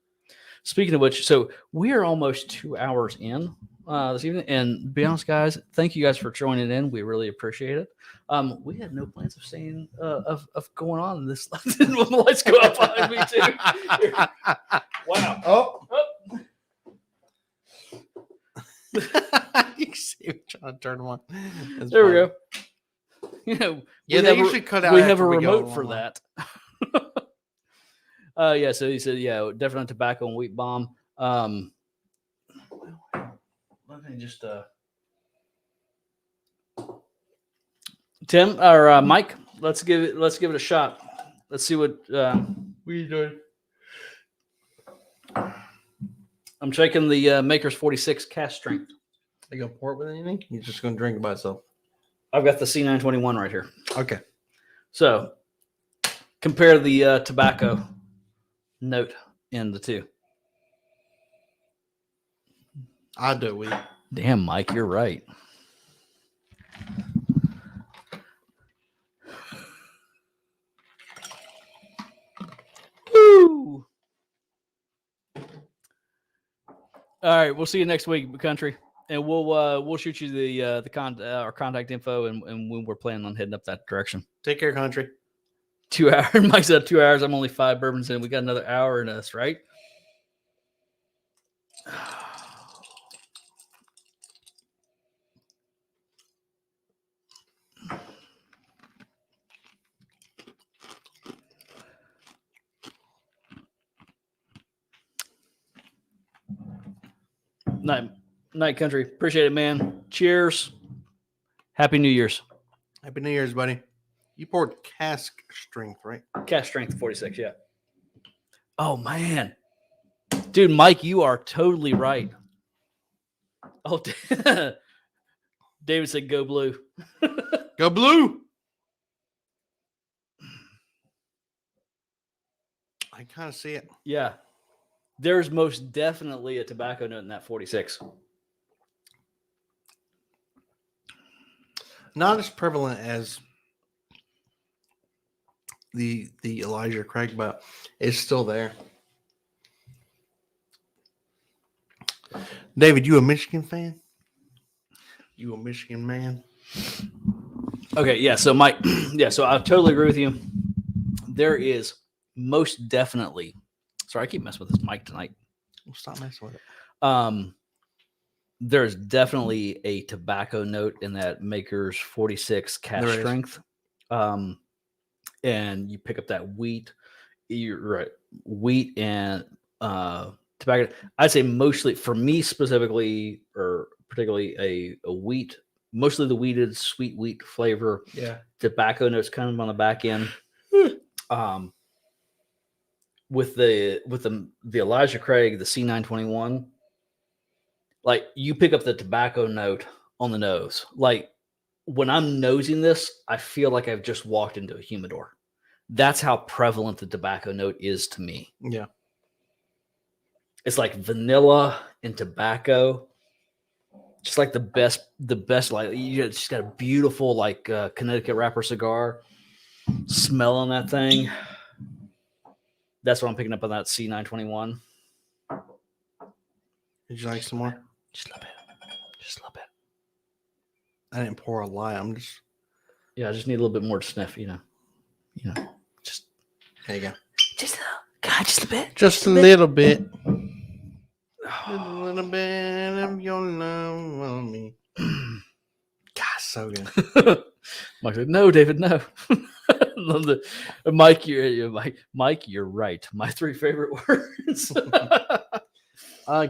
Speaking of which, so we are almost 2 hours in this evening. And to be honest, guys, thank you guys for joining in. We really appreciate it. We had no plans of staying of going on this when the lights go up behind me too. Here. Wow. Oh. You can see me trying to turn them on. That's there funny. we go. They usually cut out. We have a after we go remote for online. that. So he said, definitely tobacco and wheat bomb. Let me just Tim or Mike, let's give it a shot. Let's see what we doing. I'm checking the Maker's 46 cast strength. Are you gonna pour it with anything? You're just gonna drink it by itself. I've got the C921 right here. Okay. So compare the tobacco note in the two. I'll do it with you. Damn, Mike, you're right. Woo! All right, we'll see you next week, country, and we'll shoot you our contact info and when we're planning on heading up that direction. Take care, country. 2 hours. Mike said 2 hours. I'm only 5 bourbons in. We got another hour in us, right? Night, country. Appreciate it, man. Cheers. Happy New Year's. Happy New Year's, buddy. You poured cask strength, right? Cash strength 46, yeah. Oh, man. Dude, Mike, you are totally right. Oh, David said go blue. Go blue. I kind of see it. Yeah. There's most definitely a tobacco note in that 46. Not as prevalent as the Elijah Craig, but it's still there. David, you a Michigan fan? You a Michigan man? Okay, yeah. So Mike, yeah. So I totally agree with you. There is most definitely. Sorry, I keep messing with this mic tonight. We'll stop messing with it. There's definitely a tobacco note in that Maker's 46 cask strength. And you pick up that wheat. You're right. Wheat and tobacco. I'd say mostly for me specifically, or particularly a wheat, mostly the wheated sweet wheat flavor. Yeah. Tobacco notes kind of on the back end. With the Elijah Craig, the C921, like you pick up the tobacco note on the nose. Like when I'm nosing this, I feel like I've just walked into a humidor. That's how prevalent the tobacco note is to me. Yeah. It's like vanilla and tobacco. Just like the best, like you just got a beautiful like Connecticut wrapper cigar smell on that thing. That's what I'm picking up on that C921. Did you like some more? Just a little bit. Just a little bit. I didn't pour a lot. I'm just. Yeah, I just need a little bit more to sniff, you know. Just There you go. just a bit. Just a little bit. A little bit of your love on me. God, so good. Mike said, no, David, no. Mike, you're right. My 3 favorite words.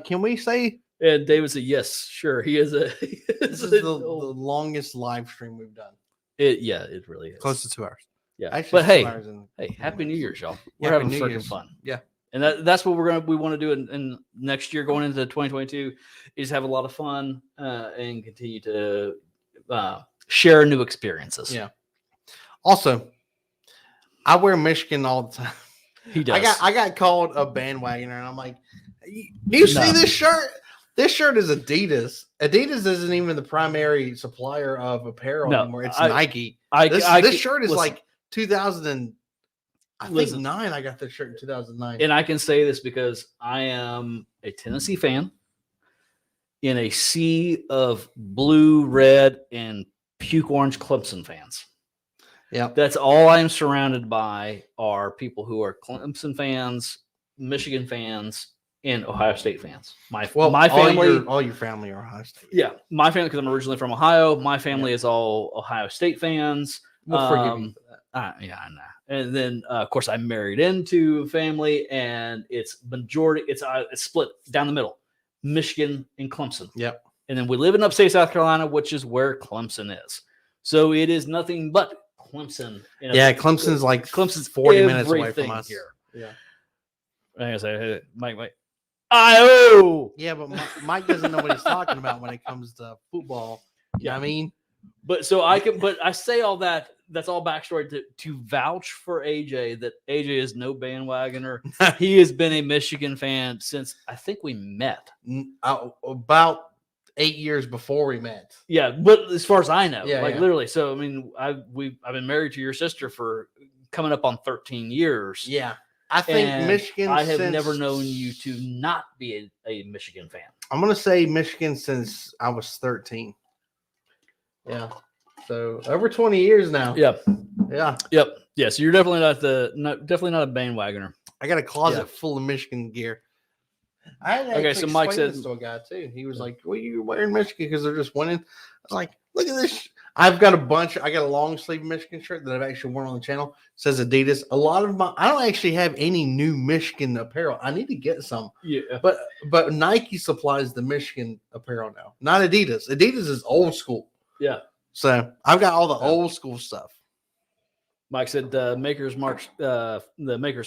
Can we say And David said, "Yes, sure." He is a. this is the longest live stream we've done? It really is Close to 2 hours. Yeah, Actually, but hey, 2 hours and hey, Happy New Year's, y'all. We're Happy having New freaking Year's. fun. Yeah. And that's what we want to do in next year, going into 2022, is have a lot of fun and continue to share new experiences. Yeah. Also, I wear Michigan all the time. He does. I got called a bandwagoner, and I'm like, do you see this shirt? This shirt is Adidas. Adidas isn't even the primary supplier of apparel anymore. It's Nike. This shirt is like 2000 and I think 9. I got this shirt in 2009. And I can say this because I am a Tennessee fan in a sea of blue, red, and puke orange Clemson fans. Yeah, that's all I'm surrounded by are people who are Clemson fans, Michigan fans, and Ohio State fans. My family, all your family are Ohio State. Yeah, my family, because I'm originally from Ohio. My family is all Ohio State fans. We'll forgive you for that. Yeah, I know. And then, of course, I married into a family, and it's split down the middle, Michigan and Clemson. Yep. And then we live in upstate South Carolina, which is where Clemson is. So it is nothing but Clemson. Clemson's 40 minutes away from us. Here. Yeah. I say, hey, Mike. I-O! Yeah, but Mike doesn't know what he's talking about when it comes to football. Yeah, I mean, but I say all that. That's all backstory to vouch for AJ that AJ is no bandwagoner. He has been a Michigan fan since I think we met about 8 years before we met. Yeah, but as far as I know, literally. So I mean, I've been married to your sister for coming up on 13 years. Yeah, I think Michigan. I have never known you to not be a Michigan fan. I'm gonna say Michigan since I was 13. Yeah. So over 20 years now. Yep. Yeah. Yep. Yeah. So you're definitely definitely not a bandwagoner. I got a closet full of Michigan gear. So Mike said this to a guy too. He was like, "Well, you're wearing Michigan because they're just winning." I was like, "Look at this." I've got I got a long sleeve Michigan shirt that I've actually worn on the channel. It says Adidas. A lot of I don't actually have any new Michigan apparel. I need to get some. Yeah. But Nike supplies the Michigan apparel now, not Adidas. Adidas is old school. Yeah. So I've got all the old school stuff. Mike said the Maker's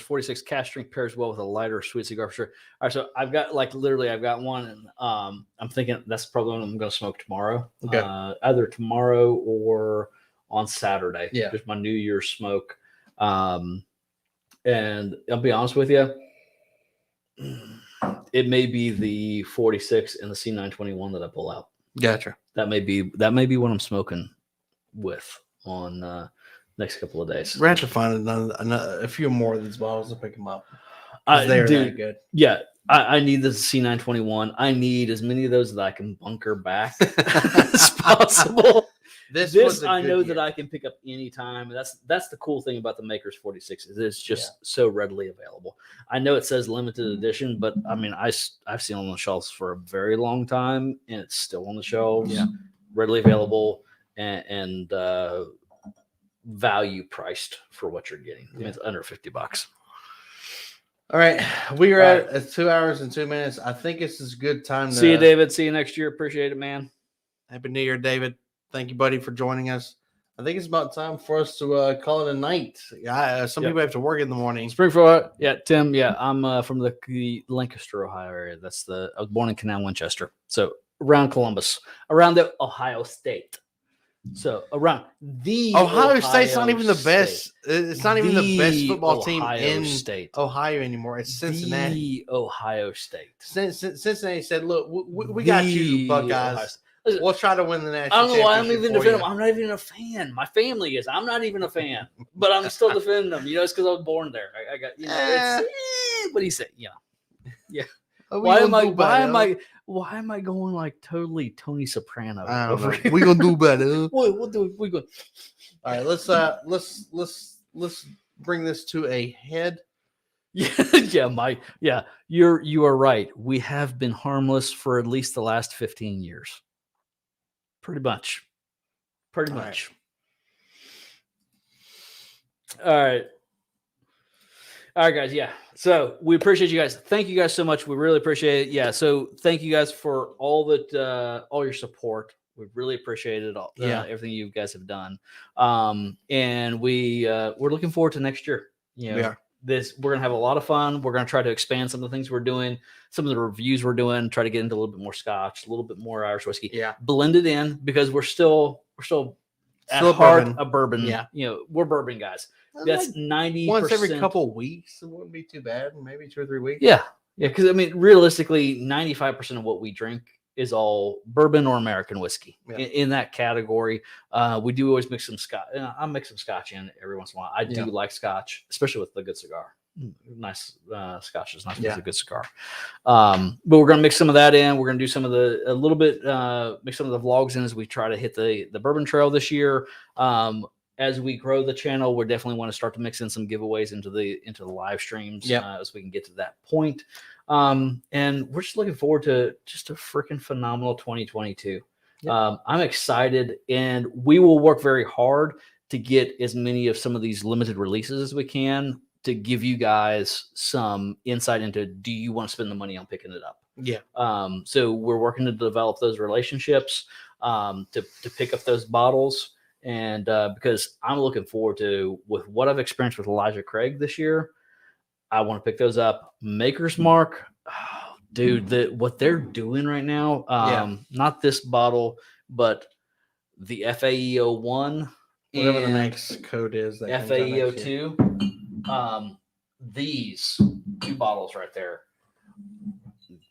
46 cash drink pairs well with a lighter sweet cigar for sure. All right, so I've got I've got one, and I'm thinking that's probably one I'm going to smoke tomorrow. Okay. Either tomorrow or on Saturday. Yeah, just my New Year's smoke. And I'll be honest with you, it may be the 46 and the C921 that I pull out. Gotcha. That may be what I'm smoking with on next couple of days. We're going to have to find a few more of these bottles to pick them up. They're that good. Yeah, I need the C921. I need as many of those that I can bunker back as possible. This I know that I can pick up anytime. That's the cool thing about the Maker's 46 is it's just so readily available. I know it says limited edition, but I mean I've seen it on the shelves for a very long time, and it's still on the shelves, readily available, and value priced for what you're getting. I mean, it's under $50. All right, we are at 2 hours and 2 minutes. I think it's a good time to see you, David. See you next year. Appreciate it, man. Happy New Year, David. Thank you, buddy, for joining us. I think it's about time for us to call it a night. Some people have to work in the morning. Springfield, Tim. Yeah, I'm from the Lancaster, Ohio area. I was born in Canal, Winchester, so around Columbus, around the Ohio State. So around the Ohio State's not even the best. It's not even the best football team in State. Ohio anymore. It's Cincinnati. The Ohio State. Cincinnati said, "Look, we got you, Buckeyes. We'll try to win the national." I don't know why I'm even defending them. you." I'm not even a fan. My family is. I'm not even a fan, but I'm still defending them. It's because I was born there. I got what do you say? Yeah. Why am I going like totally Tony Soprano? I don't know. We're gonna do better. We'll do. We're good. All right, let's bring this to a head. You are right. We have been harmless for at least the last 15 years. Pretty much. Right. All right. All right, guys. Yeah. So we appreciate you guys. Thank you guys so much. We really appreciate it. Yeah. So thank you guys for all all your support. We really appreciate it all. Everything you guys have done. And we're looking forward to next year. We are. We're gonna have a lot of fun. We're gonna try to expand some of the things we're doing, some of the reviews we're doing, try to get into a little bit more Scotch, a little bit more Irish whiskey. Yeah. Blend it in because we're still at Still heart bourbon. a bourbon. Yeah. We're bourbon guys. That's 90%. Once every couple of weeks. It wouldn't be too bad. Maybe 2 or 3 weeks. Yeah. Yeah. Because, I mean, realistically, 95% of what we drink is all bourbon or American whiskey. Yeah. In that category. We do always mix some Scotch. I mix some Scotch in every once in a while. I do like Scotch, especially with the good cigar. Nice Scotch is nice with a good cigar. But we're going to mix some of that in. We're going to do some of mix some of the vlogs in as we try to hit the bourbon trail this year. As we grow the channel, we definitely want to start to mix in some giveaways into the live streams as we can get to that point. And we're just looking forward to just a freaking phenomenal 2022. I'm excited, and we will work very hard to get as many of some of these limited releases as we can to give you guys some insight into, do you want to spend the money on picking it up? Yeah. So we're working to develop those relationships, to pick up those bottles. And because I'm looking forward to, with what I've experienced with Elijah Craig this year, I want to pick those up. Maker's Mark, dude, what they're doing right now, not this bottle, but the FAEO1, whatever the next code is, that FAEO2, these 2 bottles right there,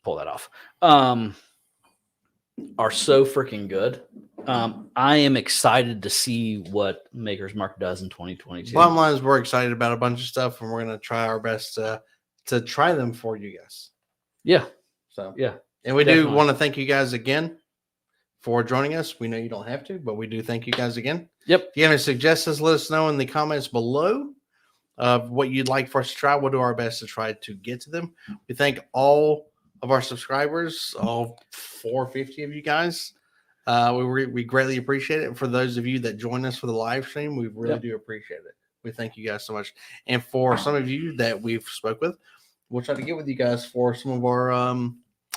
pull that off, are so freaking good. I am excited to see what Maker's Mark does in 2022. Bottom line is, we're excited about a bunch of stuff, and we're going to try our best to try them for you guys. Yeah. So yeah, and we do want to thank you guys again for joining us. We know you don't have to, but we do thank you guys again. Yep. If you have any suggestions, let us know in the comments below of what you'd like for us to try. We'll do our best to try to get to them. We thank all of our subscribers, all 450 of you guys. We greatly appreciate it. And for those of you that join us for the live stream, we really do appreciate it. We thank you guys so much. And for some of you that we've spoke with, we'll try to get with you guys for some of our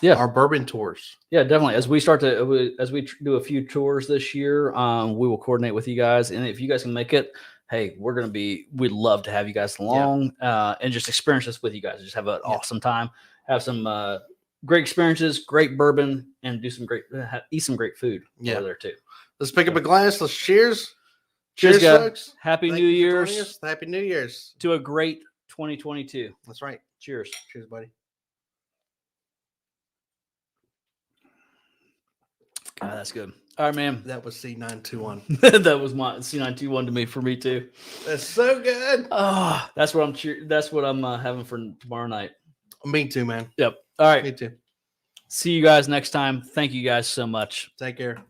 our bourbon tours. Yeah, definitely. As we do a few tours this year, we will coordinate with you guys. And if you guys can make it, hey, we'd love to have you guys along and just experience this with you guys. Just have an awesome time. Have some great experiences, great bourbon, and eat some great food over there too. Let's pick up a glass. Let's cheers. Cheers, guys. Folks. Happy New Year's. Happy New Year's. To a great 2022. That's right. Cheers. Cheers, buddy. That's good. All right, man. That was C921. That was my C921 for me too. That's so good. Oh, that's what I'm having for tomorrow night. Me too, man. Yep. All right. Me too. See you guys next time. Thank you guys so much. Take care.